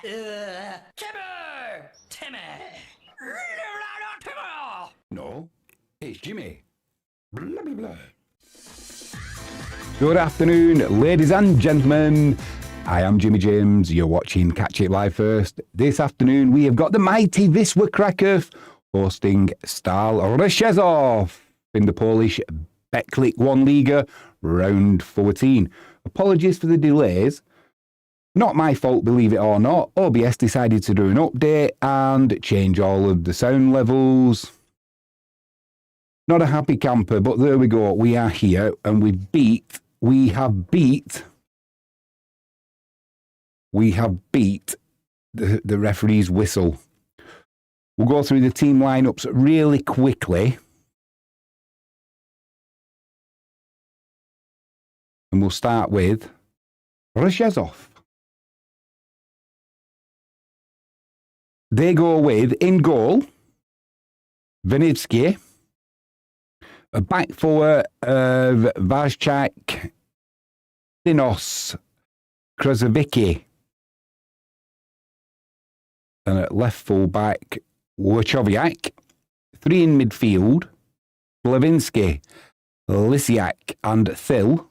Timmy! Timmy! Timmy! No, it's Jimmy. Blah, blah, blah. Good afternoon, ladies and gentlemen. I am Jimmy James. You're watching Catch It Live First. This afternoon, we have got the mighty Wisla Krakow hosting Stal Rzeszow in the Polish BetClic1 Liga, round 14. Apologies for the delays. Not my fault, believe it or not. OBS decided to do an update and change all of the sound levels. Not a happy camper, but there we go. We are here and we have beat the referee's whistle. We'll go through the team lineups really quickly. And we'll start with Rzeszow. They go with, in goal, Vinivsky, a back four of Vajchak, Dinos, Krasavicki, and at left full back, Wojciech. Three in midfield, Slavinsky, Lisiak, and Thil.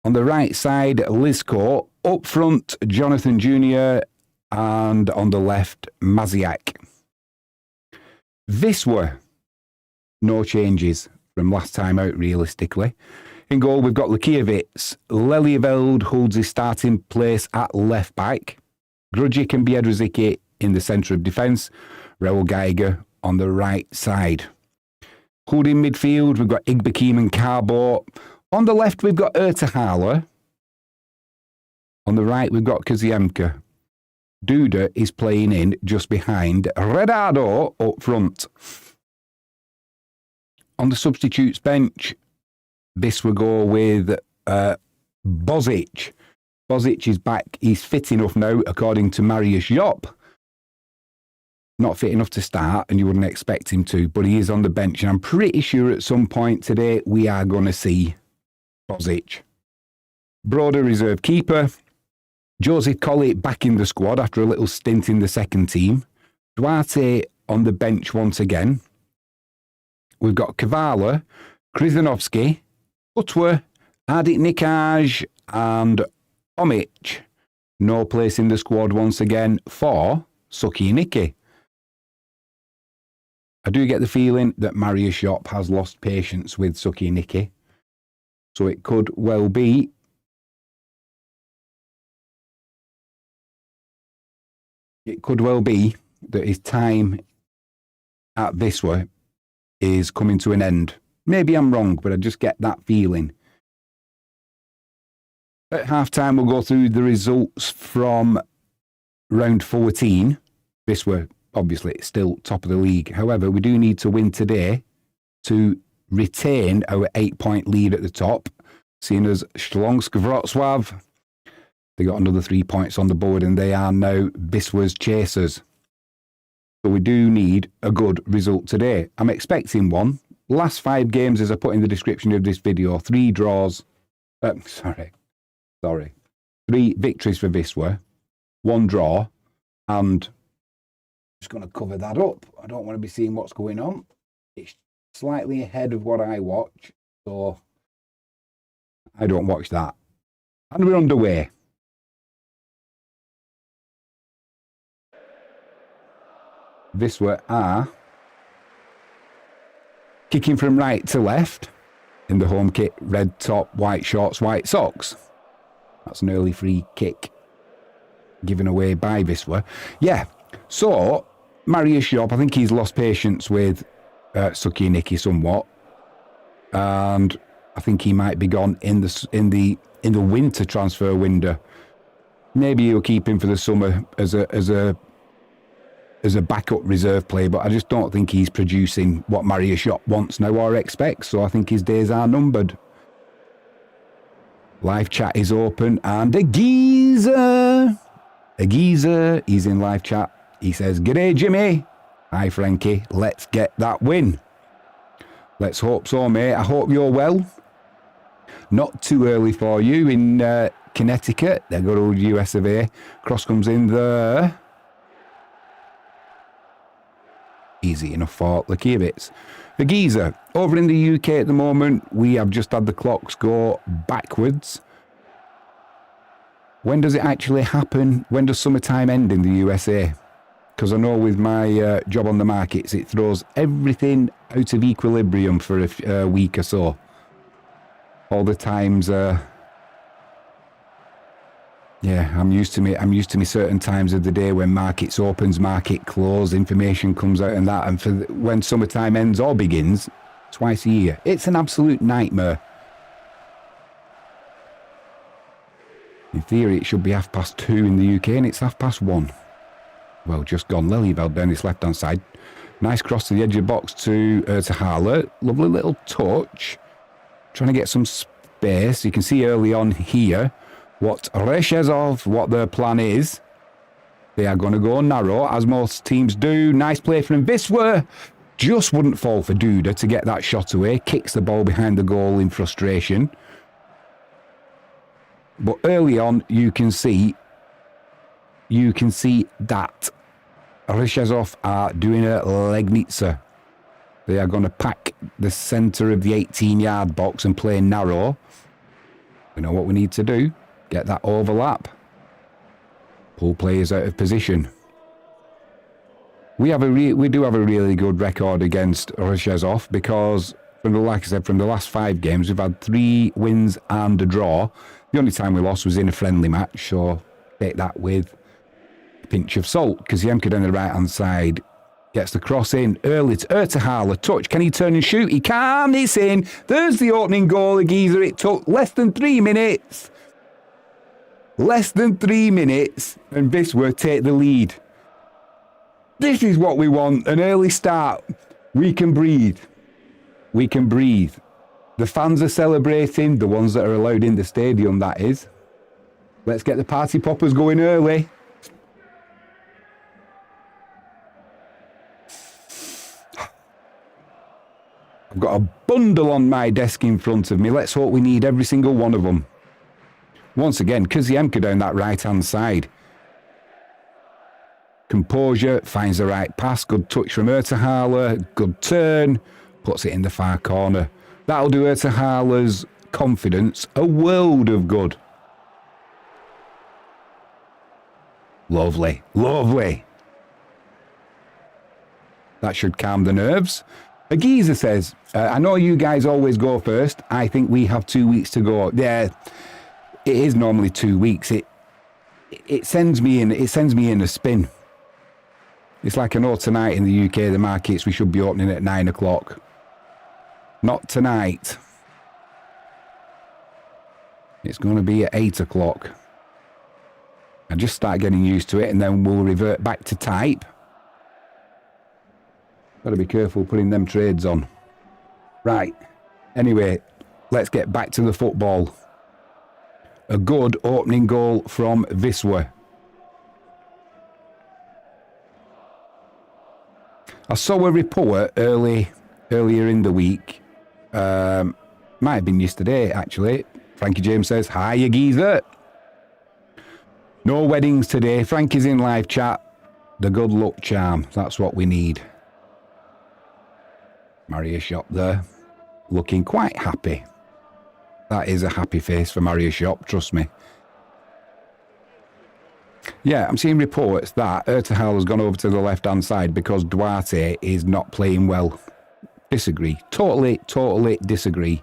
On the right side, Lisko. Up front, Jonathan Jr., and on the left, Maziak. Wisła, no changes from last time out, realistically. In goal, we've got Lukiewicz. Lelieveld holds his starting place at left back. Grudzic and Biedrzycki in the centre of defence. Raul Geiger on the right side. Holding midfield, we've got Igbekim and Carbo. On the left, we've got Ertahala. On the right, we've got Kaziemka. Duda is playing in just behind Redado up front. On the substitutes bench, this will go with Bozic. Bozic is back. He's fit enough now, according to Mariusz Jop. Not fit enough to start, and you wouldn't expect him to, but he is on the bench. And I'm pretty sure at some point today we are going to see Bozic. Broder, reserve keeper. Joseph Colley back in the squad after a little stint in the second team. Duarte on the bench once again. We've got Kavala, Krizanovsky, Utwa, Adik Nikaj, and Omic. No place in the squad once again for Suki Niki. I do get the feeling that Mariusz Jop has lost patience with Suki Niki. So it could well be that his time at Wisła is coming to an end. Maybe I'm wrong, but I just get that feeling. At half-time, we'll go through the results from round 14. Wisła, obviously, still top of the league. However, we do need to win today to retain our 8-point lead at the top, seeing as Slask Wroclaws, they got another 3 points on the board, and they are now Wisła's chasers. So we do need a good result today. I'm expecting one. Last 5 games, as I put in the description of this video, 3 draws. 3 victories for Wisła, 1 draw, and I'm just going to cover that up. I don't want to be seeing what's going on. It's slightly ahead of what I watch, so I don't watch that. And we're underway. Wisła are kicking from right to left in the home kit, red top, white shorts, white socks. That's an early free kick given away by Wisła. Yeah, so Mariusz Jop, I think he's lost patience with Suki Niki somewhat, and I think he might be gone in the winter transfer window. Maybe he'll keep him for the summer as a backup reserve player, but I just don't think he's producing what Mariusz Jop wants now or expects, so I think his days are numbered. Live chat is open, and a geezer, he's in live chat. He says, "G'day, Jimmy." Hi, Frankie. Let's get that win. Let's hope so, mate. I hope you're well. Not too early for you in Connecticut. Their good old US of A. Cross comes in there. Easy enough for Lakiewicz. The geezer. Over in the UK at the moment, we have just had the clocks go backwards. When does it actually happen? When does summertime end in the USA? Because I know with my job on the markets, it throws everything out of equilibrium for a week or so. All the times, yeah, I'm used to me certain times of the day when markets opens, market close, information comes out and that. And for when summertime ends or begins, twice a year. It's an absolute nightmare. In theory, it should be 2:30 in the UK and it's 1:30. Well, just gone. Lelyveld down this left-hand side. Nice cross to the edge of the box to Harler. Lovely little touch. Trying to get some space. You can see early on here what Rzeszow, what their plan is. They are going to go narrow, as most teams do. Nice play from Wisla. Just wouldn't fall for Duda to get that shot away. Kicks the ball behind the goal in frustration. But early on, you can see that Rzeszow are doing a Legnica. They are going to pack the centre of the 18-yard box and play narrow. We know what we need to do. Get that overlap. Pull players out of position. We do have a really good record against Rzeszow because, like I said, from the last 5 games, we've had 3 wins and a draw. The only time we lost was in a friendly match, so take that with pinch of salt. Because Yemka down the right hand side gets the cross in early to Ertahala. Touch. Can he turn and shoot? He can. It's in. There's the opening goal of Geezer. It took less than 3 minutes. Less than 3 minutes, and Wisla take the lead. This is what we want. An early start. We can breathe. We can breathe. The fans are celebrating. The ones that are allowed in the stadium, that is. Let's get the party poppers going early. I've got a bundle on my desk in front of me. Let's hope we need every single one of them. Once again, Kaziemka down that right-hand side. Composure, finds the right pass. Good touch from Ertahala. Good turn. Puts it in the far corner. That'll do Ertahala's confidence a world of good. Lovely. Lovely. That should calm the nerves. Agiza says, I know you guys always go first. I think we have 2 weeks to go. Yeah, it is normally 2 weeks. It sends me in a spin. It's like I know tonight in the UK, the markets, we should be opening at 9 o'clock. Not tonight. It's going to be at 8 o'clock. I just start getting used to it and then we'll revert back to type. Got to be careful putting them trades on. Right. Anyway, let's get back to the football. A good opening goal from Wisla. I saw a report earlier in the week. Might have been yesterday, actually. Frankie James says, hi, you geezer. No weddings today. Frankie's in live chat. The good luck charm. That's what we need. Maria Shop there. Looking quite happy. That is a happy face for Maria Shop, trust me. Yeah, I'm seeing reports that Ertahal has gone over to the left-hand side because Duarte is not playing well. Disagree. Totally disagree.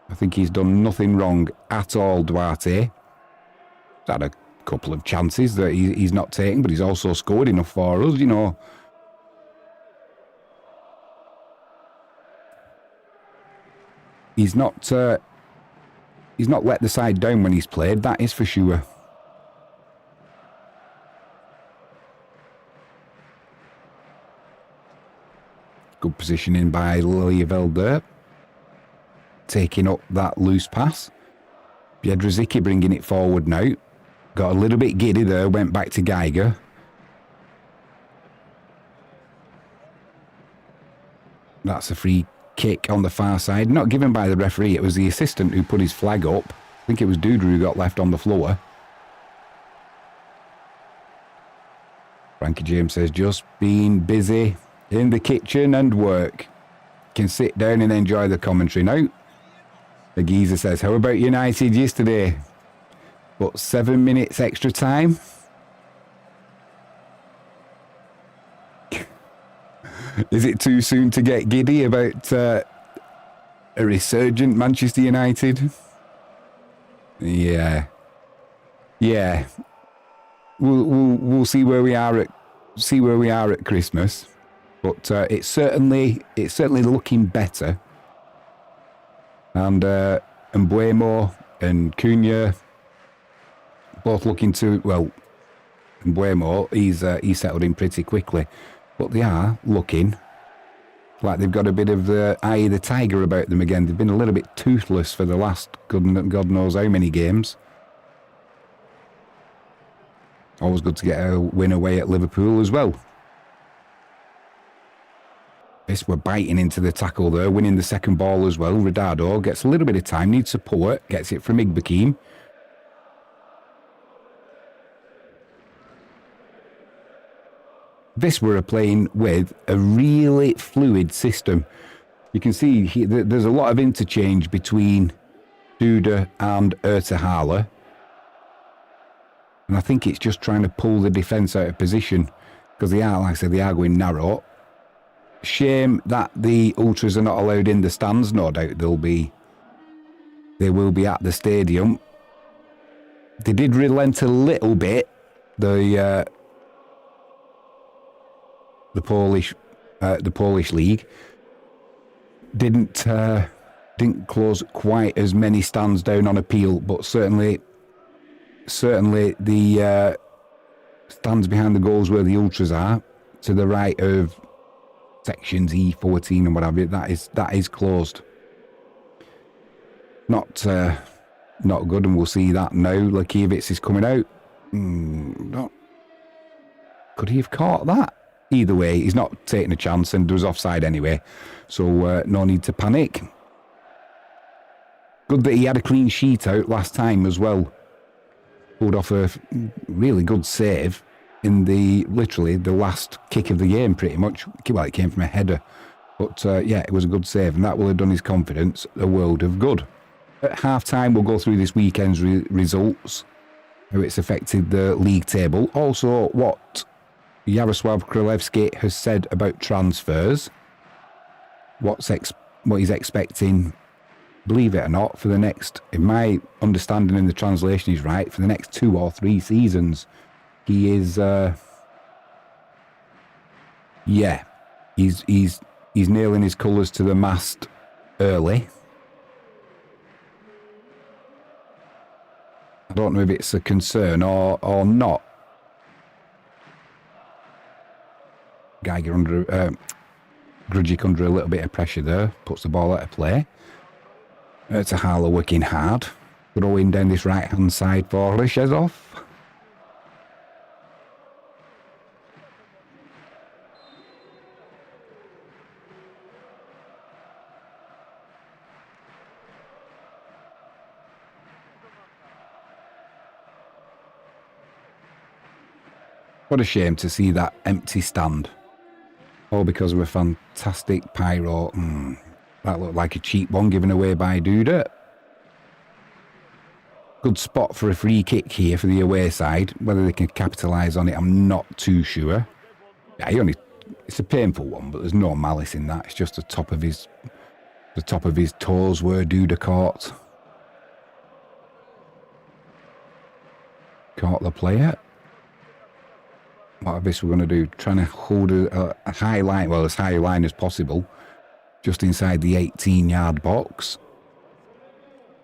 I think he's done nothing wrong at all, Duarte. He's had a couple of chances that he's not taking, but he's also scored enough for us, you know. He's not let the side down when he's played, that is for sure. Good positioning by Lelyveld there. Taking up that loose pass. Biedrzycki bringing it forward now. Got a little bit giddy there, went back to Geiger. That's a free kick on the far side. Not given by the referee. It was the assistant who put his flag up. I think it was Duda who got left on the floor. Frankie James says, just being busy in the kitchen and work. Can sit down and enjoy the commentary now. The geezer says, how about United yesterday? But 7 minutes extra time? Is it too soon to get giddy about a resurgent Manchester United? Yeah. We'll see where we are at Christmas, but it's certainly looking better. And Mbuemo and Cunha both looking to, well, Mbuemo he's settled in pretty quickly, but they are looking like they've got a bit of the eye of the tiger about them again. They've been a little bit toothless for the last God knows how many games. Always good to get a win away at Liverpool as well. This we're biting into the tackle there, winning the second ball as well. Ridado gets a little bit of time, needs support, gets it from Igbekim. This we're playing with a really fluid system. You can see there's a lot of interchange between Duda and Ertahala. And I think it's just trying to pull the defence out of position because they are, like I said, they are going narrow. Shame that the Ultras are not allowed in the stands. No doubt they will be at the stadium. They did relent a little bit. The Polish league didn't close quite as many stands down on appeal, but certainly the stands behind the goals where the Ultras are, to the right of sections E14 and what have you, that is closed. Not good, and we'll see that now. Lakiewicz is coming out. Could he have caught that? Either way, he's not taking a chance, and there was offside anyway, so no need to panic. Good that he had a clean sheet out last time as well. Pulled off a really good save in literally the last kick of the game, pretty much. Well, it came from a header, but yeah, it was a good save, and that will have done his confidence a world of good. At half-time, we'll go through this weekend's results, how it's affected the league table. Also, what Yaroslav Kralevsky has said about transfers, what he's expecting, believe it or not, for the next, if my understanding in the translation is right, for the next 2 or 3 seasons. He is, he's nailing his colours to the mast early. I don't know if it's a concern or not. Geiger Grujic under a little bit of pressure there, puts the ball out of play. Ertahala working hard, throwing down this right hand side for Rzeszow. What a shame to see that empty stand. All because of a fantastic pyro. That looked like a cheap one given away by Duda. Good spot for a free kick here for the away side. Whether they can capitalise on it, I'm not too sure. Yeah, it's a painful one, but there's no malice in that. It's just the top of his toes where Duda caught the player. What of this we're going to do? Trying to hold a high line, well, as high a line as possible, just inside the 18-yard box.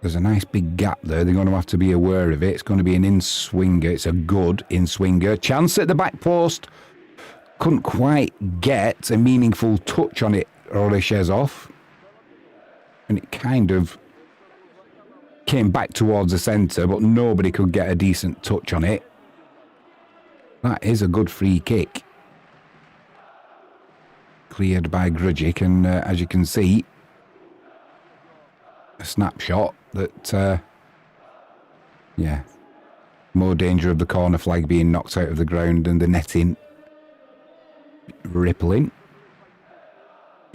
There's a nice big gap there. They're going to have to be aware of it. It's going to be an in-swinger. It's a good in-swinger. Chance at the back post. Couldn't quite get a meaningful touch on it, Rzeszow. And it kind of came back towards the centre, but nobody could get a decent touch on it. That is a good free kick. cleared by Grujic, and as you can see, a snapshot that, yeah, more danger of the corner flag being knocked out of the ground than the netting rippling.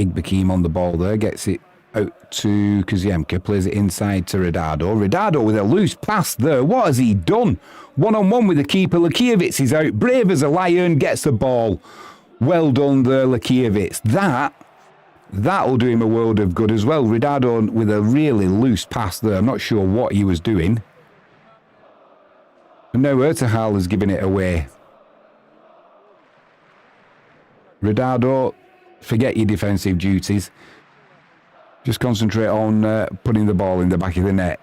Igbekim on the ball there, gets it out to Kuziemka, plays it inside to Ridado. Ridado with a loose pass there. What has he done? One-on-one with the keeper. Lakiewicz is out. Brave as a lion, gets the ball. Well done there, Lakiewicz. That'll do him a world of good as well. Ridado with a really loose pass there. I'm not sure what he was doing. And now Ertahal has given it away. Ridado, forget your defensive duties. Just concentrate on putting the ball in the back of the net.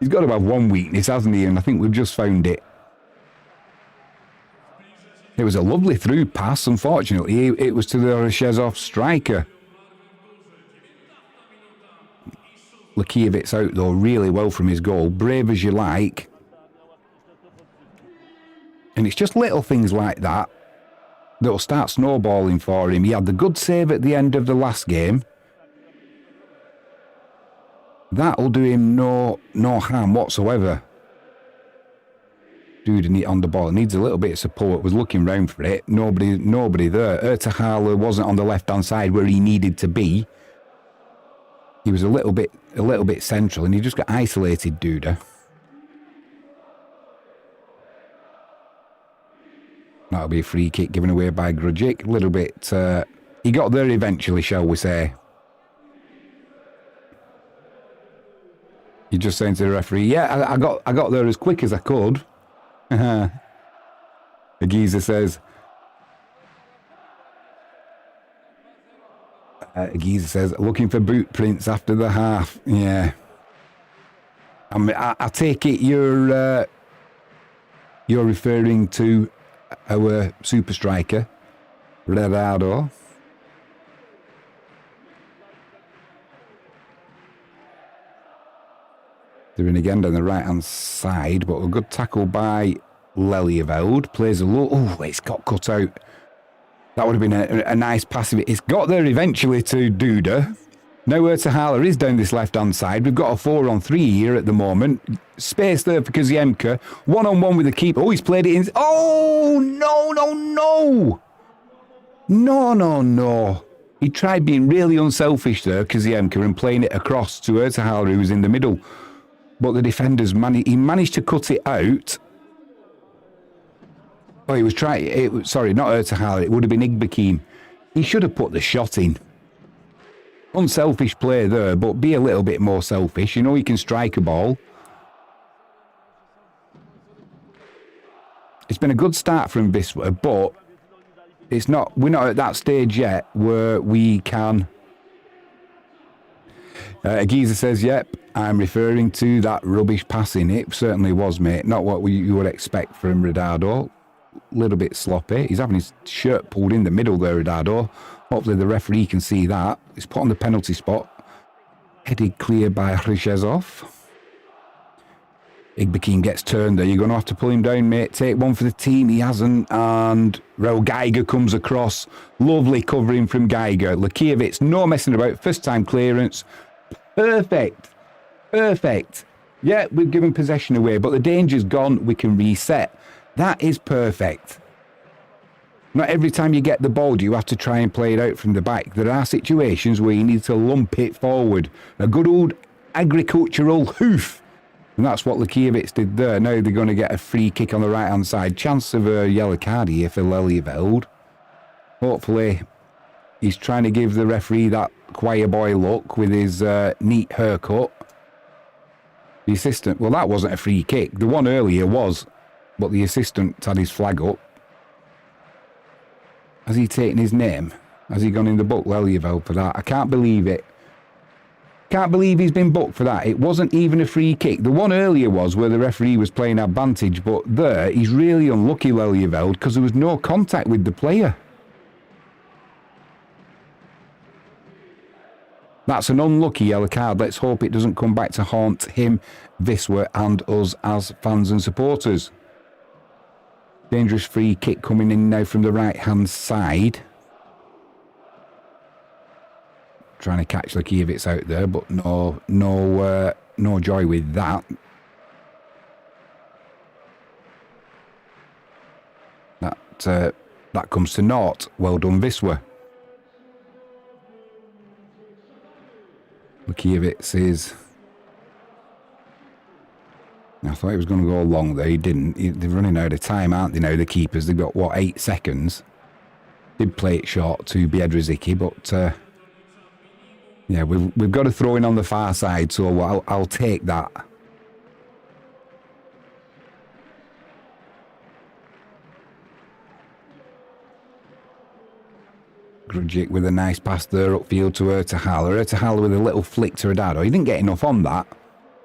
He's got to have one weakness, hasn't he? And I think we've just found it. It was a lovely through pass. Unfortunately, it was to the Rzeszow striker. Lakiewicz out, though, really well from his goal. Brave as you like. And it's just little things like that that'll start snowballing for him. He had the good save at the end of the last game. That'll do him no harm whatsoever. Dude on the ball needs a little bit of support. Was looking round for it. Nobody there. Ertahala wasn't on the left-hand side where he needed to be. He was a little bit central, and he just got isolated, Duda. That'll be a free kick given away by Grujic. A little bit. He got there eventually, shall we say? You're just saying to the referee, yeah, I got there as quick as I could. Aguiza says, looking for boot prints after the half. Yeah. I take it you're referring to our super striker, Ridado. They're in again down the right-hand side, but a good tackle by Lelyeveld. Plays a low. Oh, it's got cut out. That would have been a nice pass. It's got there eventually to Duda. Now Ertahala is down this left-hand side. We've got a 4-on-3 here at the moment. Space there for Kuziemka. One-on-one with the keeper. Oh, he's played it in. Oh, no. He tried being really unselfish there, Kuziemka, and playing it across to Ertahala, who was in the middle. But the defenders, he managed to cut it out. Oh, he was trying. Sorry, not Ertahala. It would have been Igbekim. He should have put the shot in. Unselfish play there, but be a little bit more selfish. You know he can strike a ball. It's been a good start from Wisla, but we're not at that stage yet where we can. Aguiza says, yep, I'm referring to that rubbish passing. It certainly was, mate. Not what you would expect from Ridado. A little bit sloppy. He's having his shirt pulled in the middle there, Ridado. Hopefully the referee can see that. He's put on the penalty spot. Headed clear by Rzeszow. Igbekim gets turned there. You're going to have to pull him down, mate. Take one for the team. He hasn't. And Raul Geiger comes across. Lovely covering from Geiger. Lakiewicz, no messing about. First time clearance. Perfect. Yeah, we've given possession away, but the danger's gone. We can reset. That is perfect. Not every time you get the ball do you have to try and play it out from the back. There are situations where you need to lump it forward. A good old agricultural hoof. And that's what Lakiewicz did there. Now they're going to get a free kick on the right-hand side. Chance of a yellow card here for Lelyeveld. Hopefully he's trying to give the referee that choir boy look with his neat haircut. The assistant, well, that wasn't a free kick. The one earlier was, but the assistant had his flag up. Has he taken his name? Has he gone in the book, Lelyeveld, for that? I can't believe it. Can't believe he's been booked for that. It wasn't even a free kick. The one earlier was where the referee was playing advantage, but there, he's really unlucky, Lelyeveld, because there was no contact with the player. That's an unlucky yellow card. Let's hope it doesn't come back to haunt him, Wisla, and us as fans and supporters. Dangerous free kick coming in now from the right-hand side. trying to catch Lakiewicz out there, but no joy with that. That comes to naught. Well done, Wisla. Lakiewicz is... I thought he was going to go long there. He didn't. They're running out of time, aren't they now, the keepers? They've got, what, 8 seconds? Did play it short to Biedrzycki, but... yeah, we've got a throw in on the far side, so I'll take that. Grudzic with a nice pass there upfield to Ertahala. Ertahala with a little flick to Radado. He didn't get enough on that,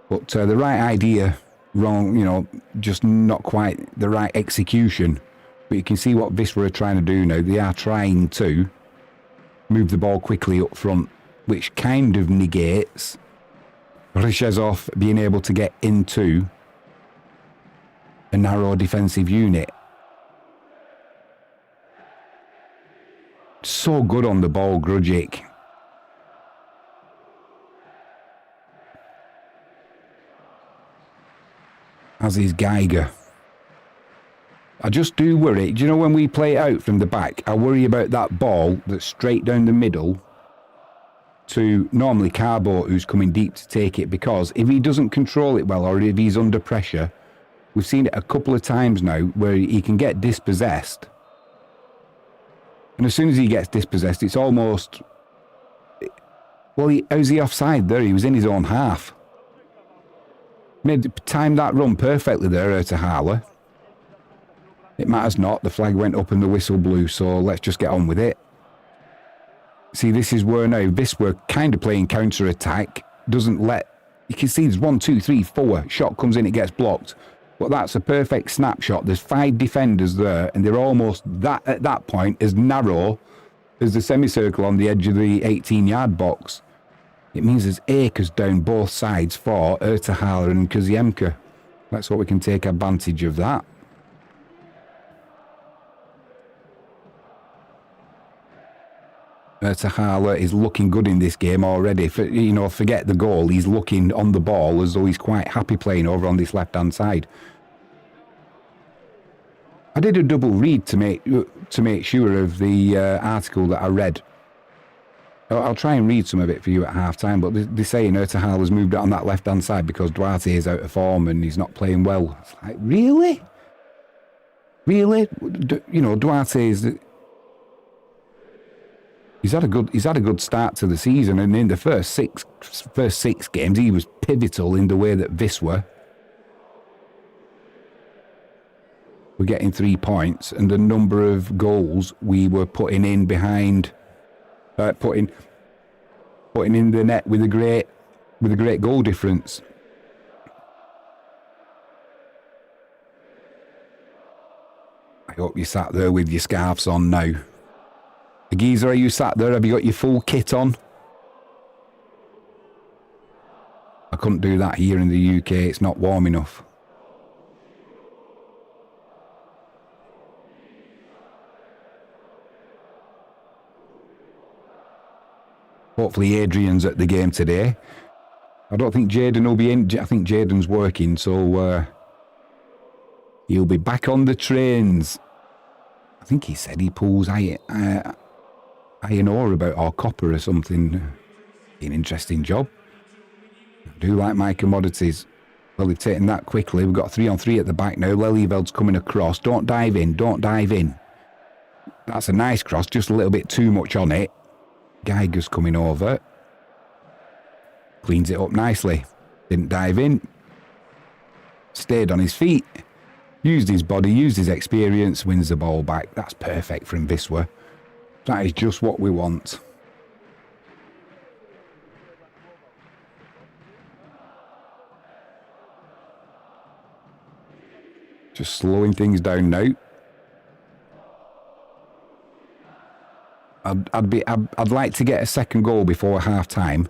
but the right idea, wrong, you know, just not quite the right execution. But you can see what Wisla are trying to do now. They are trying to move the ball quickly up front, which kind of negates Rzeszow being able to get into a narrow defensive unit. So good on the ball, Grudzic. As is Geiger. I just do worry. Do you know when we play it out from the back, I worry about that ball that's straight down the middle to normally Carbo, who's coming deep to take it, because if he doesn't control it well or if he's under pressure, we've seen it a couple of times now where he can get dispossessed. And as soon as he gets dispossessed, it's almost... Well, how's he offside there? He was in his own half. Timed that run perfectly there, Ertahala. It matters not. The flag went up and the whistle blew, so let's just get on with it. See, this is where now Wisla kind of playing counter-attack. Doesn't let... You can see there's 1, 2, 3, 4. Shot comes in, it gets blocked. But that's a perfect snapshot. There's 5 defenders there, and they're almost at that point as narrow as the semicircle on the edge of the 18-yard box. It means there's acres down both sides for Ertahala and Kaziemka. That's what we can take advantage of that. Ertahala is looking good in this game already. Forget the goal. He's looking on the ball as though he's quite happy playing over on this left-hand side. I did a double read to make sure of the article that I read. I'll try and read some of it for you at half-time, but they're saying Ertahala's moved out on that left-hand side because Duarte is out of form and he's not playing well. It's like, really? Really? Duarte is... He's had a good start to the season, and in the first six games, he was pivotal in the way that Wisla were getting 3 points, and the number of goals we were putting in behind, putting in the net with a great goal difference. I hope you sat there with your scarves on now. Geezer, are you sat there? Have you got your full kit on? I couldn't do that here in the UK. It's not warm enough. Hopefully Adrian's at the game today. I don't think Jaden will be in. I think Jaden's working, so he'll be back on the trains. I think he said he pulls iron ore or copper or something. An interesting job. I do like my commodities. Well, they've taken that quickly. We've got 3-on-3 at the back now. Lelyveld's coming across. Don't dive in. That's a nice cross. Just a little bit too much on it. Geiger's coming over. Cleans it up nicely. Didn't dive in. Stayed on his feet. Used his body, used his experience, wins the ball back. That's perfect from Wisla. That is just what we want. Just slowing things down now. I'd like to get a second goal before half time.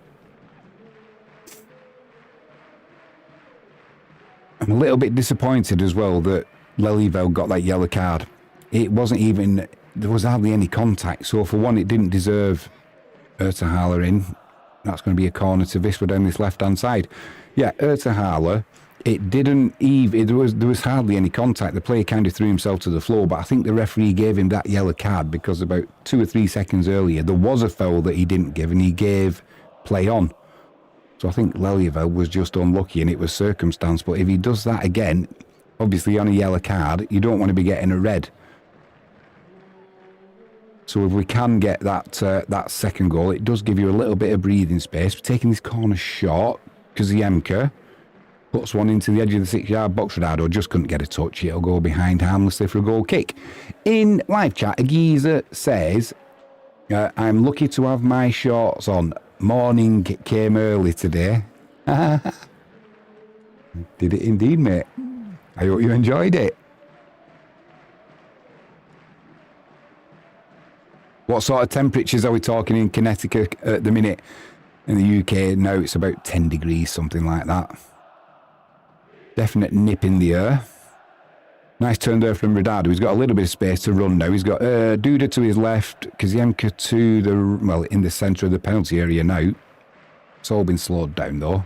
I'm a little bit disappointed as well that Lelyveld got that yellow card. It wasn't even... There was hardly any contact, so for one, it didn't deserve Ertahala in. That's going to be a corner to Wisla down this left-hand side. Yeah, Ertahala, it didn't even... There was hardly any contact. The player kind of threw himself to the floor, but I think the referee gave him that yellow card because about 2 or 3 seconds earlier, there was a foul that he didn't give, and he gave play on. So I think Lelyeveld was just unlucky, and it was circumstance. But if he does that again, obviously on a yellow card, you don't want to be getting a red. So if we can get that second goal, it does give you a little bit of breathing space. We're taking this corner shot. Koziemka puts one into the edge of the 6-yard box. Ronaldo just couldn't get a touch. It'll go behind harmlessly for a goal kick. In live chat, a geezer says, I'm lucky to have my shorts on. Morning came early today. Did it indeed, mate. I hope you enjoyed it. What sort of temperatures are we talking in Connecticut at the minute? In the UK, now it's about 10 degrees, something like that. Definite nip in the air. Nice turn there from Radado. He's got a little bit of space to run now. He's got Duda to his left, Koziemka to in the centre of the penalty area now. It's all been slowed down though.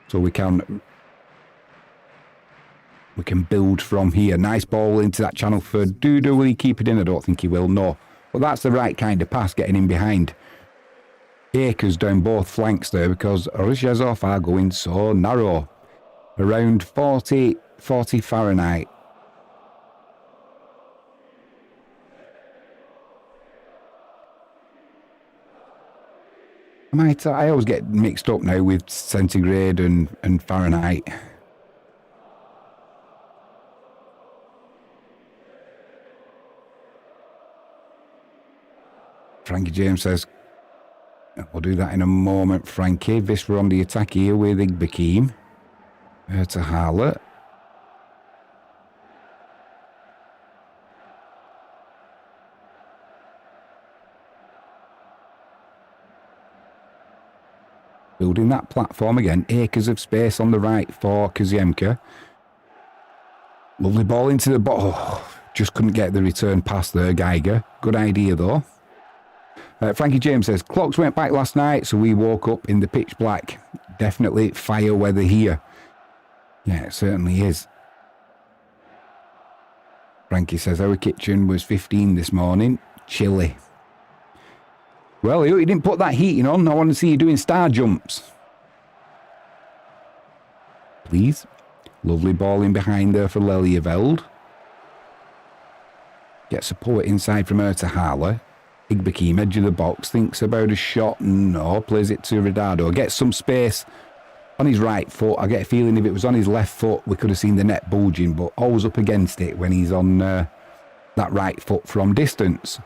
So we can build from here. Nice ball into that channel for Duda. Will he keep it in? I don't think he will, no. But that's the right kind of pass, getting in behind. Akers down both flanks there because Rzeszow are going so narrow. Around 40 Fahrenheit. I always get mixed up now with centigrade and Fahrenheit. Frankie James says, we'll do that in a moment, Frankie. Wisla on the attack here with Igbekim. Ertahala. Building that platform again. Acres of space on the right for Koziemka. Lovely ball into the ball. Oh, just couldn't get the return pass there, Geiger. Good idea though. Frankie James says, clocks went back last night, so we woke up in the pitch black. Definitely fire weather here. Yeah, it certainly is. Frankie says, our kitchen was 15 this morning. Chilly. Well, you didn't put that heating on. I want to see you doing star jumps. Please. Lovely ball in behind there for Lelyeveld. Gets support inside from Ertahala. Igbekim, edge of the box, thinks about a shot. No, plays it to Radado. Gets some space on his right foot. I get a feeling if it was on his left foot, we could have seen the net bulging, but always up against it when he's on that right foot from distance.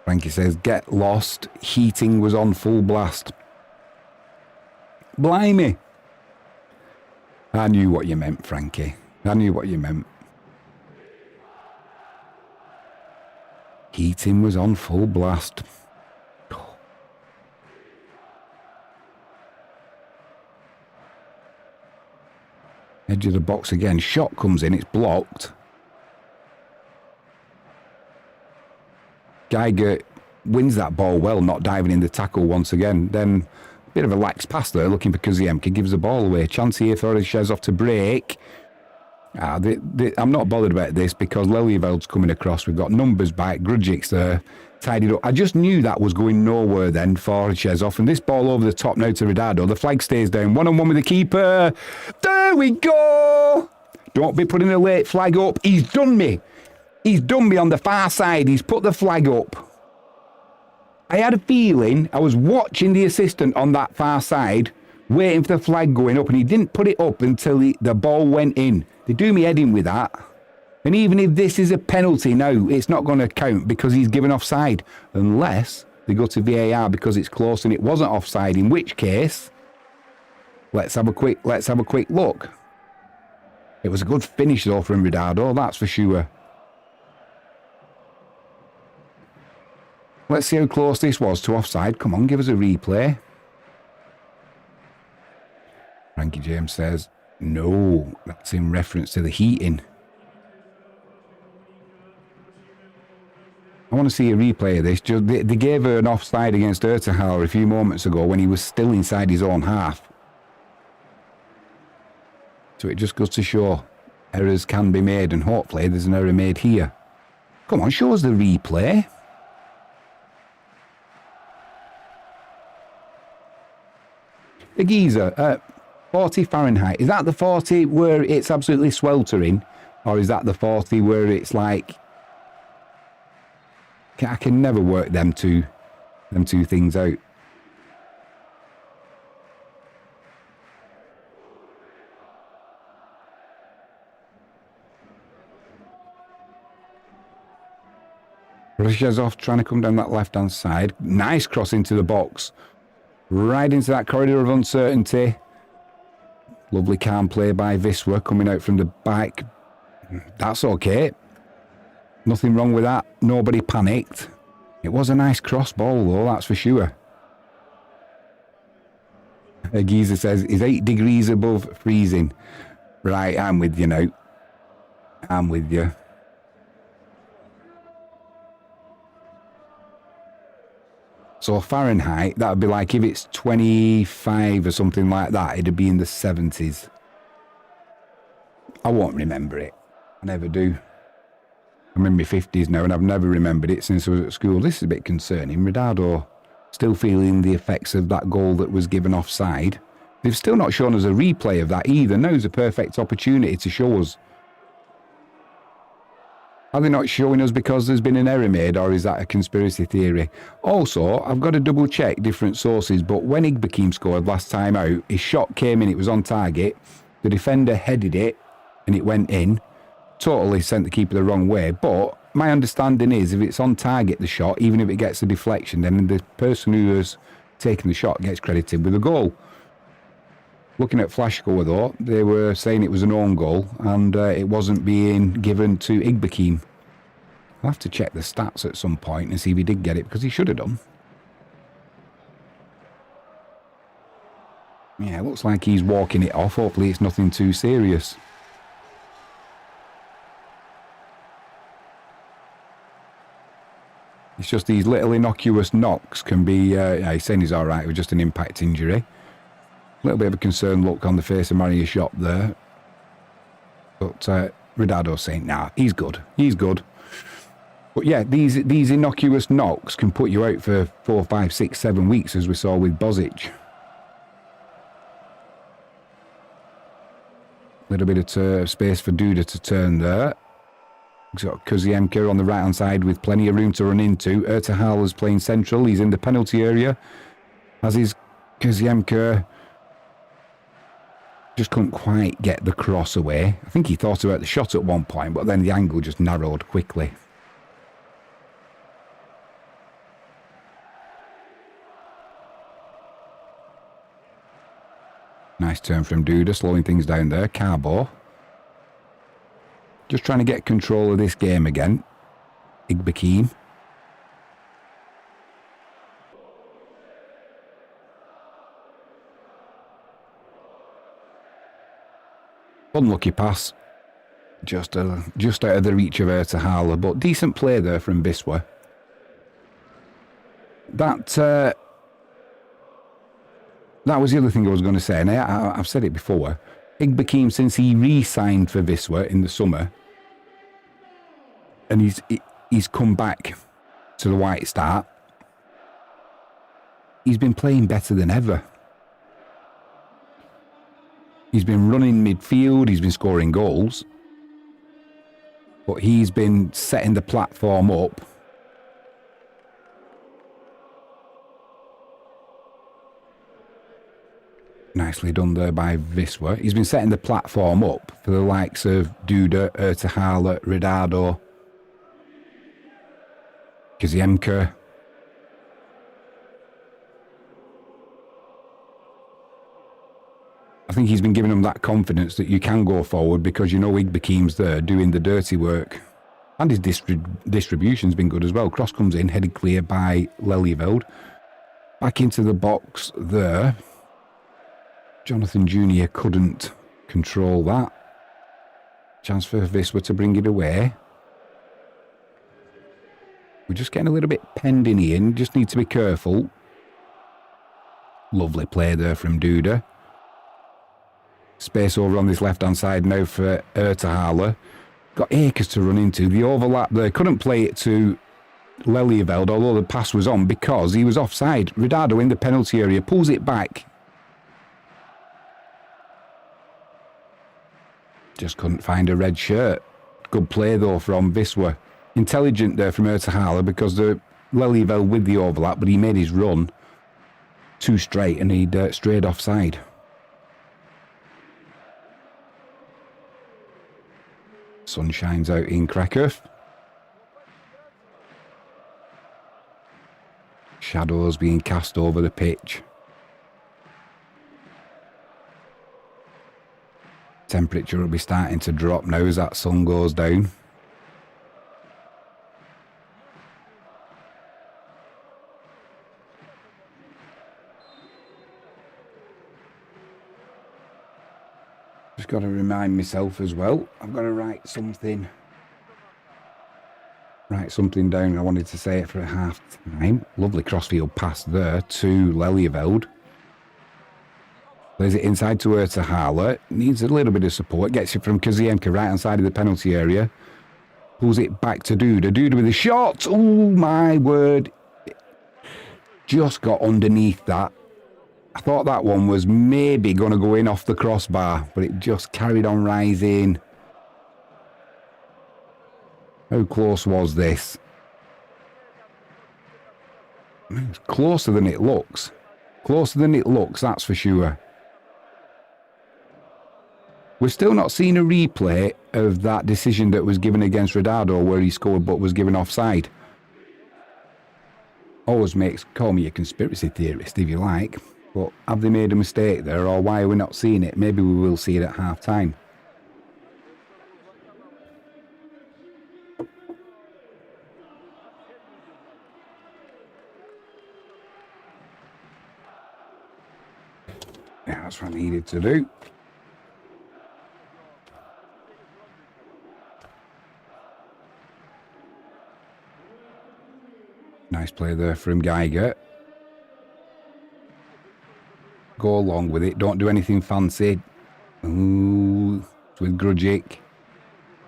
Frankie says, get lost. Heating was on full blast. Blimey. I knew what you meant, Frankie. I knew what you meant. Heating was on full blast. Edge of the box again. Shot comes in. It's blocked. Geiger wins that ball well, not diving in the tackle once again. Then a bit of a lax pass there, looking for Koziemka. Gives the ball away. Chance here for Rzeszow to break. I'm not bothered about this because Lelyeveld's coming across. We've got numbers back. Grudjik's there. Tidied up. I just knew that was going nowhere then for Rzeszow. And this ball over the top now to Radado. The flag stays down. 1-on-1 with the keeper. There we go. Don't be putting a late flag up. He's done me. He's done me on the far side. He's put the flag up. I had a feeling I was watching the assistant on that far side, waiting for the flag going up, and he didn't put it up until the ball went in. They do me head in with that. And even if this is a penalty now, it's not going to count because he's given offside. Unless they go to VAR because it's close and it wasn't offside, in which case, let's have a quick look. It was a good finish though from Radado, that's for sure. Let's see how close this was to offside. Come on, give us a replay. Frankie James says, no, that's in reference to the heating. I want to see a replay of this. They gave her an offside against Ertahal a few moments ago when he was still inside his own half. So it just goes to show errors can be made, and hopefully there's an error made here. Come on, show us the replay. The geezer, 40 Fahrenheit. Is that the 40 where it's absolutely sweltering? Or is that the 40 where it's like... I can never work them two things out. Rzeszow trying to come down that left-hand side. Nice cross into the box. Right into that corridor of uncertainty. Lovely calm play by Wisla coming out from the back. That's okay. Nothing wrong with that. Nobody panicked. It was a nice cross ball though, that's for sure. Geezer says, it's 8 degrees above freezing. Right, I'm with you now. I'm with you. So Fahrenheit, that would be like if it's 25 or something like that, it'd be in the 70s. I won't remember it. I never do. I'm in my 50s now and I've never remembered it since I was at school. This is a bit concerning. Ronaldo still feeling the effects of that goal that was given offside. They've still not shown us a replay of that either. Now's a perfect opportunity to show us. Are they not showing us because there's been an error made, or is that a conspiracy theory? Also, I've got to double check different sources, but when Igbekim scored last time out, his shot came in, it was on target, the defender headed it and it went in. Totally sent the keeper the wrong way, but my understanding is if it's on target, the shot, even if it gets a deflection, then the person who has taken the shot gets credited with a goal. Looking at Flash Score though, they were saying it was an own goal and it wasn't being given to Igbekim. I'll have to check the stats at some point and see if he did get it, because he should have done. Yeah, it looks like he's walking it off. Hopefully it's nothing too serious. It's just these little innocuous knocks can be... yeah, he's saying he's all right. It was just an impact injury. A little bit of a concerned look on the face of Marius Shop there. But Redado's saying, nah, he's good. He's good. But yeah, these innocuous knocks can put you out for 4, 5, 6, 7 weeks, as we saw with Bozic. A little bit of space for Duda to turn there. He's got Kuziemka on the right-hand side with plenty of room to run into. Ertahal is playing central. He's in the penalty area. As is Kuziemka. Just couldn't quite get the cross away. I think he thought about the shot at one point, but then the angle just narrowed quickly. Nice turn from Duda, slowing things down there. Carbo. Just trying to get control of this game again. Igbekim. Unlucky pass. Just out of the reach of Ertahal, but decent play there from Wisla. That was the other thing I was going to say, and I've said it before. Igbekim, since he re-signed for Wisla in the summer, and he's come back to the White Star, he's been playing better than ever. He's been running midfield, he's been scoring goals, but he's been setting the platform up. Nicely done there by Wisla. He's been setting the platform up for the likes of Duda, Ertahal, Redado, Kuziemka. I think he's been giving them that confidence that you can go forward because you know Igbekim's there doing the dirty work. And his distribution's been good as well. Cross comes in, headed clear by Lelyveld. Back into the box there. Jonathan Jr. couldn't control that. Chance for Wisla to bring it away. We're just getting a little bit penned in here. Just need to be careful. Lovely play there from Duda. Space over on this left-hand side now for Ertahala. Got acres to run into. The overlap there. Couldn't play it to Lelieveld, although the pass was on because he was offside. Ridado in the penalty area. Pulls it back. Just couldn't find a red shirt. Good play though from Wisła. Intelligent there from Ertahala because the Lelieveld with the overlap, but he made his run too straight and he'd strayed offside. Sun shines out in Krakow. Shadows being cast over the pitch. Temperature will be starting to drop now as that sun goes down. Just got to remind myself as well. I've got to write something down. I wanted to say it for a half time. Lovely crossfield pass there to Lelieveld. Plays it inside to Ertahala. Needs a little bit of support. Gets it from Kazienka right hand side of the penalty area. Pulls it back to Duda. Duda with a shot. Oh my word. Just got underneath that. I thought that one was maybe going to go in off the crossbar, but it just carried on rising. How close was this? It's closer than it looks. Closer than it looks, that's for sure. We've still not seen a replay of that decision that was given against Ridado where he scored but was given offside. Always call me a conspiracy theorist if you like, but have they made a mistake there or why are we not seeing it? Maybe we will see it at half time. Yeah, that's what I needed to do. Nice play there from Geiger. Go along with it. Don't do anything fancy. Ooh, it's with Grujic.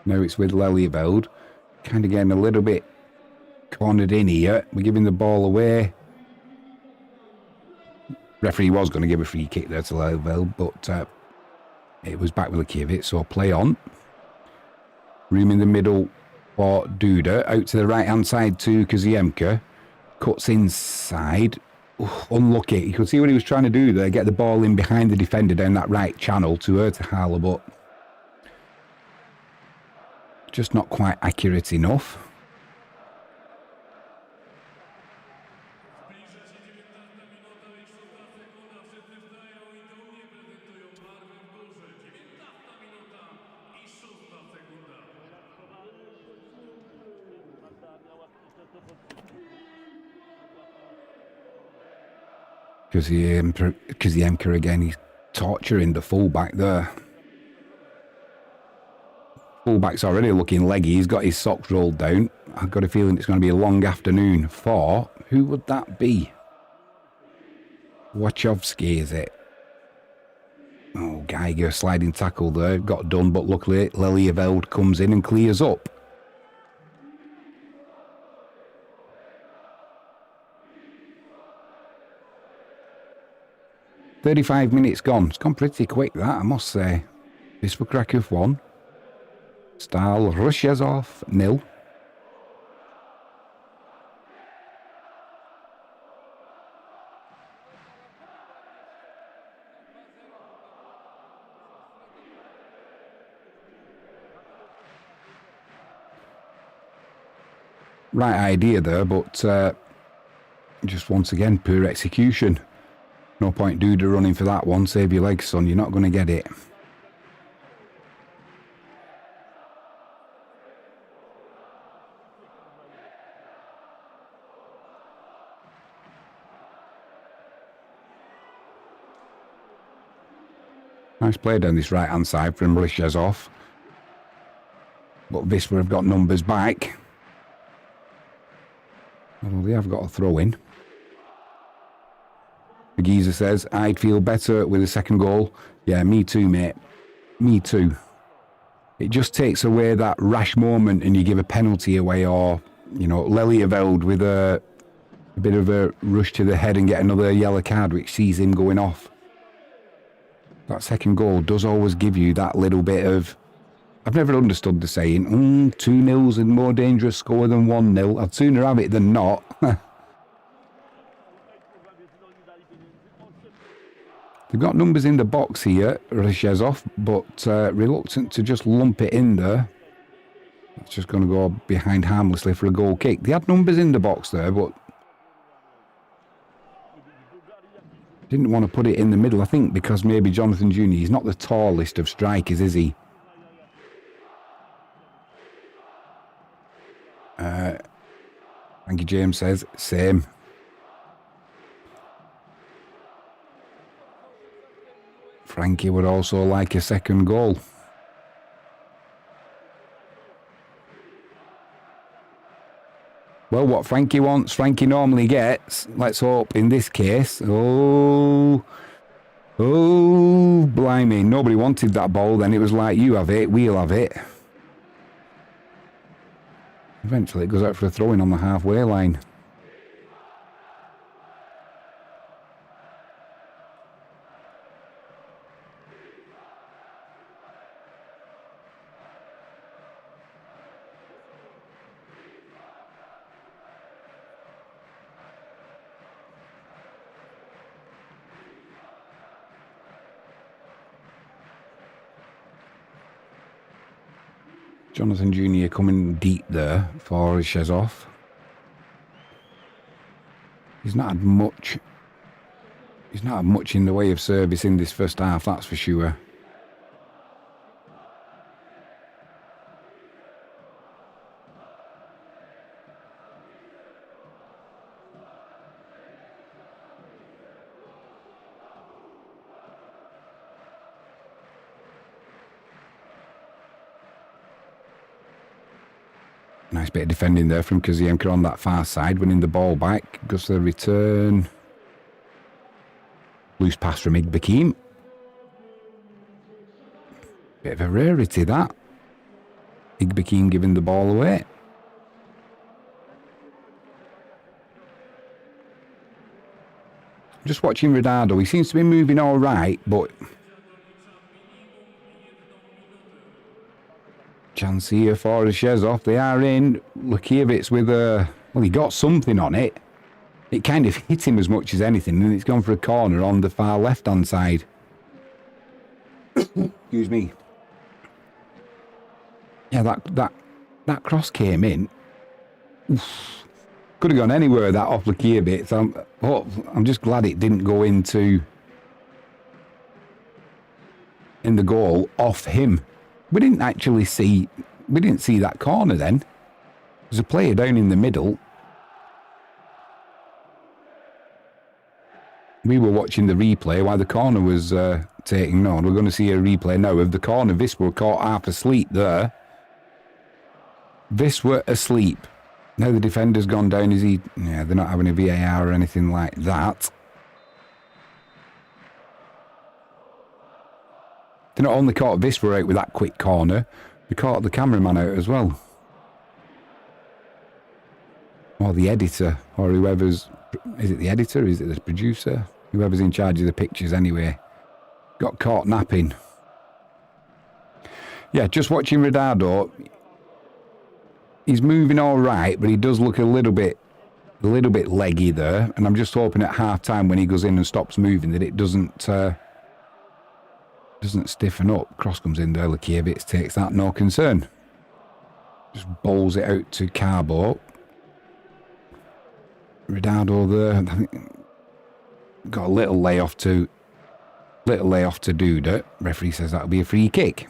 Now it's with Lelieveld. Kind of getting a little bit cornered in here. We're giving the ball away. Referee was going to give a free kick there to Lelieveld, but it was back with Lakiewicz, so play on. Room in the middle for Duda. Out to the right-hand side to Kaziemka. Cuts inside. Unlucky. You could see what he was trying to do there. Get the ball in behind the defender down that right channel to Ertahala, but just not quite accurate enough. Kaziemka again, he's torturing the fullback there. Fullback's already looking leggy. He's got his socks rolled down. I've got a feeling it's going to be a long afternoon for... Who would that be? Wachowski, is it? Oh, Geiger, sliding tackle there. Got done, but luckily Lelieveld comes in and clears up. "35 minutes gone. It's gone pretty quick, that, I must say. Wisla Krakow 1. Stal Rzeszow 0. Right idea there, but just once again, poor execution. No point Duda running for that one. Save your legs, son. You're not going to get it. Nice play down this right-hand side from Rzeszow. But Wisła have got numbers back. Although they have got a throw in. The geezer says, I'd feel better with a second goal. Yeah, me too, mate. Me too. It just takes away that rash moment and you give a penalty away, or, you know, Lelyeveld with a bit of a rush to the head and get another yellow card, which sees him going off. That second goal does always give you that little bit of... I've never understood the saying, 2-0's a more dangerous score than 1-0. I'd sooner have it than not. They've got numbers in the box here, Rzeszow, but reluctant to just lump it in there. That's just going to go behind harmlessly for a goal kick. They had numbers in the box there, but didn't want to put it in the middle. I think because maybe Jonathan Jr., he's not the tallest of strikers, is he? Frankie James says, same. Frankie would also like a second goal. Well, what Frankie wants, Frankie normally gets. Let's hope in this case. Oh, blimey. Nobody wanted that ball. Then it was like, you have it, we'll have it. Eventually it goes out for a throw-in on the halfway line. Jonathan Jr. coming deep there for Rzeszow. He's not had much. He's not had much in the way of service in this first half, that's for sure. Nice bit of defending there from Kaziemka on that far side, winning the ball back. Goes to the return. Loose pass from Igbekim. Bit of a rarity, that. Igbekim giving the ball away. Just watching Ronaldo. He seems to be moving all right, but... chance here for Rzeszow. They are in. Lukiewicz with a... well, he got something on it. It kind of hit him as much as anything, and it's gone for a corner on the far left-hand side. Excuse me. Yeah, that cross came in. Oof. Could have gone anywhere, that off Lukiewicz. I'm just glad it didn't go into... in the goal off him. We didn't actually see... we didn't see that corner then. There's a player down in the middle. We were watching the replay while the corner was taking on. We're going to see a replay now of the corner. Wisła caught half asleep there. Wisła asleep. Now the defender's gone down. Is he... yeah, they're not having a VAR or anything like that. They not only caught Wisła out with that quick corner, they caught the cameraman out as well. Or the editor, or whoever's... is it the editor? Is it the producer? Whoever's in charge of the pictures anyway. Got caught napping. Yeah, just watching Ronaldo. He's moving all right, but he does look a little bit leggy there. And I'm just hoping at half-time when he goes in and stops moving that it doesn't stiffen up. Cross comes in there. Lukiewicz takes that, no concern. Just bowls it out to Carbo. Ronaldo there. I think got a little layoff to Duda. Referee says that'll be a free kick.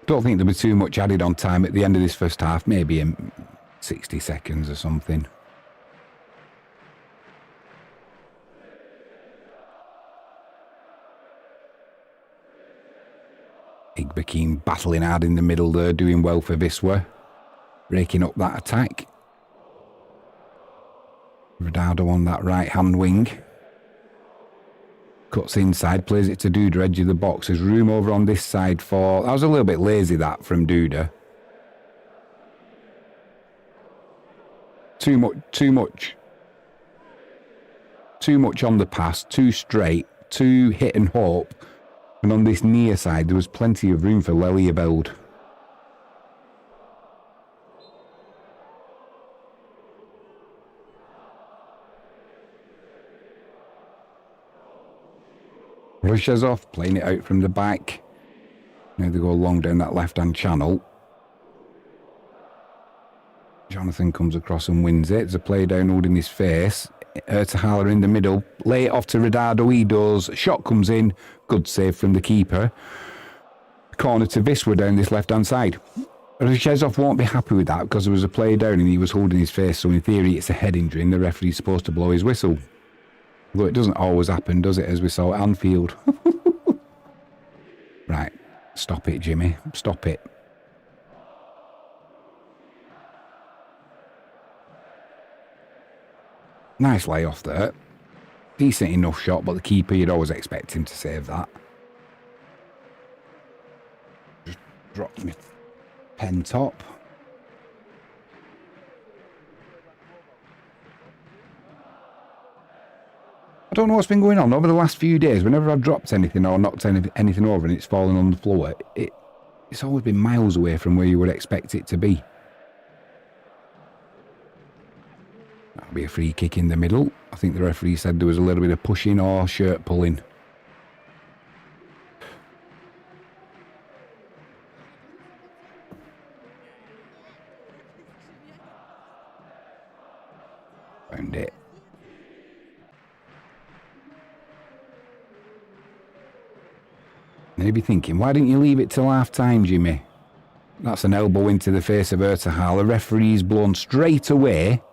Don't think there'll be too much added on time at the end of this first half, maybe in 60 seconds or something. Igbekin battling hard in the middle there, doing well for Wisla. Breaking up that attack. Ronaldo on that right-hand wing. Cuts inside, plays it to Duda, edge of the box. There's room over on this side for... That was a little bit lazy, that, from Duda. Too much on the pass, too straight, too hit and hope. And on this near side, there was plenty of room for Leliabeld. Rzeszow playing it out from the back. Now they go long down that left-hand channel. Jonathan comes across and wins it. There's a play down holding his face. Ertahala in the middle. Lay it off to Ronaldo. He does. Shot comes in. Good save from the keeper. Corner to Wisla down this left-hand side. Rzeszow won't be happy with that because there was a play down and he was holding his face. So in theory, it's a head injury and the referee's supposed to blow his whistle. Although it doesn't always happen, does it, as we saw at Anfield? Right. Stop it, Jimmy. Stop it. Nice layoff there. Decent enough shot, but the keeper, you'd always expect him to save that. Just dropped my pen top. I don't know what's been going on over the last few days. Whenever I've dropped anything or knocked anything over and it's fallen on the floor, it's always been miles away from where you would expect it to be. That'll be a free kick in the middle. I think the referee said there was a little bit of pushing or shirt pulling. Found it. Maybe thinking, why didn't you leave it till half time, Jimmy? That's an elbow into the face of Ertahala. The referee's blown straight away.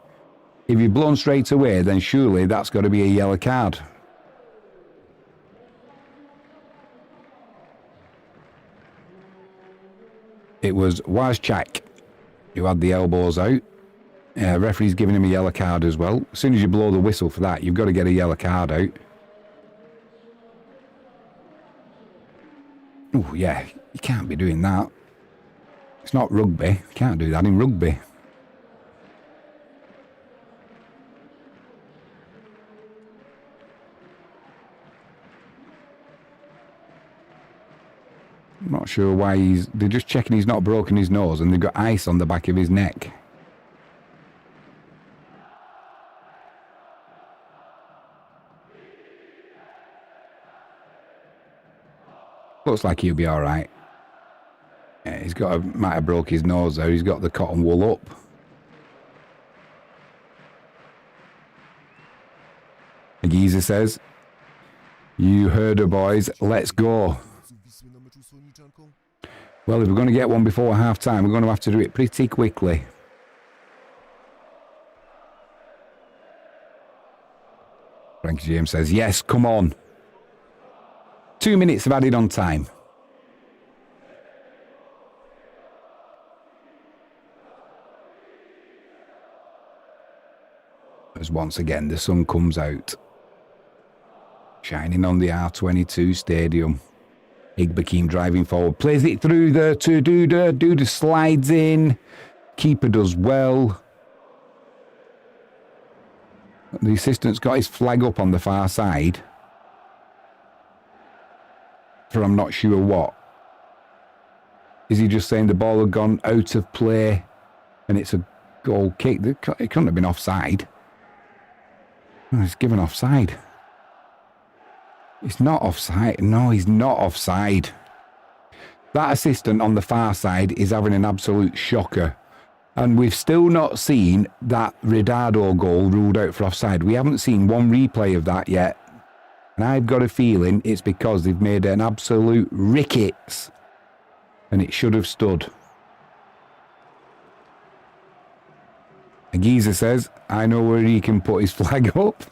If you're blown straight away, then surely that's got to be a yellow card. It was Waszczak who had the elbows out. Referee's giving him a yellow card as well. As soon as you blow the whistle for that, you've got to get a yellow card out. Oh, yeah, you can't be doing that. It's not rugby. You can't do that in rugby. I'm not sure why they're just checking he's not broken his nose and they've got ice on the back of his neck. Looks like he'll be all right. Yeah, might have broke his nose though. He's got the cotton wool up. Agiza says, "You heard her, boys. Let's go." Well, if we're going to get one before half time, we're going to have to do it pretty quickly. Frankie James says, "Yes, come on." 2 minutes of added on time. As once again the sun comes out, shining on the R22 stadium. Igbekin driving forward, plays it through there to Duda. Duda slides in. Keeper does well. The assistant's got his flag up on the far side. For I'm not sure what. Is he just saying the ball had gone out of play and it's a goal kick? It couldn't have been offside. Oh, it's given offside. It's not offside. No, he's not offside. That assistant on the far side is having an absolute shocker. And we've still not seen that Ronaldo goal ruled out for offside. We haven't seen one replay of that yet. And I've got a feeling it's because they've made an absolute rickets and it should have stood. A geezer says, I know where he can put his flag up.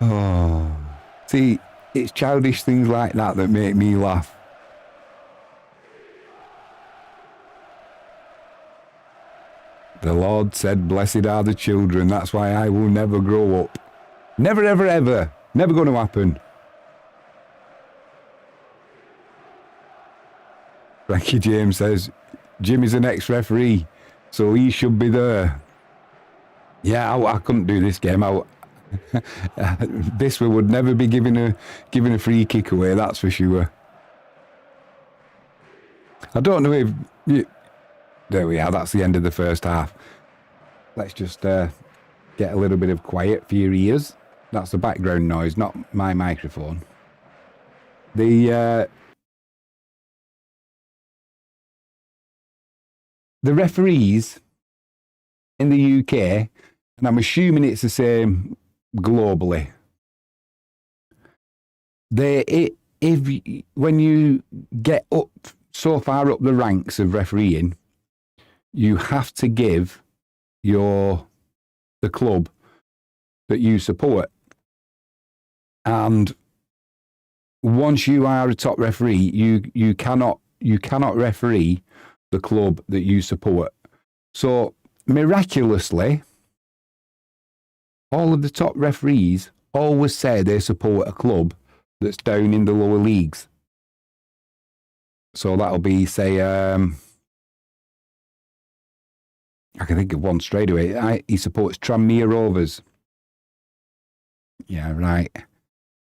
Oh, see, it's childish things like that that make me laugh. The Lord said, blessed are the children. That's why I will never grow up. Never, ever, ever. Never going to happen. Frankie James says, Jim is an ex-referee, so he should be there. Yeah, I couldn't do this game. Wisla would never be giving a free kick away, that's for sure. I don't know if... There we are, that's the end of the first half. Let's just get a little bit of quiet for your ears. That's the background noise, not my microphone. The referees in the UK, and I'm assuming it's the same globally, when you get up so far up the ranks of refereeing, you have to give the club that you support. And once you are a top referee, you cannot referee the club that you support. So miraculously, all of the top referees always say they support a club that's down in the lower leagues. So that'll be, say, I can think of one straight away. He supports Tranmere Rovers. Yeah, right.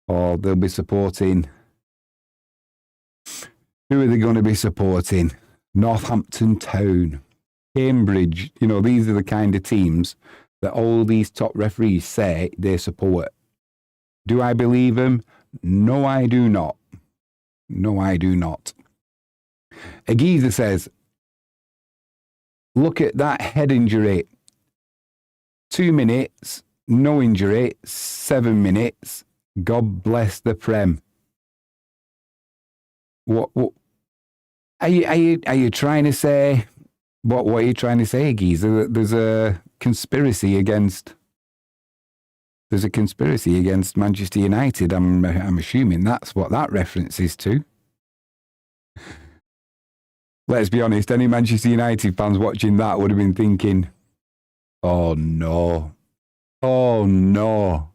Or they'll be supporting... Who are they going to be supporting? Northampton Town, Cambridge. You know, these are the kind of teams that all these top referees say they support. Do I believe them? No, I do not. No, I do not. A geezer says, look at that head injury. 2 minutes, no injury, 7 minutes. God bless the Prem. What are you trying to say? What are you trying to say, geezer? There's a conspiracy against Manchester United. I'm assuming that's what that reference is to. Let's be honest, any Manchester United fans watching that would have been thinking, oh no. Oh no.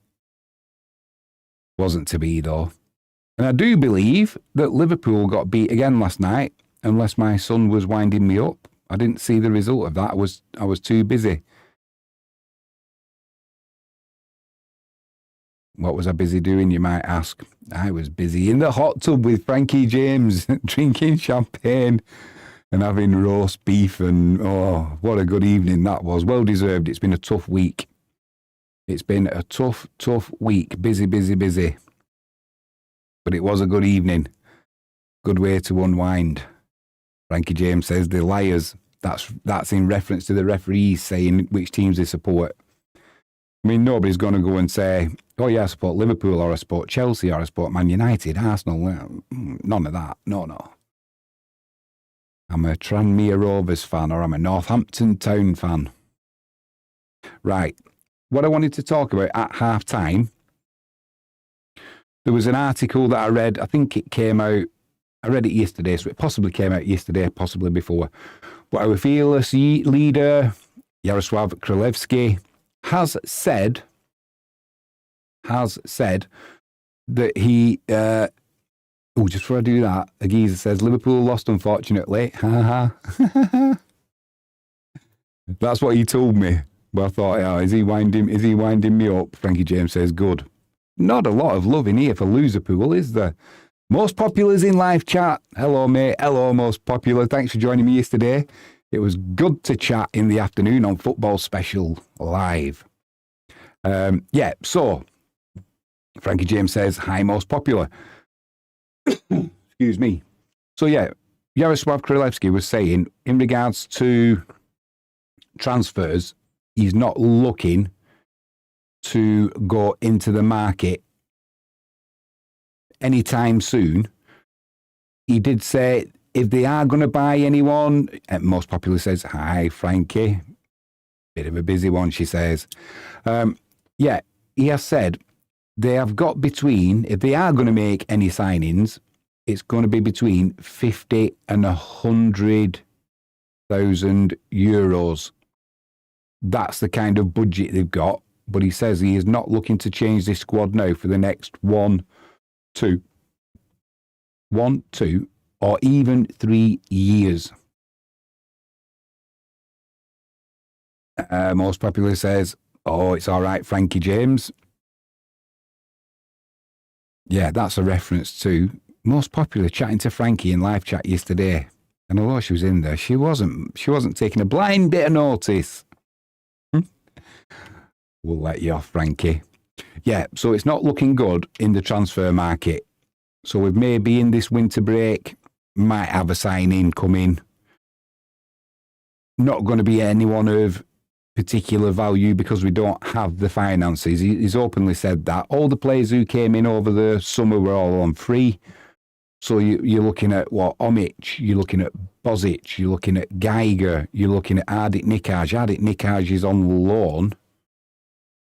Wasn't to be though. And I do believe that Liverpool got beat again last night, unless my son was winding me up. I didn't see the result of that. I was too busy. What was I busy doing, you might ask? I was busy in the hot tub with Frankie James, drinking champagne and having roast beef, and oh, what a good evening that was. Well deserved. It's been a tough week. It's been a tough week. Busy. But it was a good evening. Good way to unwind. Frankie James says the liars. That's in reference to the referees saying which teams they support. I mean, nobody's going to go and say, oh yeah, I support Liverpool, or I support Chelsea, or I support Man United, Arsenal. Well, none of that. No. I'm a Tranmere Rovers fan, or I'm a Northampton Town fan. Right. What I wanted to talk about at half time, there was an article that I read. I think it came out, I read it yesterday, so it possibly came out yesterday, possibly before. But our fearless leader, Yaroslav Kralevsky, has said that he... just before I do that, a geezer says, Liverpool lost, unfortunately. That's what he told me. But I thought, oh, is he winding me up? Frankie James says, good. Not a lot of love in here for Loserpool, is there? Most Populars in live chat. Hello, mate. Hello, Most Popular. Thanks for joining me yesterday. It was good to chat in the afternoon on Football Special Live. So Frankie James says, hi, Most Popular. Excuse me. So, Yaroslav Kralevsky was saying, in regards to transfers, he's not looking to go into the market anytime soon. He did say if they are going to buy anyone, Most Popular says, hi, Frankie. Bit of a busy one, she says. Yeah, he has said they have got between, if they are going to make any signings, it's going to be between 50 and 100,000 euros. That's the kind of budget they've got. But he says he is not looking to change this squad now for the next 1, 2, or even 3 years. Most Popular says, oh, it's all right, Frankie James. Yeah, that's a reference to Most Popular chatting to Frankie in live chat yesterday. And although she was in there, she wasn't taking a blind bit of notice. We'll let you off, Frankie. Yeah, so it's not looking good in the transfer market. So we've maybe in this winter break, might have a signing coming. Not going to be anyone of particular value because we don't have the finances. He's openly said that. All the players who came in over the summer were all on free. So you're looking at Omic, you're looking at Bozic, you're looking at Geiger, you're looking at Ardit Nikaj. Ardit Nikaj is on loan.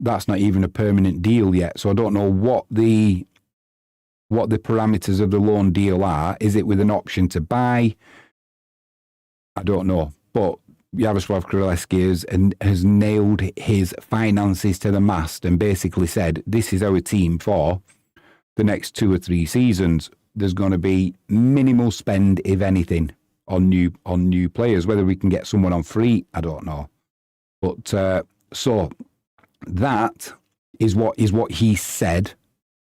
That's not even a permanent deal yet. So I don't know what the parameters of the loan deal are. Is it with an option to buy? I don't know. But Jarosław Królewski has nailed his finances to the mast and basically said, this is our team for the next 2 or 3 seasons. There's going to be minimal spend, if anything, on new players. Whether we can get someone on free, I don't know. But so that is what he said.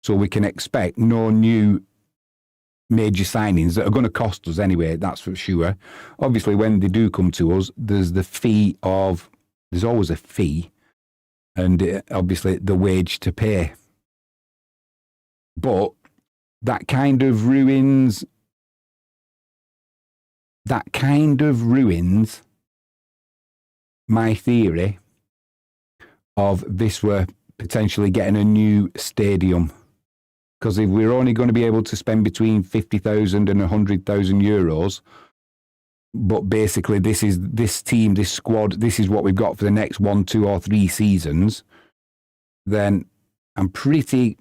So we can expect no new major signings that are going to cost us anyway, that's for sure. Obviously, when they do come to us, there's always a fee, and obviously the wage to pay. But that kind of ruins my theory of Wisla potentially getting a new stadium. Because if we're only going to be able to spend between 50,000 and 100,000 euros, but basically this squad, this is what we've got for the next 1, 2 or 3 seasons, then I'm pretty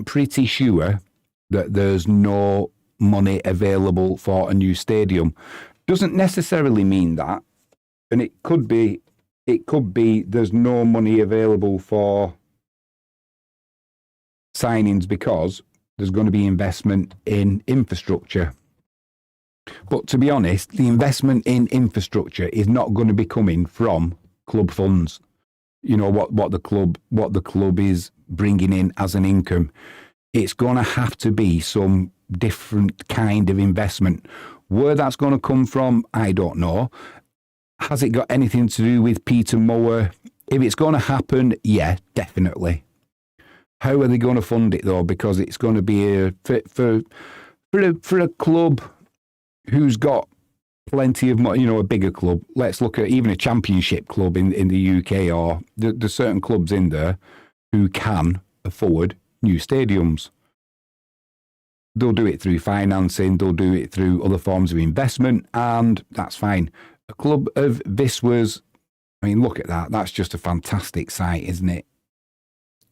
sure that there's no money available for a new stadium. Doesn't necessarily mean that, and it could be there's no money available for signings because there's going to be investment in infrastructure. But to be honest, the investment in infrastructure is not going to be coming from club funds. You know, what the club is bringing in as an income. It's going to have to be some different kind of investment. Where that's going to come from, I don't know. Has it got anything to do with Peter Moore? If it's going to happen, yeah, definitely. How are they going to fund it though? Because it's going to be for a club who's got plenty of money, a bigger club. Let's look at even a championship club in the UK, or there's certain clubs in there who can afford new stadiums. They'll do it through financing, they'll do it through other forms of investment, and that's fine. A club of Wisla's, look at that. That's just a fantastic site, isn't it?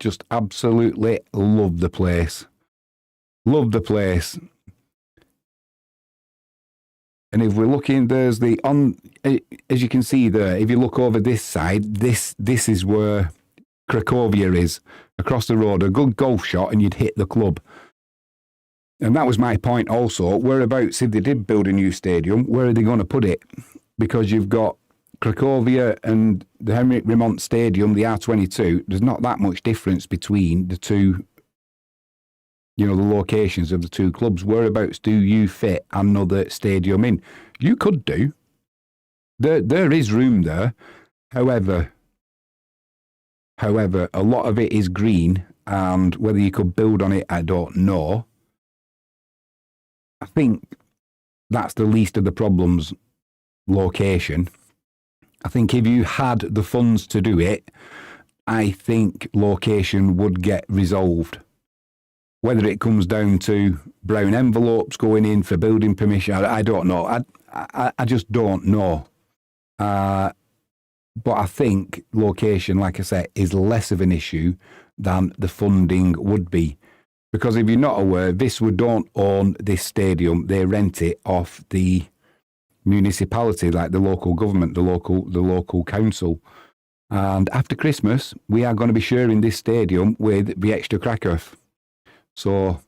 Just absolutely love the place. Love the place. And if we're looking, there's as you can see there, if you look over this side, this is where Cracovia is. Across the road, a good golf shot and you'd hit the club. And that was my point also. Whereabouts, if they did build a new stadium, where are they going to put it? Because you've got Cracovia and the Henrik Remont Stadium, the R22, there's not that much difference between the two, the locations of the two clubs. Whereabouts do you fit another stadium in? You could do. There is room there. However, a lot of it is green, and whether you could build on it, I don't know. I think that's the least of the problems, location. I think if you had the funds to do it, I think location would get resolved. Whether it comes down to brown envelopes going in for building permission, I don't know. I just don't know. But I think location, like I said, is less of an issue than the funding would be. Because if you're not aware, Wisla don't own this stadium. They rent it off the municipality, like the local government, the local council. And after Christmas, we are going to be sharing this stadium with Wisla Krakow. So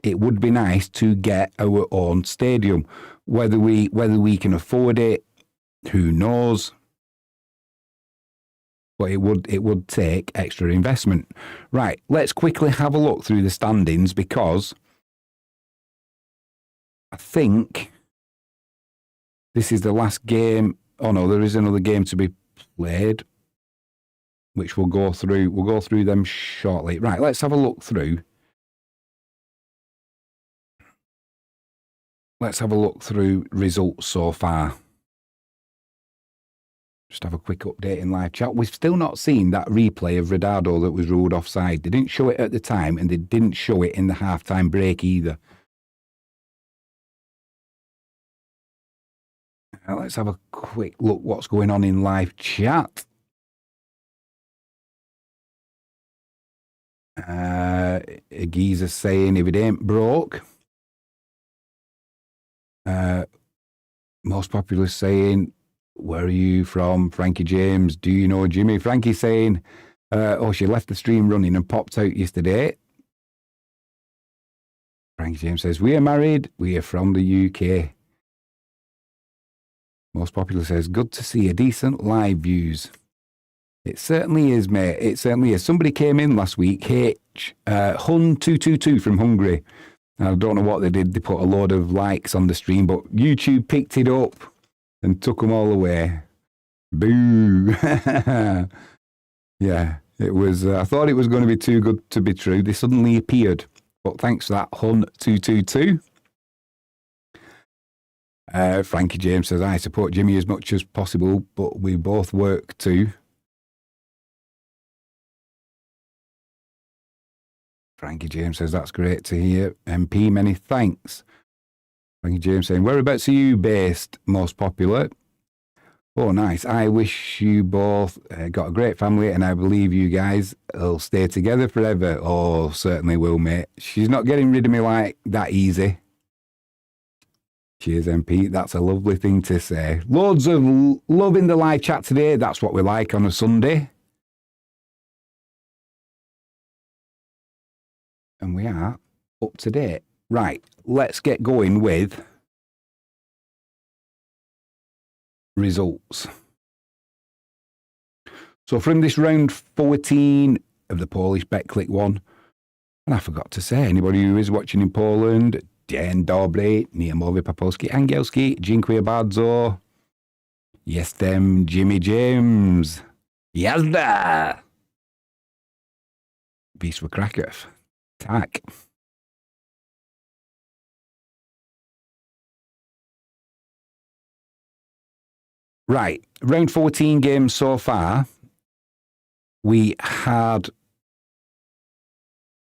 it would be nice to get our own stadium. Whether we can afford it, who knows? But it would take extra investment. Right, let's quickly have a look through the standings because I think this is the last game. Oh no, there is another game to be played, which we'll go through. We'll go through them shortly. Right, let's have a look through. Let's have a look through results so far. Just have a quick update in live chat. We've still not seen that replay of Redado that was ruled offside. They didn't show it at the time, and they didn't show it in the halftime break either. Now let's have a quick look what's going on in live chat. Geezer saying if it ain't broke. Most popular saying, where are you from? Frankie James, do you know Jimmy? Frankie saying, she left the stream running and popped out yesterday. Frankie James says, we are married. We are from the UK. Most popular says, good to see a decent live views. It certainly is, mate. It certainly is. Somebody came in last week, Hun222 from Hungary. I don't know what they did. They put a load of likes on the stream, but YouTube picked it up and took them all away. Boo. Yeah, it was. I thought it was going to be too good to be true. They suddenly appeared. But thanks for that, Hun222. Frankie James says, I support Jimmy as much as possible, but we both work too. Frankie James says, that's great to hear. MP, many thanks. Frankie James saying, whereabouts are you based? Most popular. Oh, nice. I wish you both got a great family, and I believe you guys will stay together forever. Oh, certainly will, mate. She's not getting rid of me like that easy. Cheers, MP. That's a lovely thing to say. Loads of love in the live chat today. That's what we like on a Sunday. And we are up to date. Right, let's get going with results. So from this round 14 of the Polish BetClic 1, and I forgot to say, anybody who is watching in Poland, dzień dobry, nie mówię po polski, angielski, dziękuję bardzo. Jestem Jimmy James. Jazda! Wisla Krakow. Tak. Right, round 14 games so far. We had,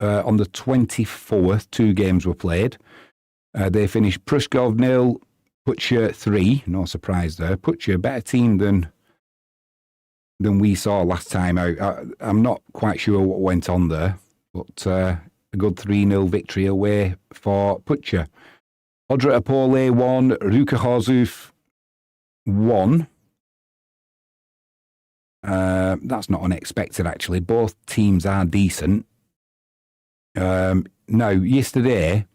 on the 24th, 2 games were played. They finished Pruszków 0, Puccia 3. No surprise there. Puccia, a better team than we saw last time out. I'm not quite sure what went on there, but a good 3-0 victory away for Puccia. Odra Opole 1, Ruka Chorzów 1. That's not unexpected, actually. Both teams are decent. Now, yesterday,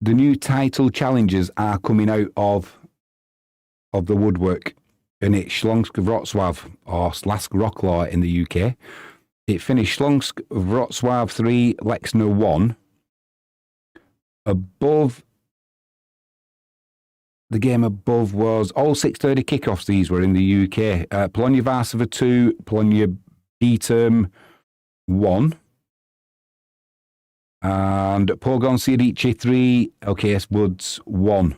the new title challenges are coming out of the woodwork, and it's Slask Wroclaws, or Slask Wroclaws in the UK. It finished Slask Wroclaws 3, Lexner 1. Above, the game above was all 6:30 kickoffs. These were in the UK. Polonia Varsova 2, Polonia Beatum 1. And Pogon Siedice 3, LKS Woods 1.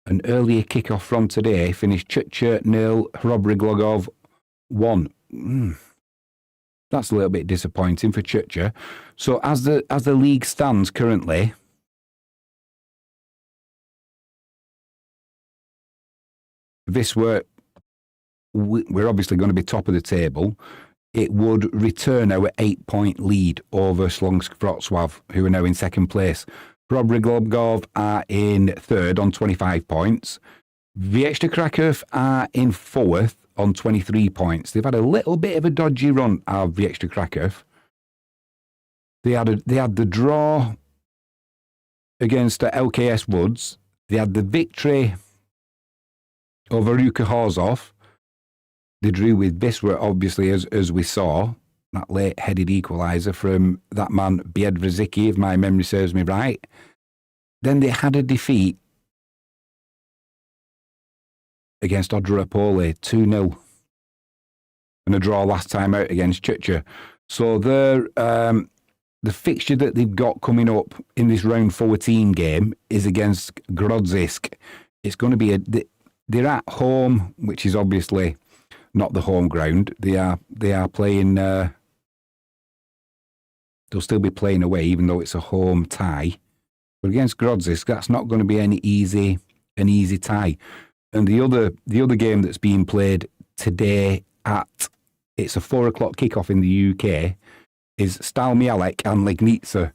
An earlier kickoff from today finished Churcher 0, Hrobrigogov 1. That's a little bit disappointing for Churcher. So as the league stands currently, Wisła, we're obviously going to be top of the table. It would return our 8-point lead over Slask Wroclaws, who are now in second place. Hrobrigogov are in third on 25 points. Wisla Krakow are in fourth on 23 points. They've had a little bit of a dodgy run of Wisla Krakow. They had the draw against LKS Woods. They had the victory over Ruka Horzov. They drew with Wisła, obviously, as we saw. That late-headed equaliser from that man, Biedrzycki, if my memory serves me right. Then they had a defeat against Odra Poli, 2-0. And a draw last time out against Churcher. So the fixture that they've got coming up in this round 14 game is against Grodzisk. It's going to be they're at home, which is obviously not the home ground. They are playing. They'll still be playing away, even though it's a home tie. But against Grodzisk, that's not going to be an easy tie. And the other game that's being played today it's a 4:00 kickoff in the UK, is Stal Mielec and Legnica.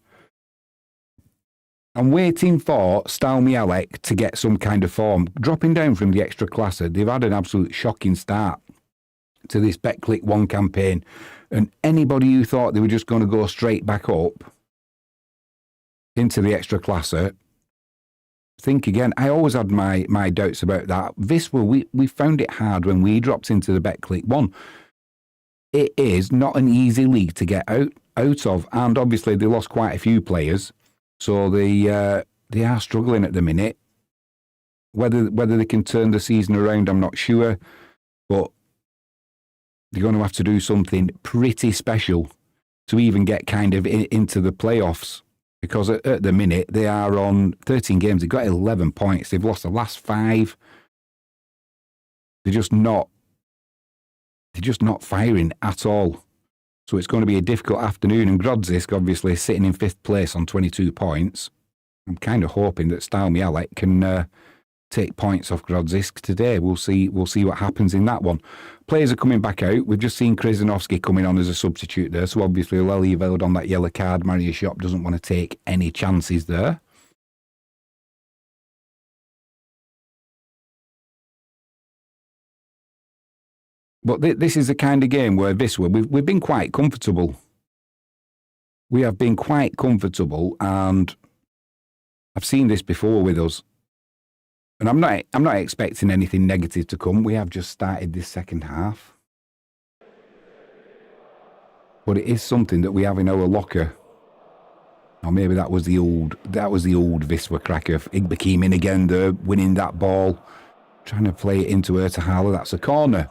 I'm waiting for Stal Mielec to get some kind of form. Dropping down from the extra classer, they've had an absolute shocking start to this BetClic1 campaign. And anybody who thought they were just going to go straight back up into the extra classer, think again. I always had my doubts about that. Wisła, we found it hard when we dropped into the BetClic1. It is not an easy league to get out of. And obviously they lost quite a few players. So they are struggling at the minute. Whether they can turn the season around, I'm not sure. But they're going to have to do something pretty special to even get kind of into the playoffs. Because at the minute, they are on 13 games. They've got 11 points. They've lost the last 5. They're just not firing at all. So it's going to be a difficult afternoon. And Grodzisk, obviously, sitting in 5th place on 22 points. I'm kind of hoping that Stal Mielec can take points off Grodzisk today. We'll see what happens in that one. Players are coming back out. We've just seen Krzyzanowski coming on as a substitute there. So obviously, Lelyveld on that yellow card. Mariusz Jop doesn't want to take any chances there. But this is the kind of game where Wisła, we've been quite comfortable. We have been quite comfortable, and I've seen this before with us. And I'm not expecting anything negative to come. We have just started this second half. But it is something that we have in our locker. Or maybe that was the old Wisla Krakow. Igbe came in again there, winning that ball, trying to play it into Ertahala. That's a corner.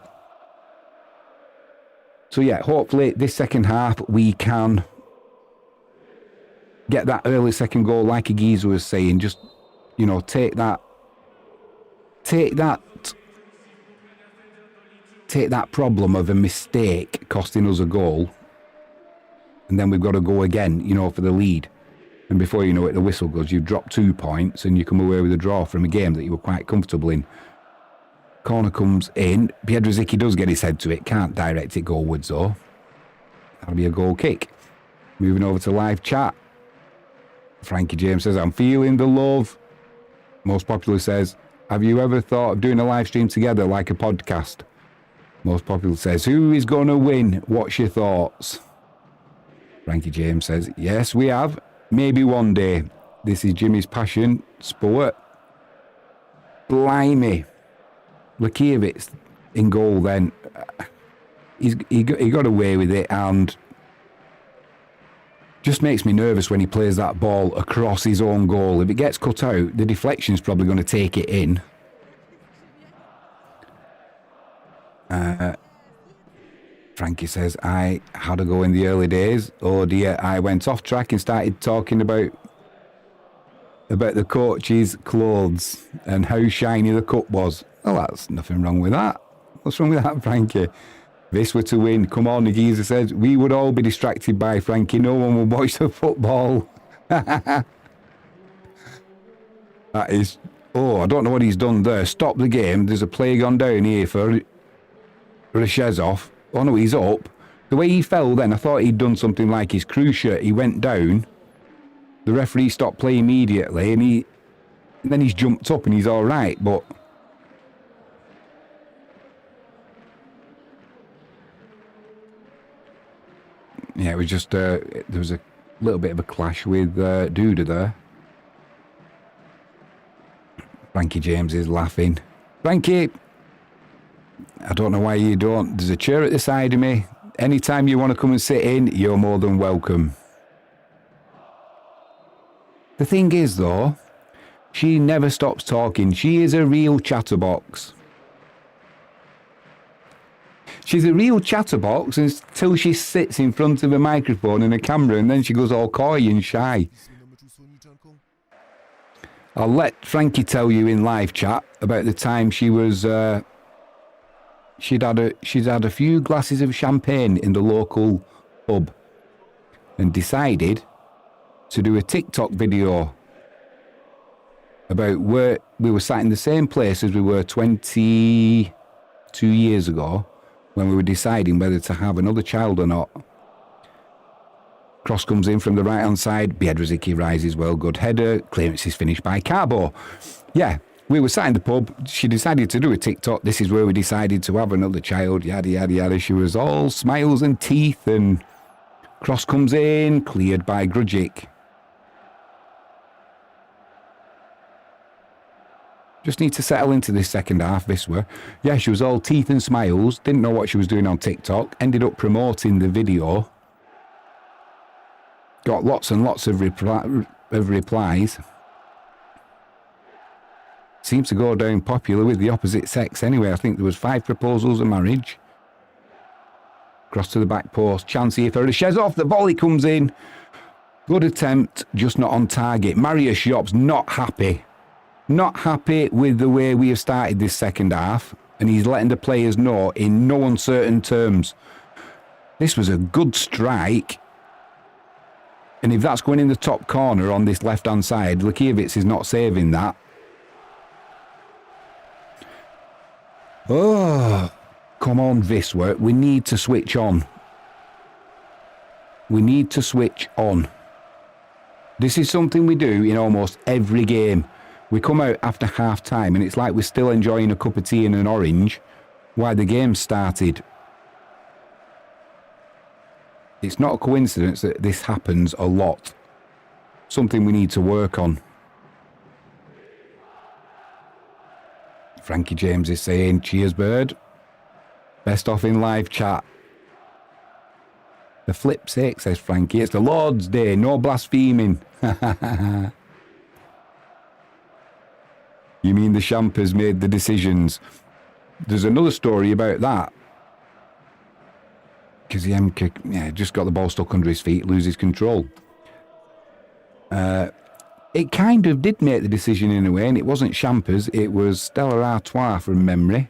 So yeah, hopefully this second half we can get that early second goal, like Agiza was saying. Just, take that problem of a mistake costing us a goal, and then we've got to go again, for the lead. And before you know it, the whistle goes. You've dropped 2 points and you come away with a draw from a game that you were quite comfortable in. Corner comes in. Biedrzycki does get his head to it. Can't direct it goalwards though. That'll be a goal kick. Moving over to live chat. Frankie James says, I'm feeling the love. Most Popular says, have you ever thought of doing a live stream together like a podcast? Most Popular says, who is going to win? What's your thoughts? Frankie James says, yes, we have. Maybe one day. This is Jimmy's passion sport. Blimey. Lakievich in goal then. He got away with it, and just makes me nervous when he plays that ball across his own goal. If it gets cut out, the deflection's probably going to take it in. Frankie says, I had a go in the early days. Oh dear, I went off track and started talking about about the coach's clothes and how shiny the cup was. Well, that's nothing wrong with that. What's wrong with that, Frankie? This were to win. Come on, the geezer says. We would all be distracted by Frankie. No one would watch the football. That is... Oh, I don't know what he's done there. Stop the game. There's a play gone down here for Rzeszow. Oh, no, he's up. The way he fell then, I thought he'd done something like his crew shirt. He went down. The referee stopped play immediately, and then he's jumped up and he's all right, but... Yeah, it was just... there was a little bit of a clash with Duda there. Frankie James is laughing. Frankie! I don't know why you don't. There's a chair at the side of me. Anytime you want to come and sit in, you're more than welcome. The thing is, though, she never stops talking. She is a real chatterbox. She's a real chatterbox until she sits in front of a microphone and a camera, and then she goes all coy and shy. I'll let Frankie tell you in live chat about the time she was... she'd had a few glasses of champagne in the local pub and decided to do a TikTok video about where we were sat in the same place as we were 22 years ago when we were deciding whether to have another child or not. Cross comes in from the right-hand side. Biedrzycki rises well. Good header. Clearance is finished by Carbo. Yeah, we were sat in the pub. She decided to do a TikTok. This is where we decided to have another child. Yada, yada, yada. She was all smiles and teeth. And cross comes in. Cleared by Grudgic. Just need to settle into this second half, Wisla. Yeah, she was all teeth and smiles. Didn't know what she was doing on TikTok. Ended up promoting the video. Got lots and lots of replies. Seems to go down popular with the opposite sex anyway. I think there was 5 proposals of marriage. Cross to the back post. Chance here for Rzeszow. The volley comes in. Good attempt, just not on target. Mariusz Jop's not happy. Not happy with the way we have started this second half. And he's letting the players know in no uncertain terms. This was a good strike. And if that's going in the top corner on this left-hand side, Lukiewicz is not saving that. Oh, come on, Wisla. We need to switch on. We need to switch on. This is something we do in almost every game. We come out after half-time and it's like we're still enjoying a cup of tea and an orange while the game started. It's not a coincidence that this happens a lot. Something we need to work on. Frankie James is saying, cheers, bird. Best off in live chat. The flip sake, says Frankie. It's the Lord's Day, no blaspheming. You mean the Champers made the decisions? There's another story about that. Kiziemka, just got the ball stuck under his feet, loses control. It kind of did make the decision in a way, and it wasn't Champers, it was Stella Artois from memory.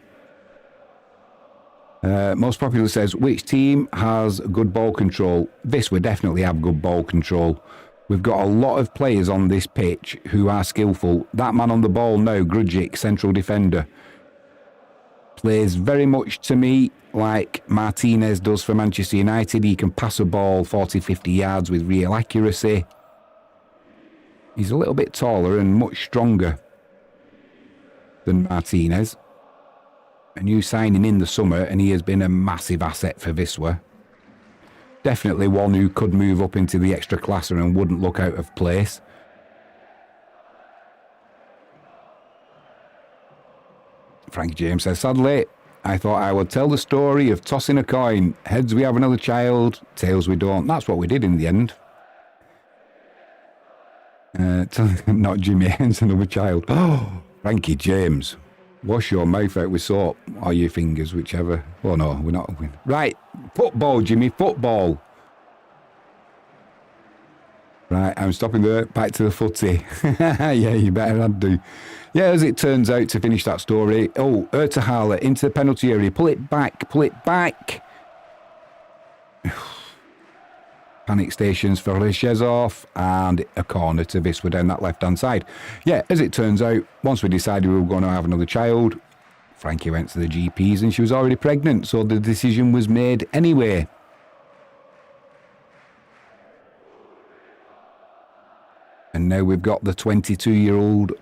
Most popular says, which team has good ball control? Wisla definitely have good ball control. We've got a lot of players on this pitch who are skillful. That man on the ball now, Grudgic, central defender, plays very much to me like Martinez does for Manchester United. He can pass a ball 40, 50 yards with real accuracy. He's a little bit taller and much stronger than Martinez. A new signing in the summer, and he has been a massive asset for Wisla. Definitely one who could move up into the extra class and wouldn't look out of place. Frank James says, sadly, I thought I would tell the story of tossing a coin. Heads we have another child, tails we don't. That's what we did in the end. Not Jimmy Hens, another child. Oh, Frankie James. Wash your mouth out with soap, or your fingers, whichever. Oh no, we're not. Right, football, Jimmy, football. Right, I'm stopping there. Back to the footy. Yeah, you better I'd do. Yeah, as it turns out, to finish that story. Oh, Ertahala into the penalty area. Pull it back, pull it back. Panic stations for Rzeszow and a corner to Wisla down that left-hand side. Yeah, as it turns out, once we decided we were going to have another child, Frankie went to the GPs and she was already pregnant, so the decision was made anyway. And now we've got the 22-year-old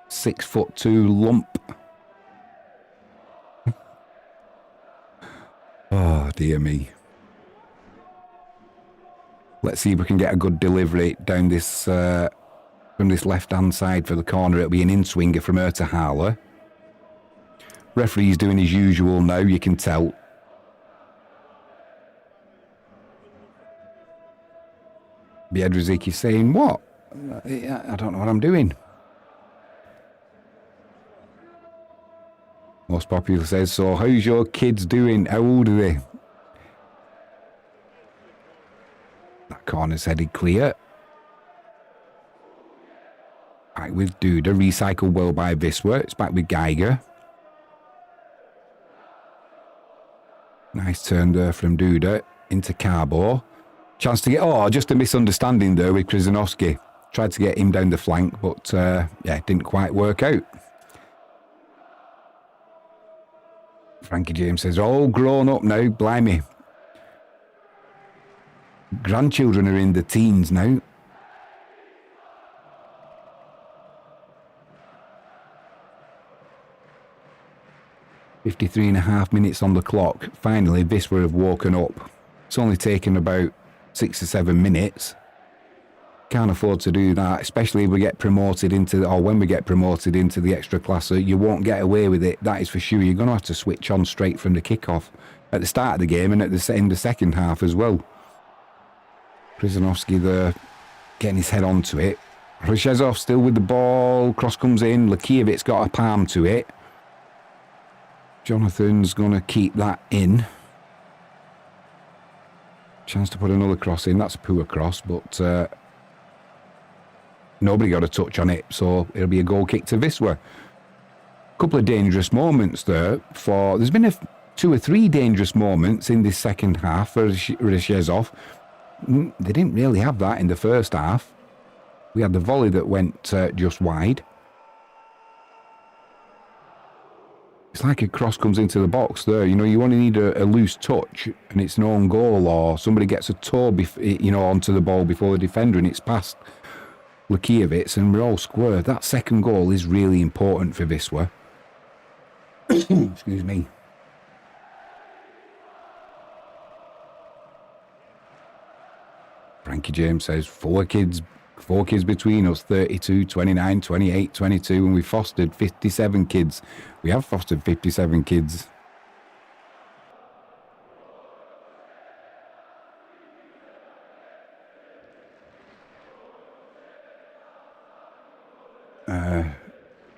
6'2" lump. Oh, dear me. Let's see if we can get a good delivery down this from this left-hand side for the corner. It'll be an in-swinger from Ertahala. Referee's doing his usual now, you can tell. Biedrzyk is saying, what? I don't know what I'm doing. Most Popular says, so how's your kids doing? How old are they? That corner's headed clear. Back with Duda, recycled well by Wisla. It's back with Geiger. Nice turn there from Duda into Carbo. Chance to get, just a misunderstanding there with Krzyzanowski. Tried to get him down the flank, but yeah, it didn't quite work out. Frankie James says, all grown up now, blimey. Grandchildren are in the teens now. "53.5 minutes on the clock. Finally, Wisla have woken up. It's only taken about 6 or 7 minutes. Can't afford to do that, especially if we get promoted into, or when we get promoted into the extra class. You won't get away with it, that is for sure. You're going to have to switch on straight from the kickoff at the start of the game and at the in the second half as well. Krzyzanowski there, getting his head onto it. Rzeszow still with the ball. Cross comes in. Lakievic's got a palm to it. Jonathan's going to keep that in. Chance to put another cross in. That's a poor cross, but nobody got a touch on it, so it'll be a goal kick to Wisla. A couple of dangerous moments there. There's been 2 or 3 dangerous moments in this second half for Rzeszow. They didn't really have that in the first half. We had the volley that went just wide. It's like a cross comes into the box there. You know, you only need a loose touch and it's an own goal, or somebody gets a toe, onto the ball before the defender and it's past Lakievicz and we're all square. That second goal is really important for Wisla. Excuse me. Frankie James says, four kids between us, 32, 29, 28, 22, and we fostered 57 kids. We have fostered 57 kids.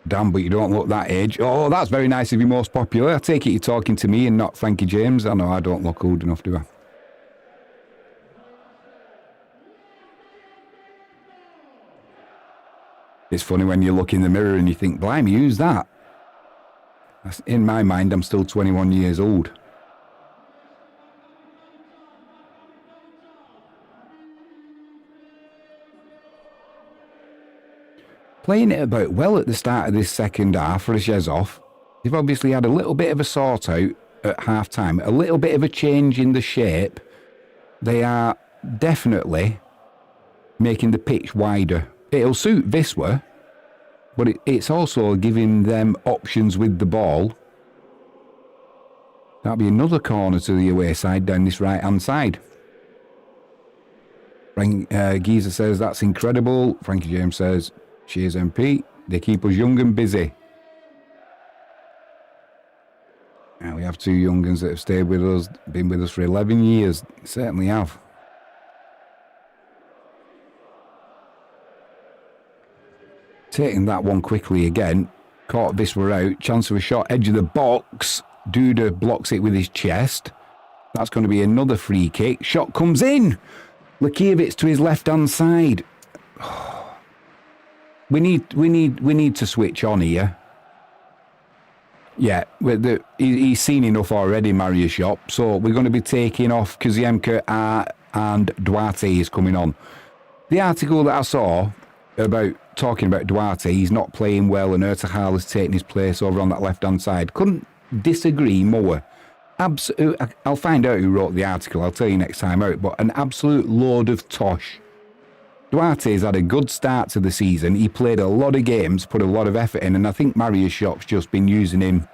Damn, but you don't look that age. Oh, that's very nice of you, Most Popular. I take it you're talking to me and not Frankie James. I know I don't look old enough, do I? It's funny when you look in the mirror and you think, blimey, who's that? In my mind, I'm still 21 years old. Playing it about well at the start of this second half for Rzeszow. They've obviously had a little bit of a sort out at half time, a little bit of a change in the shape. They are definitely making the pitch wider. It'll suit Wisla, but it's also giving them options with the ball. That'll be another corner to the away side down this right-hand side. Geezer says, that's incredible. Frankie James says, cheers MP. They keep us young and busy. And we have 2 young uns that have stayed with us, been with us for 11 years. Certainly have. Taking that one quickly again. Caught Wisla out. Chance of a shot. Edge of the box. Duda blocks it with his chest. That's going to be another free kick. Shot comes in. Lakiewicz to his left-hand side. We need to switch on here. Yeah, he's seen enough already, Marius Shop. So we're going to be taking off Kaziemka and Duarte is coming on. The article that I saw about talking about Duarte, he's not playing well and Ertahal has taken his place over on that left-hand side. Couldn't disagree more. I'll find out who wrote the article. I'll tell you next time out. But an absolute load of tosh. Duarte's had a good start to the season. He played a lot of games, put a lot of effort in, and I think Marius Shop's just been using him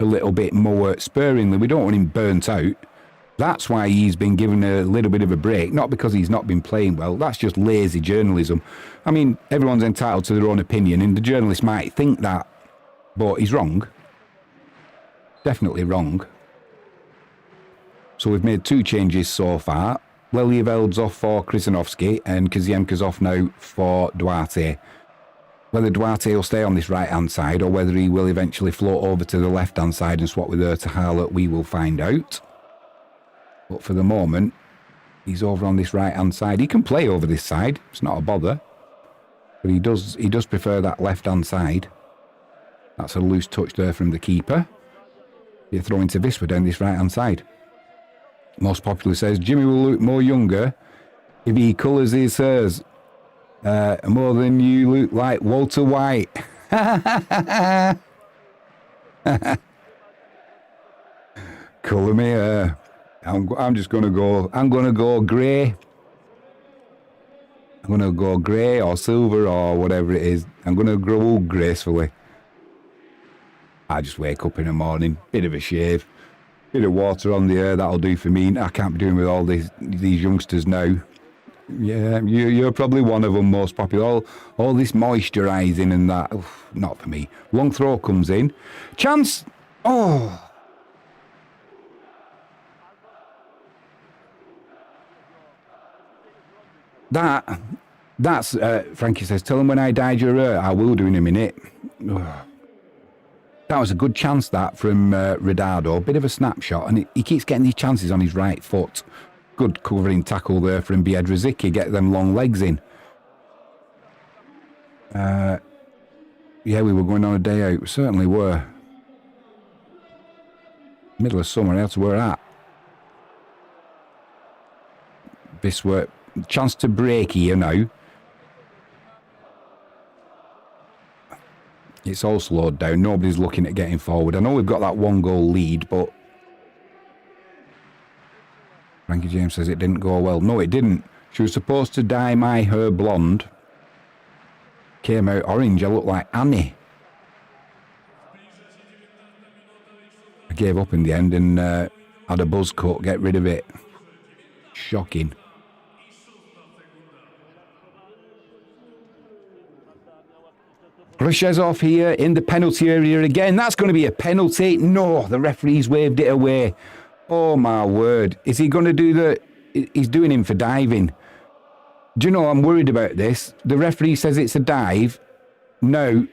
a little bit more sparingly. We don't want him burnt out. That's why he's been given a little bit of a break, not because he's not been playing well. That's just lazy journalism. I mean, everyone's entitled to their own opinion, and the journalist might think that, but he's wrong. Definitely wrong. So we've made 2 changes so far. Lelieveld's off for Krzyzanowski and Kaziemka's off now for Duarte. Whether Duarte will stay on this right-hand side or whether he will eventually float over to the left-hand side and swap with Ertahal, we will find out. But for the moment, he's over on this right-hand side. He can play over this side. It's not a bother. But he does prefer that left-hand side. That's a loose touch there from the keeper. You're throwing to Wisła down this right-hand side. Most Popular says, Jimmy will look more younger if he colours his hairs more than you look like Walter White. Colour me hair. I'm just going to go, I'm going to go grey. I'm going to go grey or silver or whatever it is. I'm going to grow up gracefully. I just wake up in the morning, bit of a shave. Bit of water on the hair, that'll do for me. I can't be doing with all these youngsters now. Yeah, you're probably one of them, Most Popular. All this moisturising and that. Oof, not for me. Long throw comes in. Chance! Oh! That's Frankie says, tell him when I dyed your hair. I will do in a minute. Ugh. That was a good chance, that, from Redardo. Bit of a snapshot, and he keeps getting these chances on his right foot. Good covering tackle there from Biedrzycki. Get them long legs in. Yeah, we were going on a day out. We certainly were. Middle of summer, that's where we're at. Wisła, chance to break here now. It's all slowed down. Nobody's looking at getting forward. I know we've got that 1-goal lead, but Frankie James says it didn't go well. No, it didn't. She was supposed to dye my hair blonde. Came out orange. I look like Annie. I gave up in the end and had a buzz cut. Get rid of it. Shocking. Rzeszow here in the penalty area again. That's going to be a penalty. No, the referee's waved it away. Oh, my word. Is he going to do the... He's doing him for diving. Do you know, I'm worried about this. The referee says it's a dive. No.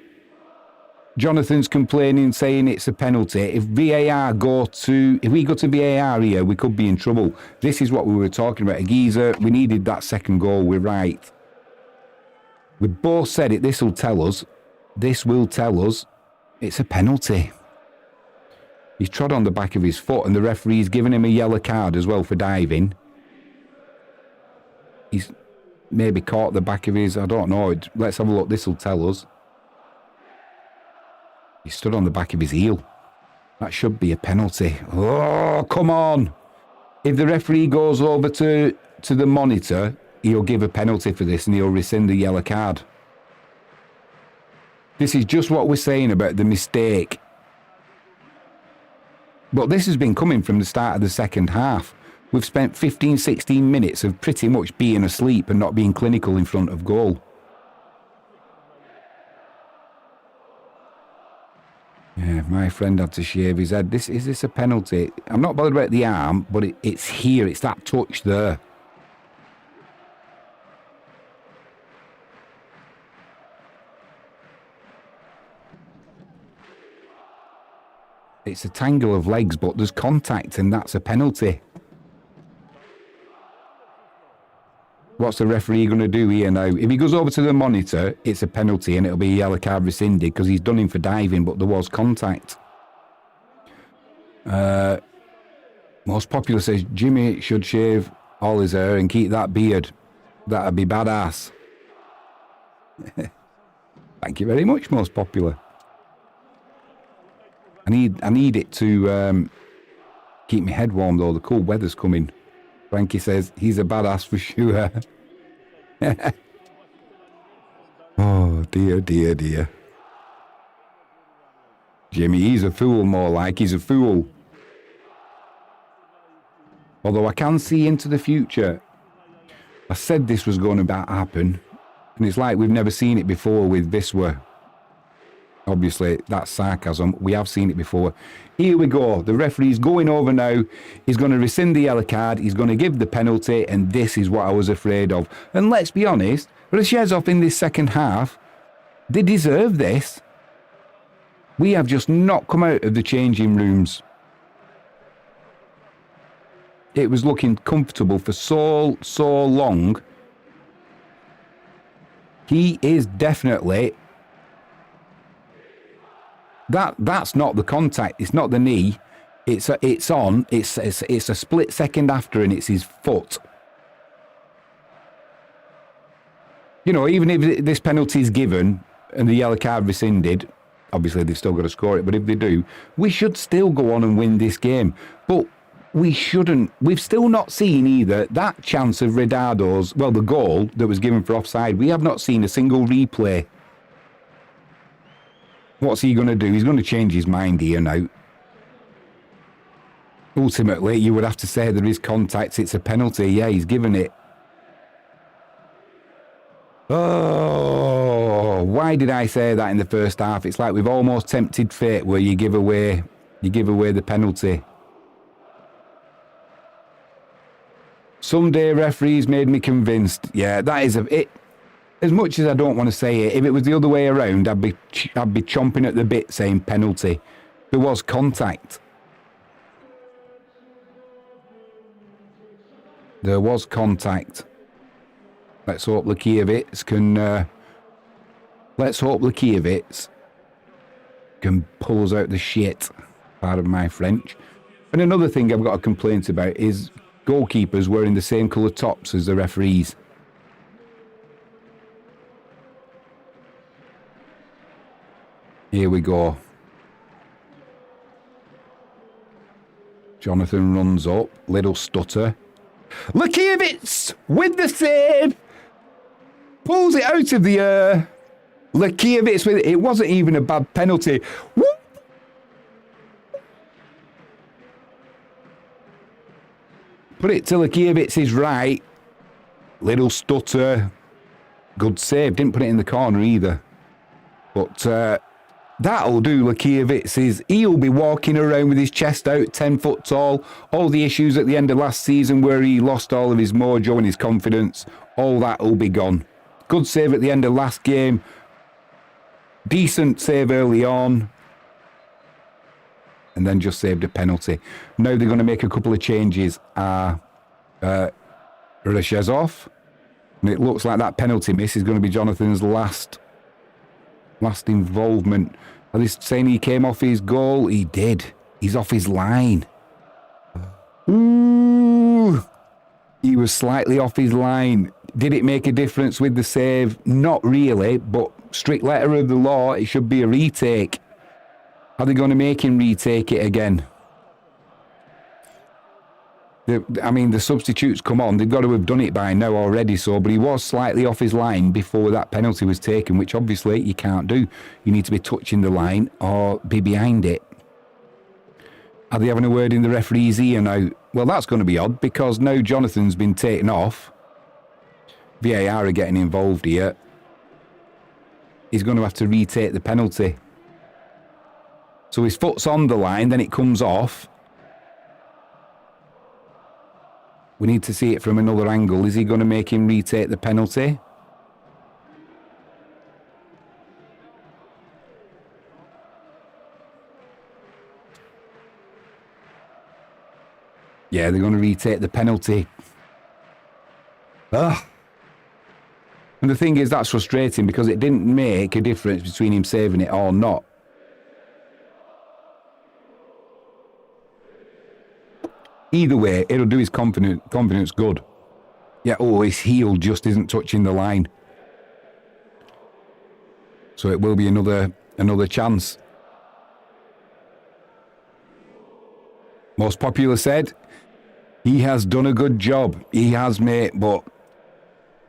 Jonathan's complaining, saying it's a penalty. If we go to VAR here, we could be in trouble. This is what we were talking about. Aguiza, we needed that second goal. We're right. We both said it. This will tell us it's a penalty. He's trod on the back of his foot and the referee's given him a yellow card as well for diving. He's maybe caught the back of his... I don't know. Let's have a look. This will tell us. He stood on the back of his heel. That should be a penalty. Oh, come on. If the referee goes over to the monitor, he'll give a penalty for this and he'll rescind the yellow card. This is just what we're saying about the mistake. But this has been coming from the start of the second half. We've spent 15, 16 minutes of pretty much being asleep and not being clinical in front of goal. Yeah, my friend had to shave his head. Is this a penalty? I'm not bothered about the arm, but it's here. It's that touch there. It's a tangle of legs, but there's contact and that's a penalty. What's the referee going to do here now? If he goes over to the monitor, it's a penalty and it'll be a yellow card rescinded because he's done him for diving, but there was contact. Most popular says Jimmy should shave all his hair and keep that beard. That'd be badass. Thank you very much, most popular. I need it to keep my head warm though. The cold weather's coming. Frankie says he's a badass for sure. Oh dear, dear, dear. Jimmy, he's a fool more like. He's a fool. Although I can see into the future. I said this was going to happen. And it's like we've never seen it before with Wisla. Obviously, that's sarcasm. We have seen it before. Here we go. The referee's going over now. He's going to rescind the yellow card. He's going to give the penalty. And this is what I was afraid of. And let's be honest, Rzeszow in this second half, they deserve this. We have just not come out of the changing rooms. It was looking comfortable for so long. He is definitely... That's not the contact. It's not the knee. It's a split second after, and it's his foot. You know, even if this penalty is given and the yellow card rescinded, obviously they've still got to score it. But if they do, we should still go on and win this game. But we shouldn't. We've still not seen either that chance of Redado's, well, the goal that was given for offside. We have not seen a single replay. What's he going to do? He's going to change his mind here now. Ultimately, you would have to say there is contact. It's a penalty. Yeah, he's given it. Oh, why did I say that in the first half? It's like we've almost tempted fate where you give away the penalty. Someday referees made me convinced. Yeah, that is it. As much as I don't want to say it, if it was the other way around, I'd be chomping at the bit saying penalty. There was contact. There was contact. Let's hope Lekiewicz can. Let's hope Lekiewicz can pull us out the shit. Pardon my French. And another thing I've got a complaint about is goalkeepers wearing the same colour tops as the referees. Here we go. Jonathan runs up. Little stutter. Lekiewicz with the save. Pulls it out of the air. Lekiewicz with it. It wasn't even a bad penalty. Whoop. Put it to Lekiewicz's right. Little stutter. Good save. Didn't put it in the corner either. But that'll do Lekiewicz's. He'll be walking around with his chest out, 10 foot tall. All the issues at the end of last season where he lost all of his mojo and his confidence, all that will be gone. Good save at the end of last game. Decent save early on. And then just saved a penalty. Now they're going to make a couple of changes. Rzeszow. And it looks like that penalty miss is going to be Jonathan's last involvement. Are they saying he came off his goal? He did. He's off his line. Ooh. He was slightly off his line. Did it make a difference with the save? Not really, but strict letter of the law, it should be a retake. Are they going to make him retake it again? The substitutes come on. They've got to have done it by now already, but he was slightly off his line before that penalty was taken, which obviously you can't do. You need to be touching the line or be behind it. Are they having a word in the referee's ear now? Well, that's going to be odd because now Jonathan's been taken off. VAR are getting involved here. He's going to have to retake the penalty. So his foot's on the line, then it comes off. We need to see it from another angle. Is he going to make him retake the penalty? Yeah, they're going to retake the penalty. Ugh. And the thing is, that's frustrating because it didn't make a difference between him saving it or not. Either way, it'll do his confidence good. Yeah, oh, his heel just isn't touching the line. So it will be another chance. Most Popular said, he has done a good job. He has, mate, but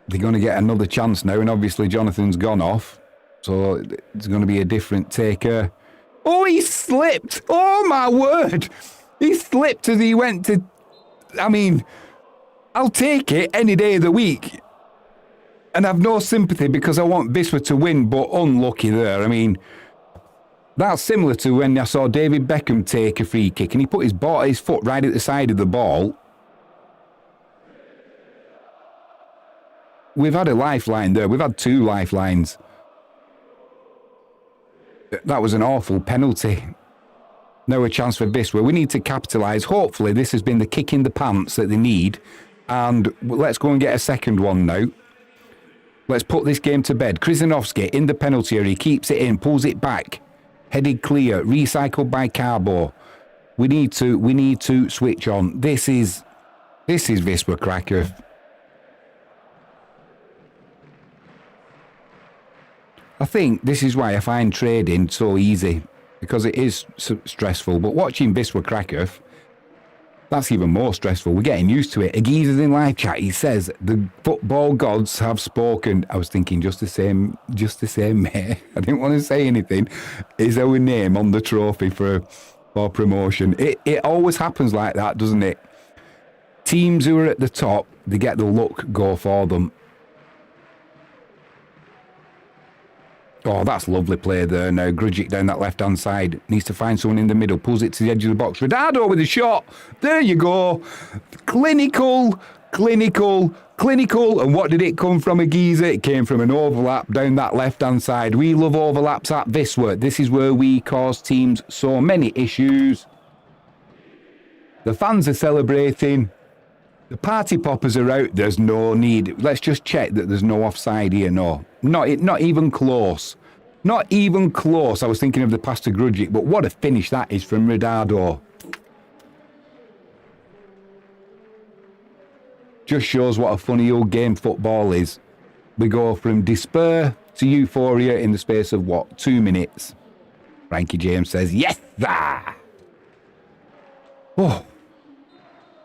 they're going to get another chance now, and obviously Jonathan's gone off, so it's going to be a different taker. Oh, he slipped! Oh, my word! He slipped as he went to... I mean, I'll take it any day of the week. And I've no sympathy because I want Wisla to win, but unlucky there. I mean, that's similar to when I saw David Beckham take a free kick and he put his foot right at the side of the ball. We've had a lifeline there. We've had 2 lifelines. That was an awful penalty. Now a chance for Wisla. We need to capitalise. Hopefully this has been the kick in the pants that they need. And let's go and get a second one now. Let's put this game to bed. Krzyzanowski in the penalty area. He keeps it in, pulls it back. Headed clear. Recycled by Carbo. We need to switch on. This is Wisla Krakow. I think this is why I find trading so easy, because it is stressful. But watching Wisla Krakow, that's even more stressful. We're getting used to it. Agiz's in live chat. He says, the football gods have spoken. I was thinking just the same, mate. I didn't want to say anything. Is our name on the trophy for promotion? It always happens like that, doesn't it? Teams who are at the top, they get the luck go for them. Oh, that's lovely play there now. Grujic down that left-hand side. Needs to find someone in the middle. Pulls it to the edge of the box. Rodado with a shot. There you go. Clinical. And what did it come from, Agiza? It came from an overlap down that left-hand side. We love overlaps at Wisla. This is where we cause teams so many issues. The fans are celebrating. The party poppers are out. There's no need. Let's just check that there's no offside here. No. Not even close. Not even close. I was thinking of the pass to Grujic, but what a finish that is from Rodado. Just shows what a funny old game football is. We go from despair to euphoria in the space of, 2 minutes? Frankie James says, yes, sir! Oh.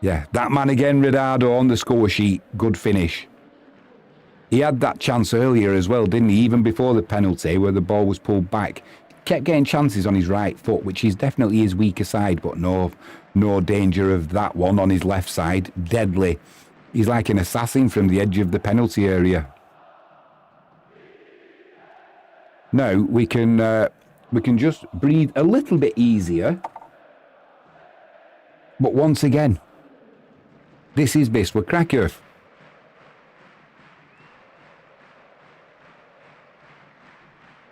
Yeah, that man again, Rodado, on the score sheet. Good finish. He had that chance earlier as well, didn't he? Even before the penalty, where the ball was pulled back. Kept getting chances on his right foot, which is definitely his weaker side, but no danger of that one on his left side. Deadly. He's like an assassin from the edge of the penalty area. Now we can just breathe a little bit easier. But once again, this is Wisla Krakow.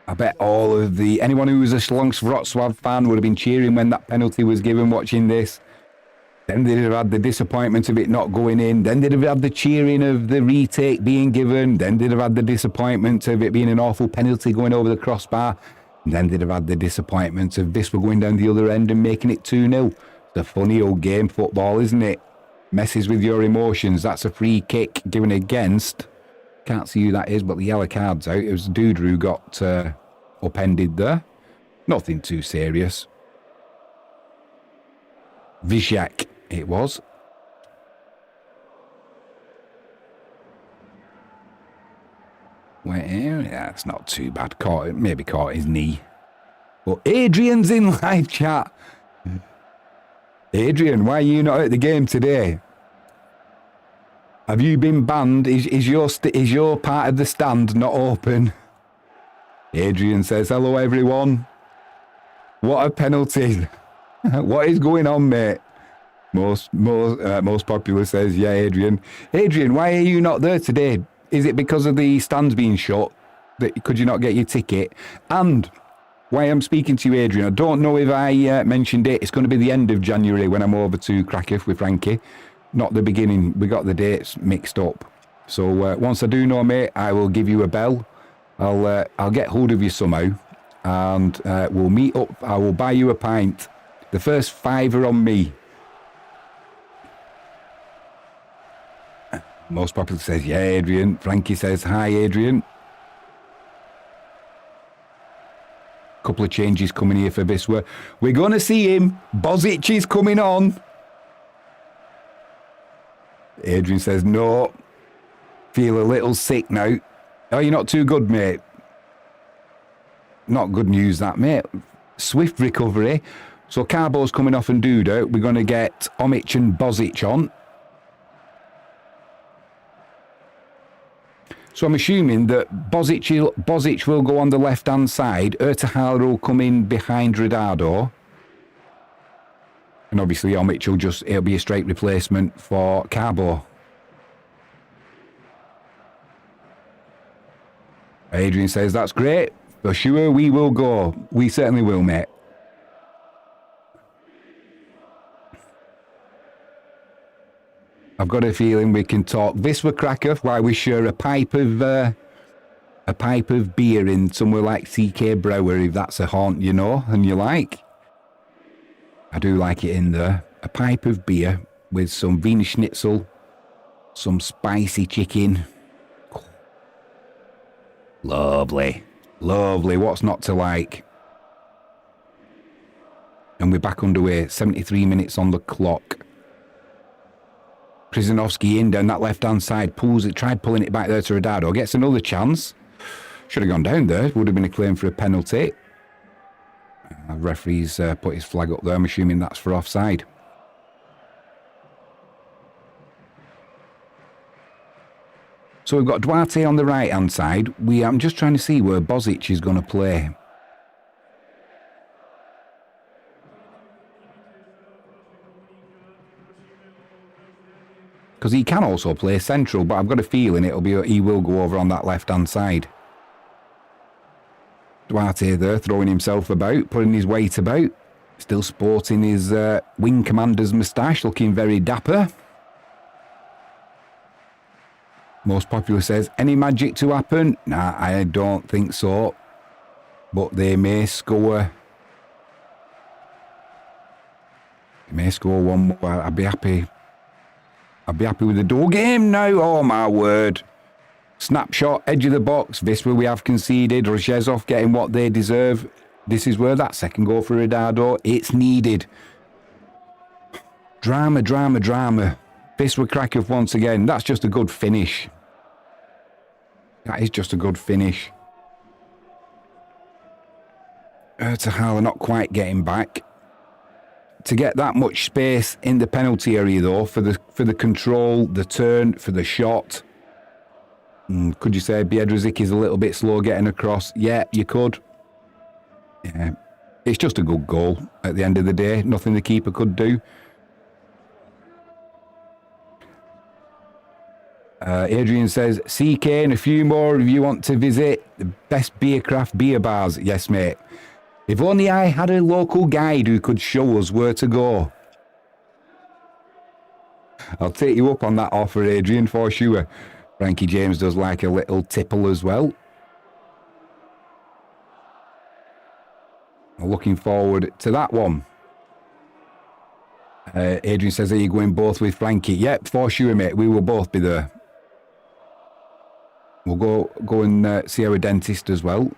I bet anyone who was a Slask Wroclaws fan would have been cheering when that penalty was given watching this. Then they'd have had the disappointment of it not going in. Then they'd have had the cheering of the retake being given. Then they'd have had the disappointment of it being an awful penalty going over the crossbar. And then they'd have had the disappointment of Wisla going down the other end and making it 2-0. It's a funny old game, football, isn't it? Messes with your emotions. That's a free kick given against. Can't see who that is, but the yellow card's out. It was Duder who got upended there. Nothing too serious. Vizhak, it was. Well, yeah, it's not too bad. Maybe caught his knee. But Adrian's in live chat. Adrian, why are you not at the game today? Have you been banned? Is your part of the stand not open? Adrian says, hello everyone. What a penalty. What is going on, mate? Most Popular says, yeah, Adrian. Adrian, why are you not there today? Is it because of the stands being shut? Could you not get your ticket? And why I'm speaking to you, Adrian, I don't know if I mentioned it. It's going to be the end of January when I'm over to Krakow with Frankie. Not the beginning. We got the dates mixed up. So once I do know, mate, I will give you a bell. I'll get hold of you somehow, and we'll meet up. I will buy you a pint. The first fiver on me. Most popular says, yeah, Adrian. Frankie says, hi, Adrian. Couple of changes coming here for Wisła. We're going to see him. Bozic is coming on. Adrian says, no. Feel a little sick now. Oh, you're not too good, mate. Not good news, that, mate. Swift recovery. So Carbo's coming off and Duda. We're going to get Omic and Bozic on. So I'm assuming that Bozic will go on the left-hand side. Ertahala will come in behind Radado. And obviously Omic it'll be a straight replacement for Carbo. Adrian says, that's great. For sure, we will go. We certainly will, mate. I've got a feeling we can talk Wisla Krakow while we share a pipe of beer in somewhere like CK Brouwer, if that's a haunt you know and you like. I do like it in there. A pipe of beer with some Wiener Schnitzel, some spicy chicken. Lovely. Lovely. What's not to like? And we're back underway. 73 minutes on the clock. Krzyzanowski in down that left-hand side. Pulls it. Tried pulling it back there to Radado. Gets another chance. Should have gone down there. Would have been a claim for a penalty. Referee's put his flag up there. I'm assuming that's for offside. So we've got Duarte on the right-hand side. I'm just trying to see where Bozic is going to play. Because he can also play central, but I've got a feeling he will go over on that left-hand side. Duarte there, throwing himself about, putting his weight about. Still sporting his wing commander's moustache, looking very dapper. Most popular says, any magic to happen? Nah, I don't think so. But they may score. They may score one more. I'd be happy. I'd be happy with the door game now. Oh, my word. Snapshot, edge of the box. Wisła we have conceded. Rzeszow getting what they deserve. This is where that second goal for Radado, it's needed. Drama, drama, drama. Wisla Krakow once again. That's just a good finish. That is just a good finish. Ertahala not quite getting back. To get that much space in the penalty area though, for the control, the turn, for the shot. Could you say Biedrzyk is a little bit slow getting across? Yeah, you could. Yeah. It's just a good goal at the end of the day. Nothing the keeper could do. Adrian says, CK and a few more if you want to visit the best craft beer bars. Yes, mate. If only I had a local guide who could show us where to go. I'll take you up on that offer, Adrian, for sure. Frankie James does like a little tipple as well. I'm looking forward to that one. Adrian says, are you going both with Frankie? Yep, for sure, mate. We will both be there. We'll go and see our dentist as well.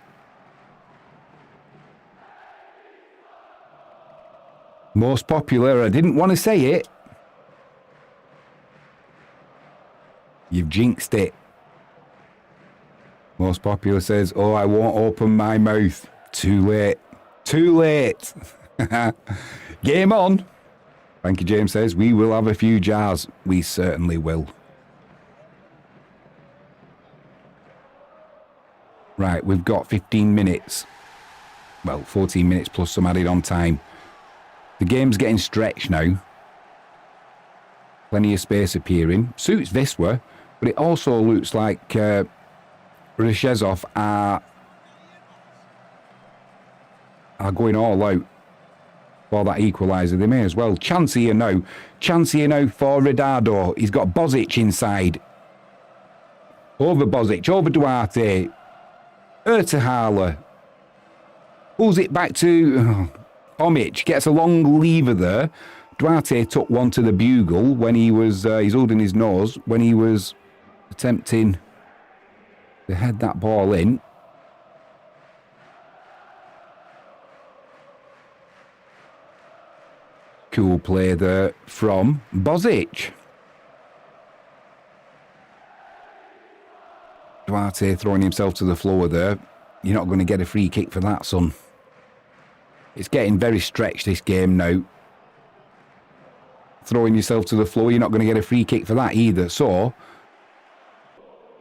Most popular. I didn't want to say it. You've jinxed it. Most popular says, oh, I won't open my mouth. Too late. Too late. Game on. Frankie James says, we will have a few jars. We certainly will. Right, we've got 15 minutes. Well, 14 minutes plus some added on time. The game's getting stretched now. Plenty of space appearing. Suits Wisła, but it also looks like Rzeszow are going all out for that equaliser. They may as well. Chance here now. Chance here now for Radado. He's got Bozic inside. Over Bozic, over Duarte. Ertahala. Pulls it back to Omic. Gets a long lever there. Duarte took one to the bugle when he was, he's holding his nose, when he was attempting to head that ball in. Cool play there from Bozic. Duarte throwing himself to the floor there. You're not going to get a free kick for that, son. It's getting very stretched, this game now. Throwing yourself to the floor, you're not going to get a free kick for that either. So,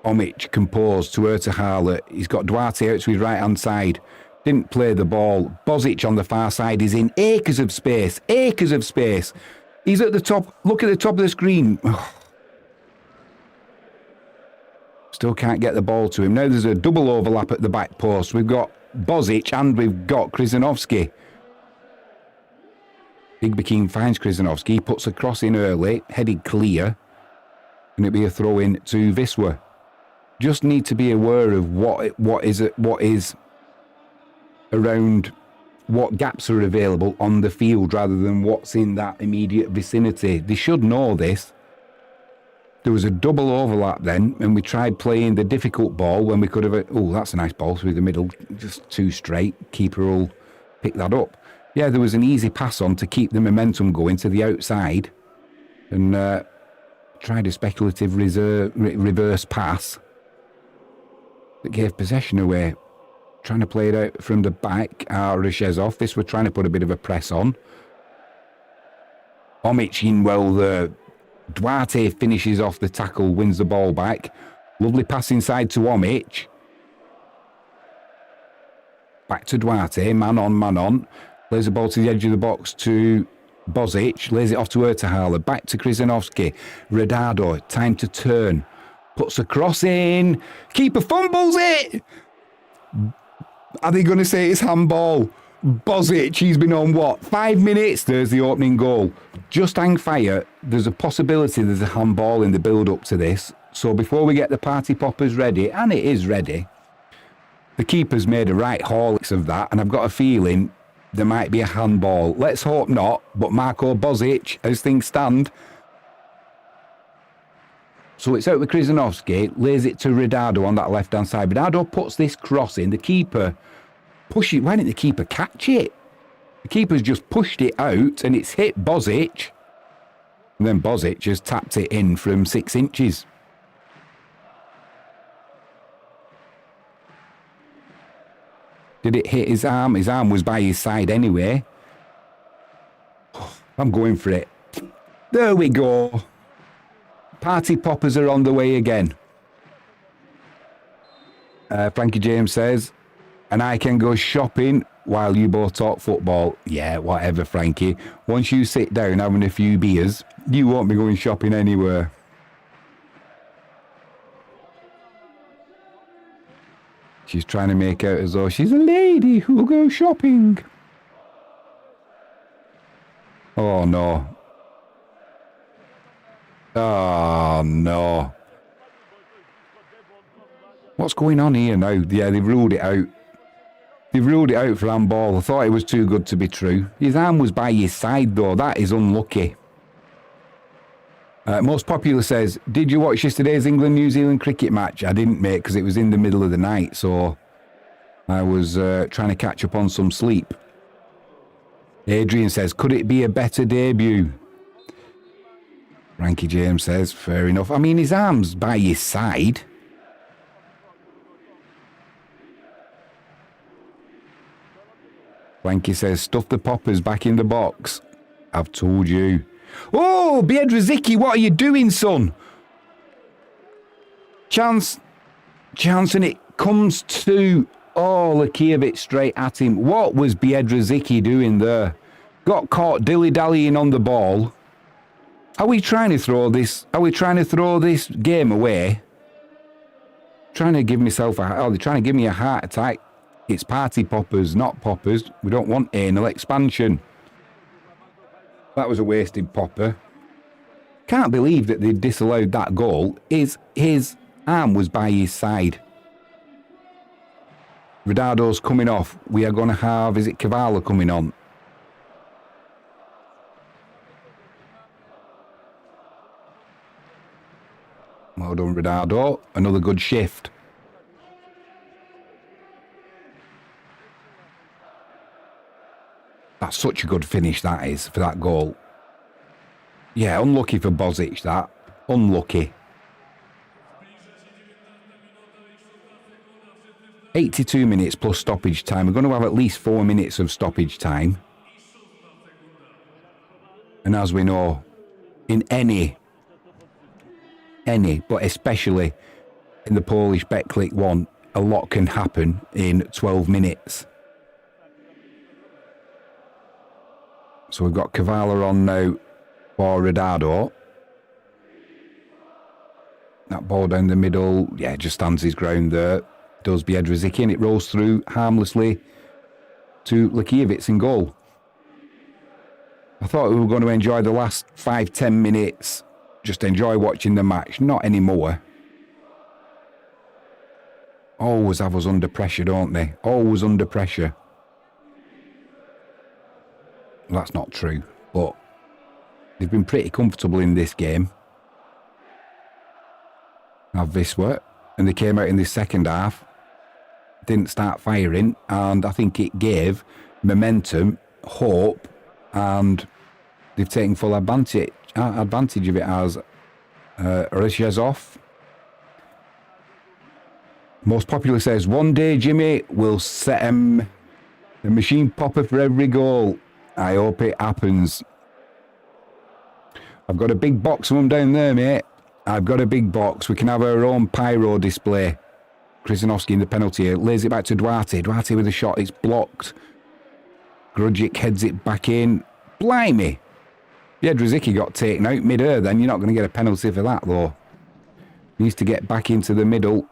Omic composed to Ertahala. He's got Duarte out to his right-hand side. Didn't play the ball. Bozic on the far side is in acres of space. Acres of space. He's at the top. Look at the top of the screen. Still can't get the ball to him. Now there's a double overlap at the back post. We've got Bozic and we've got Krzyzanowski. Bigbekin finds Krzyzanowski. Puts a cross in early. Headed clear. And it'll be a throw in to Wisła. Just need to be aware of what is around, what gaps are available on the field rather than what's in that immediate vicinity. They should know this. There was a double overlap then, and we tried playing the difficult ball when we could have... Oh, that's a nice ball through the middle. Just too straight. Keeper will pick that up. Yeah, there was an easy pass on to keep the momentum going to the outside. And tried a speculative reverse pass that gave possession away. Trying to play it out from the back. Rzeszow. This we're trying to put a bit of a press on. Omic in well there. Duarte finishes off the tackle, wins the ball back. Lovely pass inside to Omic. Back to Duarte, man on. Plays the ball to the edge of the box to Bozic. Lays it off to Ertahala. Back to Krzyzanowski. Redado, time to turn. Puts a cross in. Keeper fumbles it. Are they going to say it's handball? Bozic, he's been on what? 5 minutes? There's the opening goal. Just hang fire. There's a possibility there's a handball in the build-up to this. So before we get the party poppers ready, and it is ready, the keeper's made a right haulix of that, and I've got a feeling there might be a handball. Let's hope not, but Marko Bozic, as things stand. So it's out with Krzyzanowski, lays it to Redado on that left-hand side. Redado puts this cross in. The keeper pushes it. Why didn't the keeper catch it? The keeper's just pushed it out and it's hit Bozic. And then Bozic has tapped it in from 6 inches. Did it hit his arm? His arm was by his side anyway. I'm going for it. There we go. Party poppers are on the way again. Frankie James says, and I can go shopping while you both talk football. Yeah, whatever, Frankie. Once you sit down having a few beers, you won't be going shopping anywhere. She's trying to make out as though she's a lady who will go shopping. Oh, no. Oh, no. What's going on here now? Yeah, they've ruled it out. They've ruled it out for handball. I thought it was too good to be true. His arm was by his side, though. That is unlucky. Most Popular says, did you watch yesterday's England-New Zealand cricket match? I didn't, mate, because it was in the middle of the night, so I was trying to catch up on some sleep. Adrian says, could it be a better debut? Frankie James says, fair enough. I mean, his arm's by his side. Frankie says, stuff the poppers back in the box. I've told you. Oh, Biedrzycki, what are you doing, son? Chance, and it comes to, Lakievich straight at him. What was Biedrzycki doing there? Got caught dilly-dallying on the ball. Are we trying to throw this? Are we trying to throw this game away? Trying to give myself they're trying to give me a heart attack. It's party poppers, not poppers. We don't want anal expansion. That was a wasted popper. Can't believe that they disallowed that goal. His arm was by his side. Ridardo's coming off. We are going to have, is it Kavala coming on? Well done, Ridardo. Another good shift. That's such a good finish, that is, for that goal. Yeah, unlucky for Bozic, that. Unlucky. 82 minutes plus stoppage time. We're going to have at least 4 minutes of stoppage time. And as we know, in any, but especially in the Polish Betclic 1, a lot can happen in 12 minutes. So we've got Kavala on now for Ridardo. That ball down the middle, yeah, just stands his ground there. Does Biedrzycki, and it rolls through harmlessly to Lekiewicz in goal. I thought we were going to enjoy the last 5-10 minutes, just enjoy watching the match. Not anymore. Always have us under pressure, don't they? Always under pressure. Well, that's not true, but they've been pretty comfortable in this game. Now Wisla, and they came out in this second half, didn't start firing, and I think it gave momentum, hope, and they've taken full advantage of it as Rzeszow. Most popular says, one day, Jimmy, will set him the machine popper for every goal. I hope it happens. I've got a big box of them down there, mate. I've got a big box. We can have our own pyro display. Krzyzanowski in the penalty here. Lays it back to Duarte. Duarte with a shot. It's blocked. Grudzic heads it back in. Blimey. Biedrzycki got taken out mid-air then. You're not going to get a penalty for that, though. Needs to get back into the middle.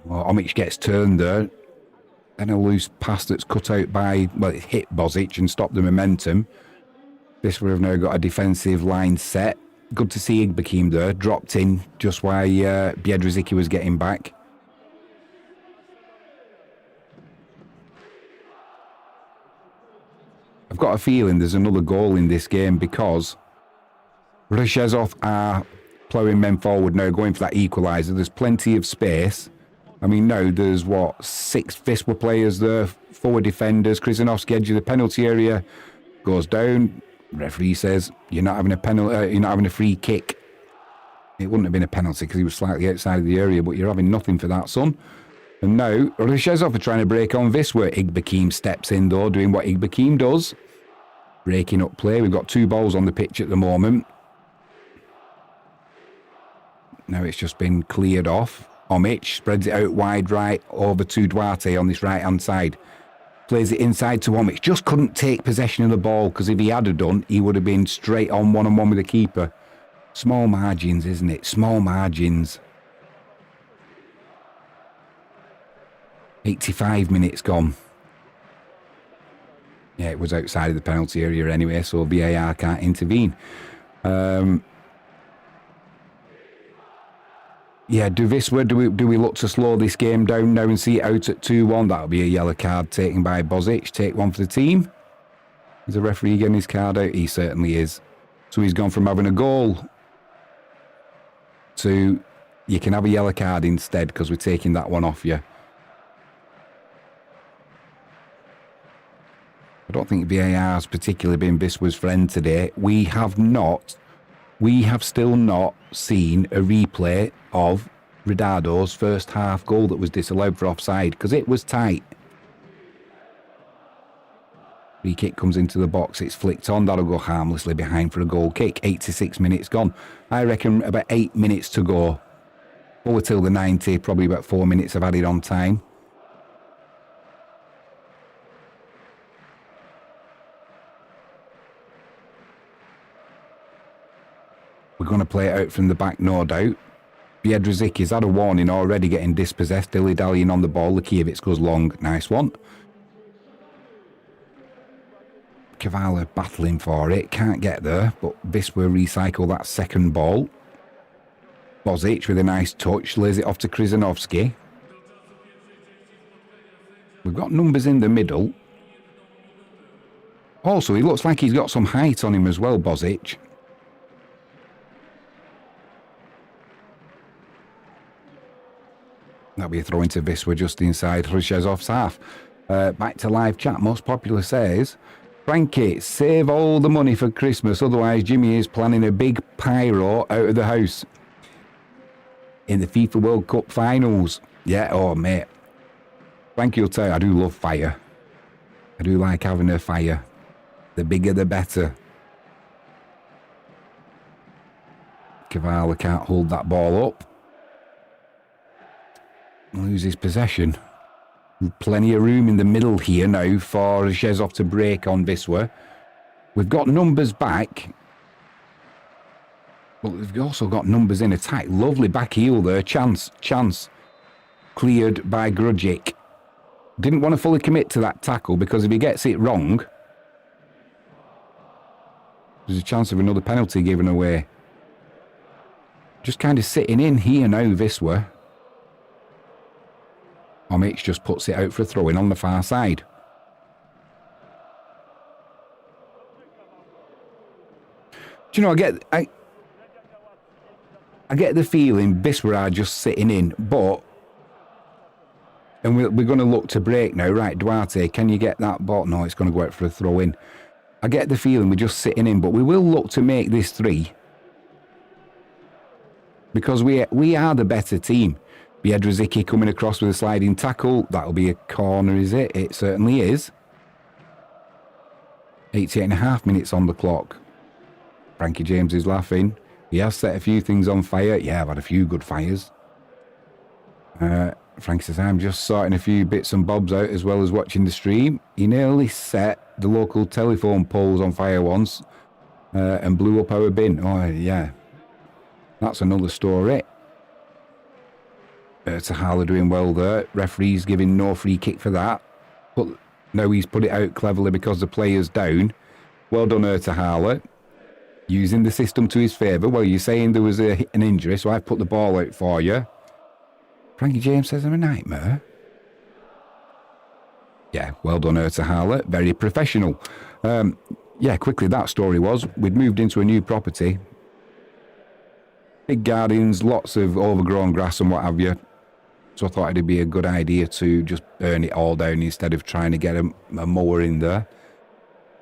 Well, Omic gets turned there. Then a loose pass that's cut out by, well, it hit Bozic and stopped the momentum. This would have now got a defensive line set. Good to see Igbekim there. Dropped in just while Biedrzycki was getting back. I've got a feeling there's another goal in this game because Rzeszow are ploughing men forward now, going for that equaliser. There's plenty of space. I mean, now there's, 6 Wisla players there, 4 defenders. Krzyzanowski edge of the penalty area, goes down. Referee says, you're not having a penalty, you're not having a free kick. It wouldn't have been a penalty because he was slightly outside of the area, but you're having nothing for that, son. And now, Rzeszow are trying to break on Wisla. Igbekim steps in, though, doing what Igbekim does. Breaking up play. We've got 2 balls on the pitch at the moment. Now it's just been cleared off. Omic spreads it out wide right over to Duarte on this right-hand side. Plays it inside to Omic. Just couldn't take possession of the ball because if he had done, he would have been straight on one-on-one with the keeper. Small margins, isn't it? Small margins. 85 minutes gone. Yeah, it was outside of the penalty area anyway, so VAR can't intervene. Yeah, do we look to slow this game down now and see it out at 2-1? That'll be a yellow card taken by Bozic. Take one for the team. Is the referee getting his card out? He certainly is. So he's gone from having a goal to you can have a yellow card instead because we're taking that one off you. I don't think VAR has particularly been Wisla's friend today. We have still not seen a replay of Ridardo's first half goal that was disallowed for offside because it was tight. Free kick comes into the box. It's flicked on. That'll go harmlessly behind for a goal kick. 86 minutes gone. I reckon about 8 minutes to go. Over till the 90. Probably about 4 minutes of added on time. We're going to play it out from the back, no doubt. Biedrzycki's had a warning already, getting dispossessed, dilly-dallying on the ball. Lekiewicz goes long. Nice one. Kavala battling for it. Can't get there, but Wisla recycle that second ball. Bozic with a nice touch, lays it off to Krzyzanowski. We've got numbers in the middle. Also, he looks like he's got some height on him as well, Bozic. That'll be a throw into Wisła just inside Rzeszow's half. Back to live chat. Most popular says, Frankie, save all the money for Christmas, otherwise Jimmy is planning a big pyro out of the house in the FIFA World Cup finals. Yeah, oh mate. Frankie will tell you, I do love fire. I do like having a fire. The bigger the better. Kavala can't hold that ball up. Loses possession. Plenty of room in the middle here now for Rzeszów to break on Wisła. We've got numbers back. But we've also got numbers in attack. Lovely back heel there. Chance. Cleared by Grudzic. Didn't want to fully commit to that tackle because if he gets it wrong, there's a chance of another penalty given away. Just kind of sitting in here now, Wisła. Omic just puts it out for a throw-in on the far side. Do you know, I get the feeling Wisła are just sitting in, but... And we're going to look to break now. Right, Duarte, can you get that ball? No, it's going to go out for a throw-in. I get the feeling we're just sitting in, but we will look to make this 3. Because we are the better team. Biedrzycki coming across with a sliding tackle. That'll be a corner, is it? It certainly is. 88.5 minutes on the clock. Frankie James is laughing. He has set a few things on fire. Yeah, I've had a few good fires. Frank says, I'm just sorting a few bits and bobs out as well as watching the stream. He nearly set the local telephone poles on fire once and blew up our bin. Oh, yeah. That's another story. Tahala doing well there. Referee's giving no free kick for that. But no, he's put it out cleverly because the player's down. Well done, Tahala. Using the system to his favour. Well, you're saying there was an injury, so I've put the ball out for you. Frankie James says I'm a nightmare. Yeah, well done, Tahala. Very professional. Yeah, quickly, that story was, we'd moved into a new property. Big gardens, lots of overgrown grass and what have you. So I thought it'd be a good idea to just burn it all down instead of trying to get a mower in there.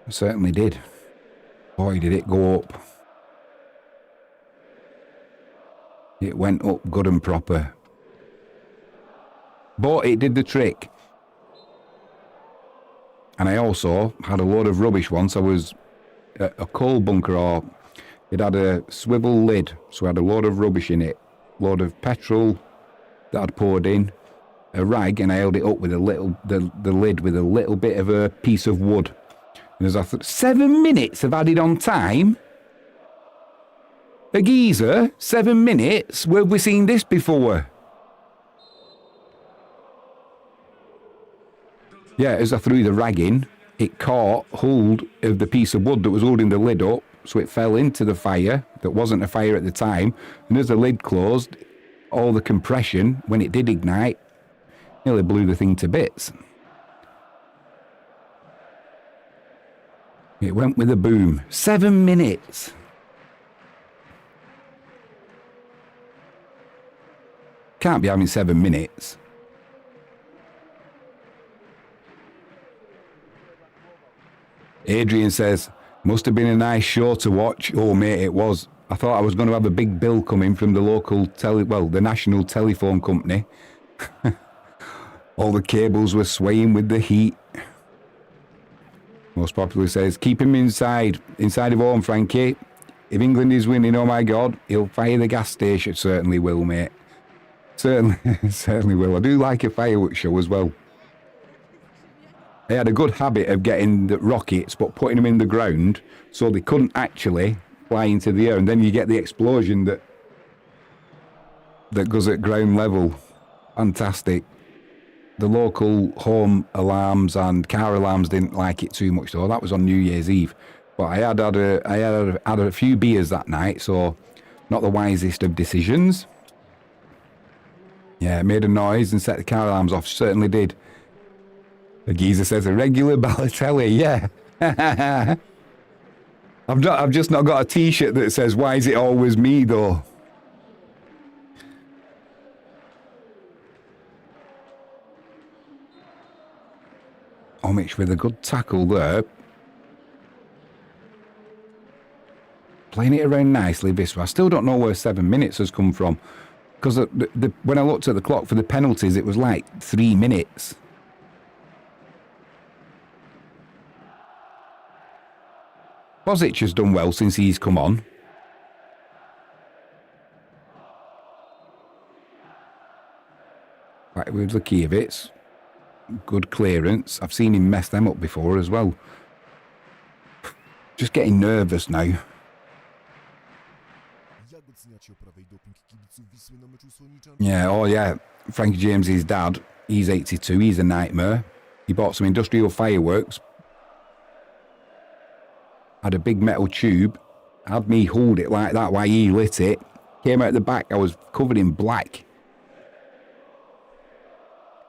I certainly did. Boy, did it go up. It went up good and proper. But it did the trick. And I also had a load of rubbish once. I was at a coal bunker, or it had a swivel lid, so I had a load of rubbish in it. Load of petrol that I'd poured in, a rag, and I held it up with a little, the lid with a little bit of a piece of wood. And as I thought, 7 minutes of added on time? A geezer? 7 minutes? Where have we seen this before? Yeah, as I threw the rag in, it caught hold of the piece of wood that was holding the lid up, so it fell into the fire that wasn't a fire at the time. And as the lid closed, all the compression, when it did ignite, nearly blew the thing to bits. It went with a boom. 7 minutes. Can't be having 7 minutes. Adrian says, must have been a nice show to watch. Oh, mate, it was. I thought I was going to have a big bill coming from the local the national telephone company. All the cables were swaying with the heat. Most popular says, keep him inside of home, Frankie. If England is winning, oh my God, he'll fire the gas station. Certainly will, mate. Certainly will. I do like a fireworks show as well. They had a good habit of getting the rockets, but putting them in the ground so they couldn't actually fly into the air. And then you get the explosion that goes at ground level. Fantastic. The local home alarms and car alarms didn't like it too much, though. That was on New Year's Eve. But I had a few beers that night, so not the wisest of decisions. Yeah, it made a noise and set the car alarms off. Certainly did. The geezer says a regular Balotelli. Yeah. I've just not got a T-shirt that says, why is it always me, though? Omich with a good tackle there. Playing it around nicely, Wisla. I still don't know where 7 minutes has come from. Because when I looked at the clock for the penalties, it was like 3 minutes. Bosic has done well since he's come on. Right with Lakiewicz. Good clearance. I've seen him mess them up before as well. Just getting nervous now. Yeah, oh yeah. Frankie James's dad, he's 82, he's a nightmare. He bought some industrial fireworks. Had a big metal tube. Had me hold it like that while he lit it. Came out the back, I was covered in black.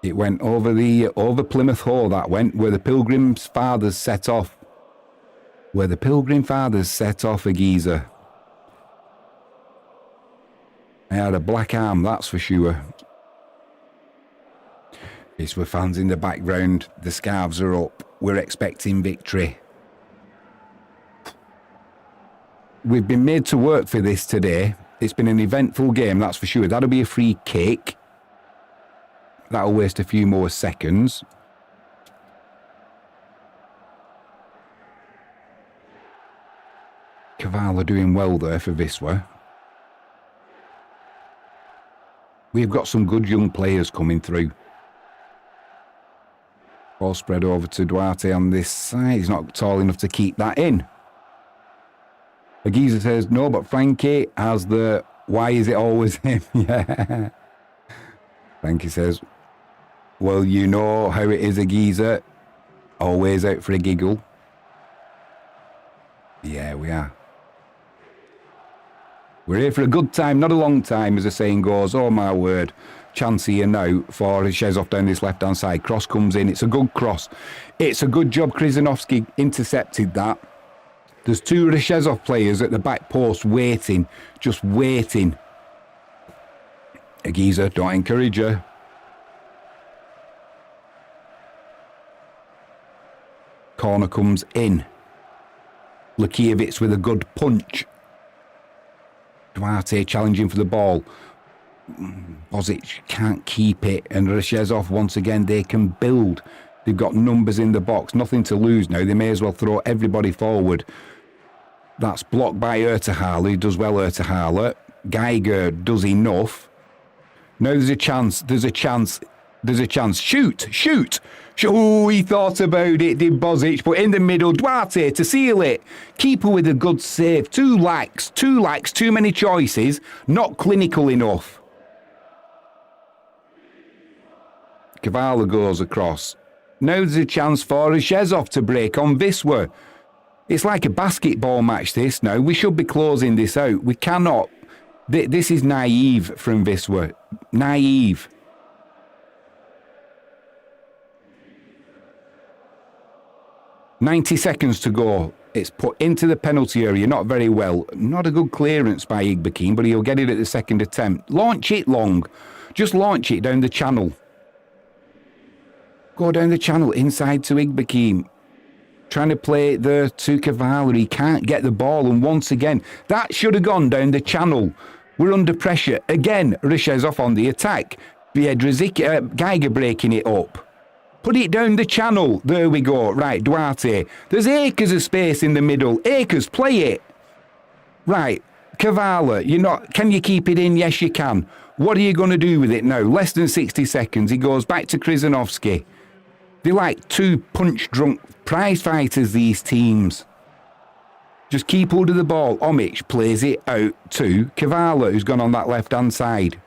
It went over Plymouth Hall, that went, where the Pilgrim's fathers set off. Where the Pilgrim fathers set off a geezer. I had a black arm, that's for sure. It's with fans in the background. The scarves are up. We're expecting victory. We've been made to work for this today. It's been an eventful game, that's for sure. That'll be a free kick. That'll waste a few more seconds. Kavala doing well there for Wisla. We've got some good young players coming through. Ball spread over to Duarte on this side. He's not tall enough to keep that in. Aguiza says, no, but Frankie has the, why is it always him? Yeah. Frankie says, well, you know how it is, Aguiza. Always out for a giggle. Yeah, we are. We're here for a good time, not a long time, as the saying goes. Oh, my word. Chance here now for Rzeszow down this left-hand side. Cross comes in. It's a good cross. It's a good job Krzyzanowski intercepted that. There's two Rzeszow players at the back post waiting, just waiting. Aguiza, don't encourage her. Corner comes in. Lakiewicz with a good punch. Duarte challenging for the ball. Bosic can't keep it. And Rzeszow, once again, they can build. They've got numbers in the box. Nothing to lose now. They may as well throw everybody forward. That's blocked by Ertehala. He does well, Ertehala. Geiger does enough. Now there's a chance. There's a chance. There's a chance. Shoot! Shoot! Oh, he thought about it, did Bosic, but in the middle, Duarte to seal it. Keeper with a good save. Too lax, too many choices. Not clinical enough. Kavala goes across. Now there's a chance for Rzeszow to break on Wisla. It's like a basketball match, this now. We should be closing this out. We cannot. This is naive from Wisla. Naive. "90 seconds to go. It's put into the penalty area, not very well. Not a good clearance by Igbekin, but he'll get it at the second attempt. Launch it long. Just launch it down the channel. Go down the channel, inside to Igbekin. Trying to play it there to Kavala. He can't get the ball, and once again, that should have gone down the channel. We're under pressure. Again, Rzeszow on the attack. Geiger breaking it up. Put it down the channel. There we go. Right, Duarte. There's acres of space in the middle. Acres, play it. Right, Kavala, can you keep it in? Yes, you can. What are you going to do with it now? Less than 60 seconds. He goes back to Krzyzanowski. They're like two punch-drunk prize fighters, these teams. Just keep hold of the ball. Omich plays it out to Kavala, who's gone on that left-hand side.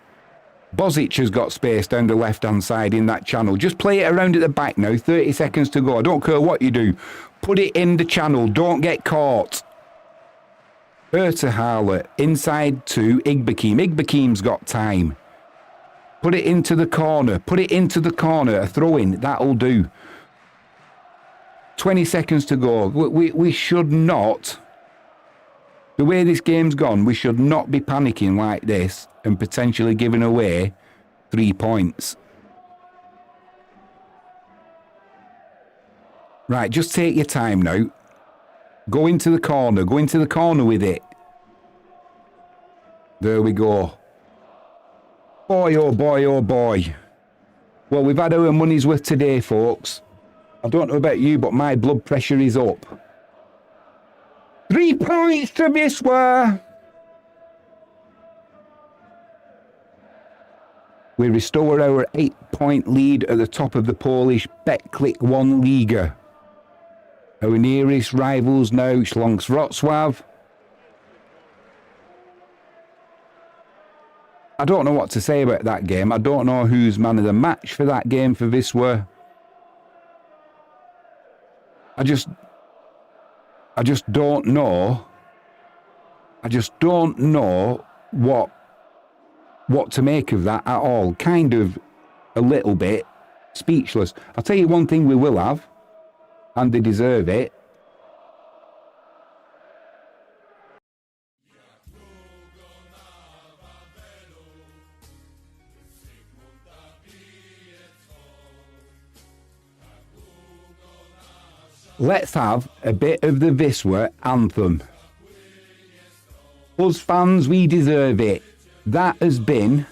Bosic has got space down the left-hand side in that channel. Just play it around at the back now. 30 seconds to go. I don't care what you do. Put it in the channel. Don't get caught. Ertehala inside to Igbekin. Igbekin's got time. Put it into the corner. Put it into the corner. A throw-in. That'll do. 20 seconds to go. We should not... The way this game's gone, we should not be panicking like this and potentially giving away 3 points. Right, just take your time now. Go into the corner. Go into the corner with it. There we go. Boy, oh boy, oh boy. Well, we've had our money's worth today, folks. I don't know about you, but my blood pressure is up. 3 points to Wisla. We restore our 8-point lead at the top of the Polish BetClic1 Liga. Our nearest rivals now, Slask Wroclaws. I don't know what to say about that game. I don't know who's man of the match for that game for Wisla. I just don't know. I just don't know what to make of that at all. Kind of a little bit speechless. I'll tell you one thing we will have, and they deserve it. Let's have a bit of the Wisla anthem. Us fans, we deserve it. That's been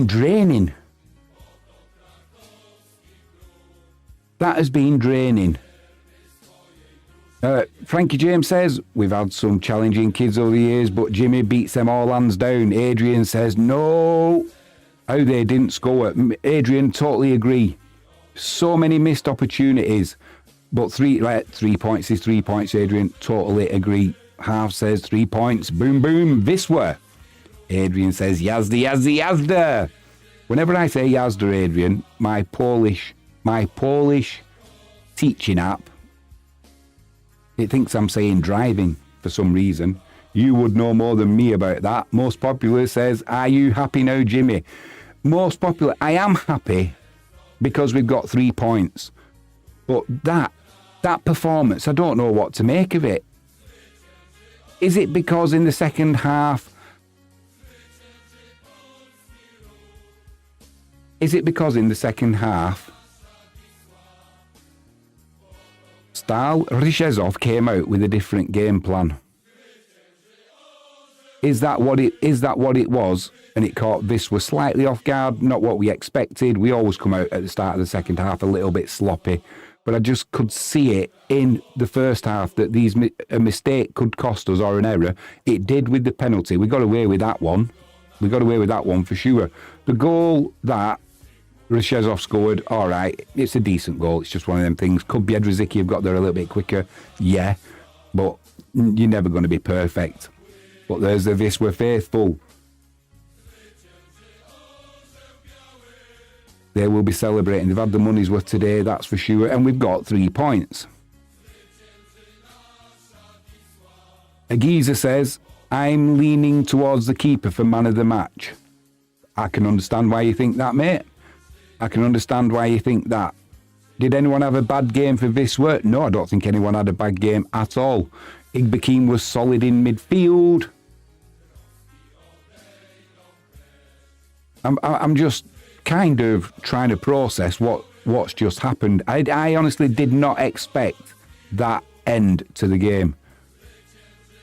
draining. That has been draining. Frankie James says, we've had some challenging kids over the years, but Jimmy beats them all hands down. Adrian says, no, how they didn't score. Adrian, totally agree. So many missed opportunities. But 3 points is 3 points, Adrian. Totally agree. Half says 3 points. Boom, boom, Wisla. Adrian says, Yazda, Yazda, Yazda. Whenever I say Yazda, Adrian, my Polish teaching app, it thinks I'm saying driving for some reason. You would know more than me about that. Most popular says, are you happy now, Jimmy? Most popular, I am happy because we've got 3 points. But that performance, I don't know what to make of it. Is it because in the second half... Stal Rzeszow came out with a different game plan? Is that what it was? And it caught Wisla slightly off guard, not what we expected. We always come out at the start of the second half a little bit sloppy. But I just could see it in the first half that a mistake could cost us, or an error. It did with the penalty. We got away with that one. We got away with that one for sure. The goal that Rzeszow scored, all right, it's a decent goal. It's just one of them things. Could Biedrzycki have got there a little bit quicker? Yeah, but you're never going to be perfect. But there's the Wisla faithful. They will be celebrating. They've had the money's worth today, that's for sure. And we've got 3 points. Agiza says, I'm leaning towards the keeper for man of the match. I can understand why you think that, mate. I can understand why you think that. Did anyone have a bad game for Wisla? No, I don't think anyone had a bad game at all. Igbekin was solid in midfield. I'm just kind of trying to process what's just happened. I honestly did not expect that end to the game.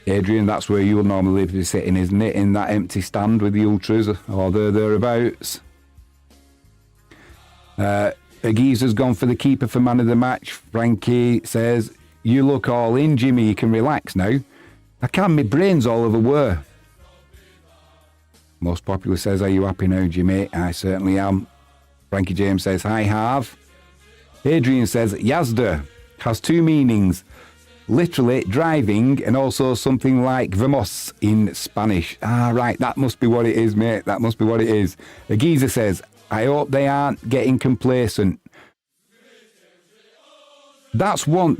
Adrian, that's where you will normally be sitting, isn't it? In that empty stand with the ultras, or thereabouts. Agiza's gone for the keeper for man of the match. Frankie says, you look all in, Jimmy, you can relax now. I can, my brain's all over whir. Most popular says, are you happy now, Jimmy? I certainly am. Frankie James says, I have. Adrian says, Yazda has 2 meanings. Literally driving, and also something like vamos in Spanish. Ah, right, that must be what it is, mate. That must be what it is. Agiza says, I hope they aren't getting complacent. That's one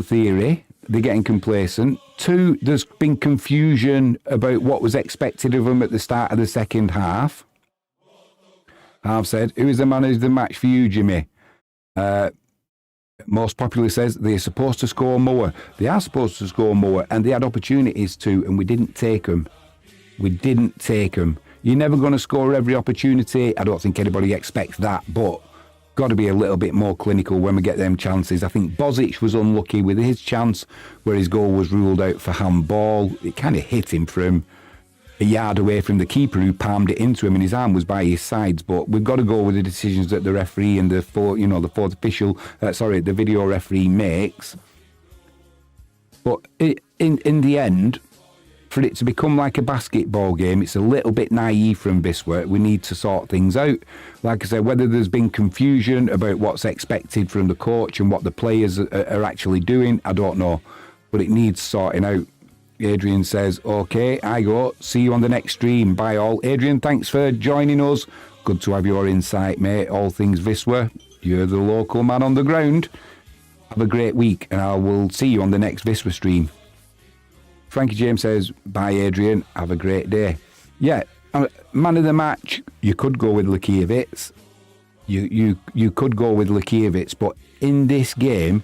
theory. they're getting complacent. 2, there's been confusion about what was expected of them at the start of the second half. I've said, who is the man of the match for you, Jimmy? Most popular says they're supposed to score more. They are supposed to score more, and they had opportunities to, and we didn't take them. We didn't take them. You're never going to score every opportunity. I don't think anybody expects that, but got to be a little bit more clinical when we get them chances. I think Bozic was unlucky with his chance where his goal was ruled out for handball. It kind of hit him from a yard away from the keeper who palmed it into him, and his arm was by his sides. But we've got to go with the decisions that the referee and the fourth official, the video referee makes. But in the end, for it to become like a basketball game, it's a little bit naive from Wisla. We need to sort things out. Like I said, whether there's been confusion about what's expected from the coach and what the players are actually doing, I don't know. But it needs sorting out. Adrian says, okay, I go. See you on the next stream. Bye all. Adrian, thanks for joining us. Good to have your insight, mate. All things Wisla. You're the local man on the ground. Have a great week, and I will see you on the next Wisla stream. Frankie James says, bye Adrian, have a great day. Yeah, man of the match, you could go with Lakievicz. You could go with Lakievicz, but in this game,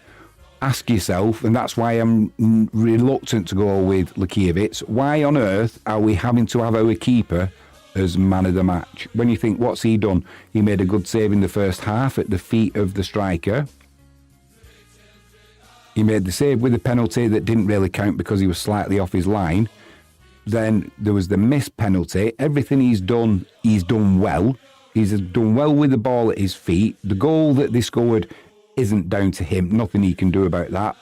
ask yourself, and that's why I'm reluctant to go with Lakievicz, why on earth are we having to have our keeper as man of the match? When you think, what's he done? He made a good save in the first half at the feet of the striker. He made the save with a penalty that didn't really count because he was slightly off his line. Then there was the missed penalty. Everything he's done well. He's done well with the ball at his feet. The goal that they scored isn't down to him. Nothing he can do about that.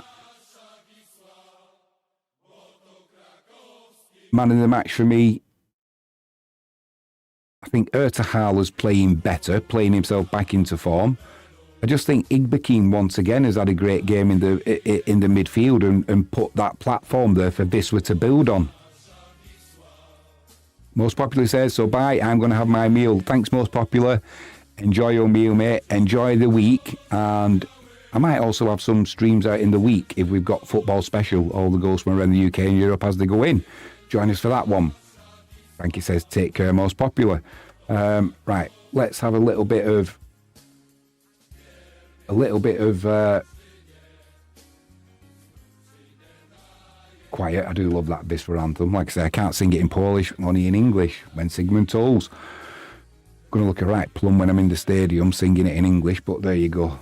Man of the match for me, I think Ertahal is playing better, playing himself back into form. I just think Igbekin once again has had a great game in the midfield and put that platform there for Wisla to build on. Most Popular says, so bye, I'm going to have my meal. Thanks, Most Popular. Enjoy your meal, mate. Enjoy the week. And I might also have some streams out in the week if we've got football special, all the goals from around the UK and Europe as they go in. Join us for that one. Frankie says, take care, Most Popular. Right, let's have a little bit of quiet. I do love that Wisla anthem. Like I say, I can't sing it in Polish, only in English. When Sigmund tolls. Gonna look a right plum when I'm in the stadium singing it in English, but there you go.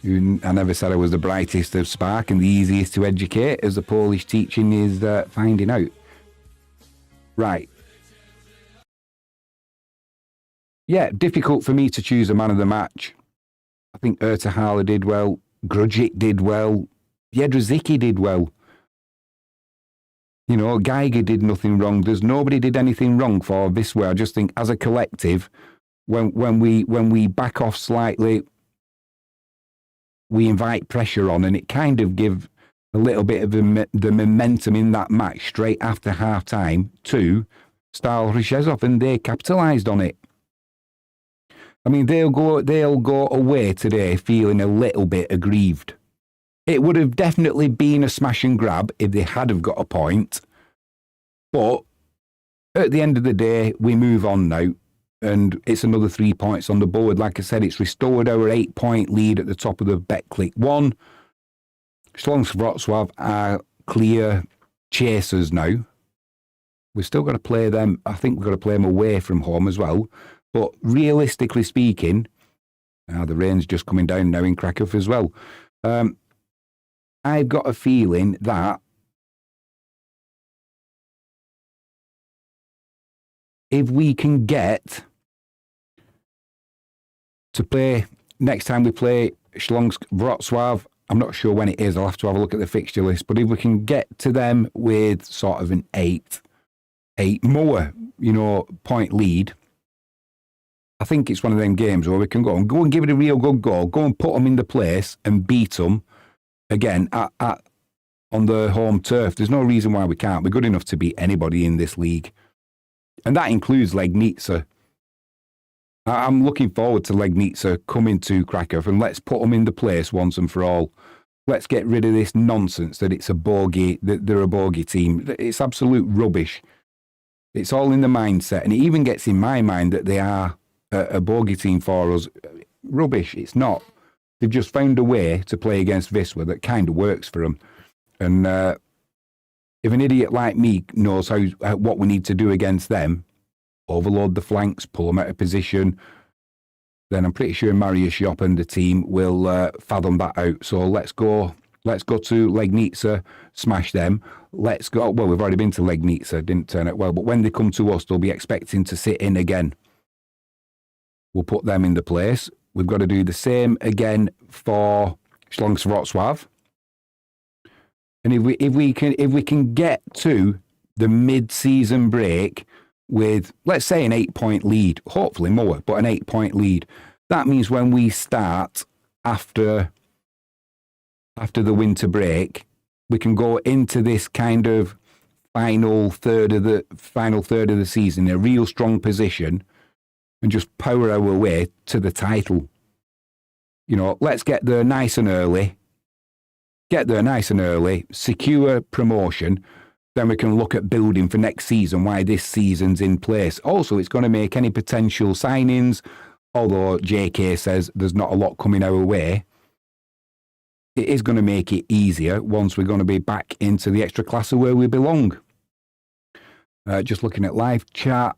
I never said I was the brightest of spark and the easiest to educate, as the Polish teaching is finding out. Right. Yeah, difficult for me to choose a man of the match. I think Ertahala did well. Grujic did well. Jedrzicki did well. You know, Geiger did nothing wrong. There's nobody did anything wrong for Wisla. I just think as a collective, when we back off slightly, we invite pressure on, and it kind of give a little bit of the momentum in that match straight after half time to Stal Rzeszow, and they capitalised on it. I mean, they'll go away today feeling a little bit aggrieved. It would have definitely been a smash and grab if they had have got a point. But at the end of the day, we move on now, and it's another 3 points on the board. Like I said, it's restored our 8-point lead at the top of the BetClic1. Slask Wroclaws are clear chasers now. We've still got to play them. I think we've got to play them away from home as well. But realistically speaking, the rain's just coming down now in Krakow as well. I've got a feeling that if we can get to play, next time we play Slask Wroclaws, I'm not sure when it is, I'll have to have a look at the fixture list, but if we can get to them with sort of an 8 more, point lead, I think it's one of them games where we can go and give it a real good goal, go and put them in the place and beat them again on the home turf. There's no reason why we can't. We're good enough to beat anybody in this league. And that includes Legnica. I'm looking forward to Legnica coming to Krakow, and let's put them in the place once and for all. Let's get rid of this nonsense that it's a bogey, that they're a bogey team. It's absolute rubbish. It's all in the mindset. And it even gets in my mind that they are a bogey team for us. Rubbish. It's not. They've just found a way to play against Wisla that kind of works for them. And if an idiot like me knows what we need to do against them, overload the flanks, pull them out of position, then I'm pretty sure Mariusz Jop and the team will fathom that out. So let's go to Legnica, smash them. Let's go. Well, we've already been to Legnica, didn't turn out well. But when they come to us, they'll be expecting to sit in again. We'll put them in the place. We've got to do the same again for Slask Wroclaws. And if we can get to the mid-season break with, let's say, an 8-point lead, hopefully more, but an 8-point lead, that means when we start after the winter break, we can go into this kind of final third of the season in a real strong position and just power our way to the title. You know, let's get there nice and early, secure promotion, then we can look at building for next season, why this season's in place. Also, it's going to make any potential signings, although JK says there's not a lot coming our way, it is going to make it easier once we're going to be back into the extra class of where we belong. Just looking at live chat,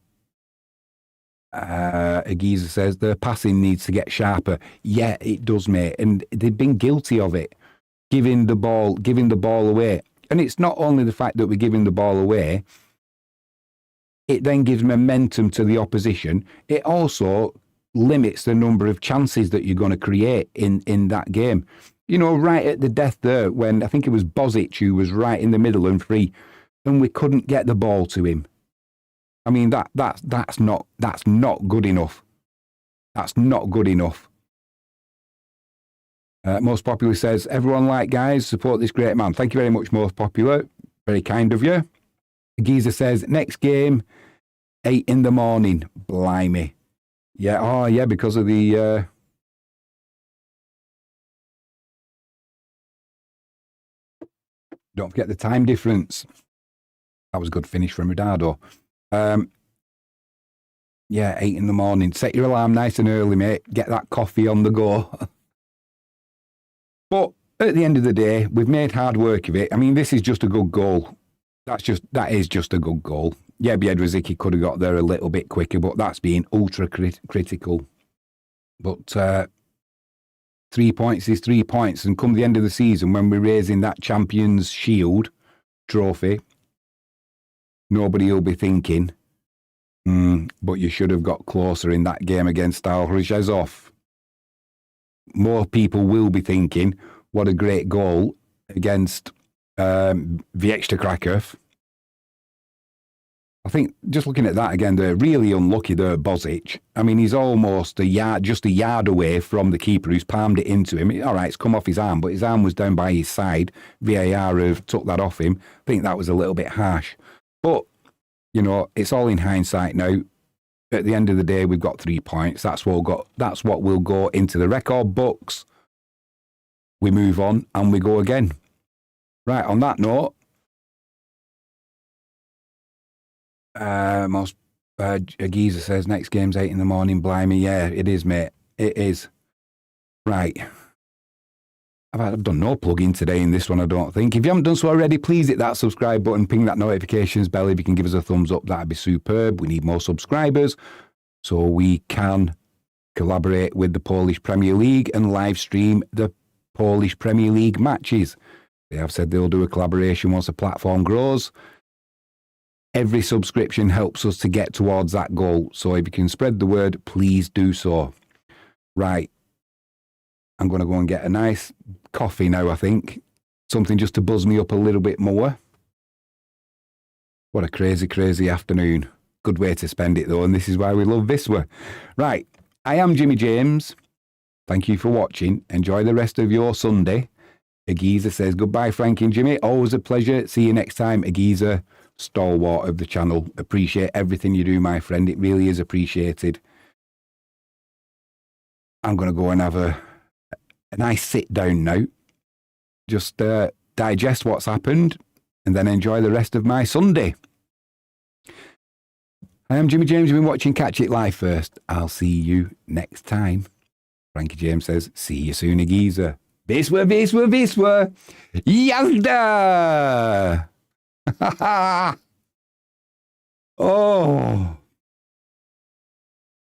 Agiza says the passing needs to get sharper. Yeah, it does, mate. And they've been guilty of it, giving the ball away. And it's not only the fact that we're giving the ball away, it then gives momentum to the opposition. It also limits the number of chances that you're going to create in that game. You know, right at the death there, when I think it was Bozic who was right in the middle and free, and we couldn't get the ball to him. I mean, that's not good enough. That's not good enough. Most Popular says, everyone like guys, support this great man. Thank you very much, Most Popular. Very kind of you. Geezer says, next game, 8 in the morning. Blimey. Yeah, oh yeah, because of the... Don't forget the time difference. That was a good finish from Ronaldo. Yeah, 8 in the morning. Set your alarm nice and early, mate. Get that coffee on the go. But at the end of the day, we've made hard work of it. I mean, this is just a good goal. That is just a good goal. Yeah, Biedrzycki could have got there a little bit quicker, but that's being ultra critical. But 3 points is 3 points. And come the end of the season, when we're raising that Champions Shield trophy, nobody will be thinking, but you should have got closer in that game against Stal Rzeszow. More people will be thinking, what a great goal against Wisla Krakow. I think just looking at that again, they're really unlucky there, Bozic. I mean, he's almost just a yard away from the keeper who's palmed it into him. All right, it's come off his arm, but his arm was down by his side. VAR have took that off him. I think that was a little bit harsh. But, you know, it's all in hindsight now. At the end of the day, we've got 3 points. That's what will go into the record books. We move on and we go again. Right, on that note, Geezer says next game's 8 in the morning. Blimey, yeah, it is, mate. It is. Right. I've done no plug-in today in this one, I don't think. If you haven't done so already, please hit that subscribe button, ping that notifications bell. If you can give us a thumbs up, that'd be superb. We need more subscribers so we can collaborate with the Polish Premier League and live stream the Polish Premier League matches. They have said they'll do a collaboration once the platform grows. Every subscription helps us to get towards that goal. So if you can spread the word, please do so. Right. I'm going to go and get a nice coffee now, I think. Something just to buzz me up a little bit more. What a crazy, crazy afternoon. Good way to spend it, though, and this is why we love Wisla. Right, I am Jimmy James. Thank you for watching. Enjoy the rest of your Sunday. Agiza says, goodbye, Frank and Jimmy. Always a pleasure. See you next time. Agiza, stalwart of the channel. Appreciate everything you do, my friend. It really is appreciated. I'm going to go and have a nice sit down now just digest what's happened and then enjoy the rest of my Sunday. I am Jimmy James. You've been watching Catch It Live first. I'll see you next time. Frankie James says, see you soon, Giza. Wisła, Wisła, Wisła. Jazda! Oh.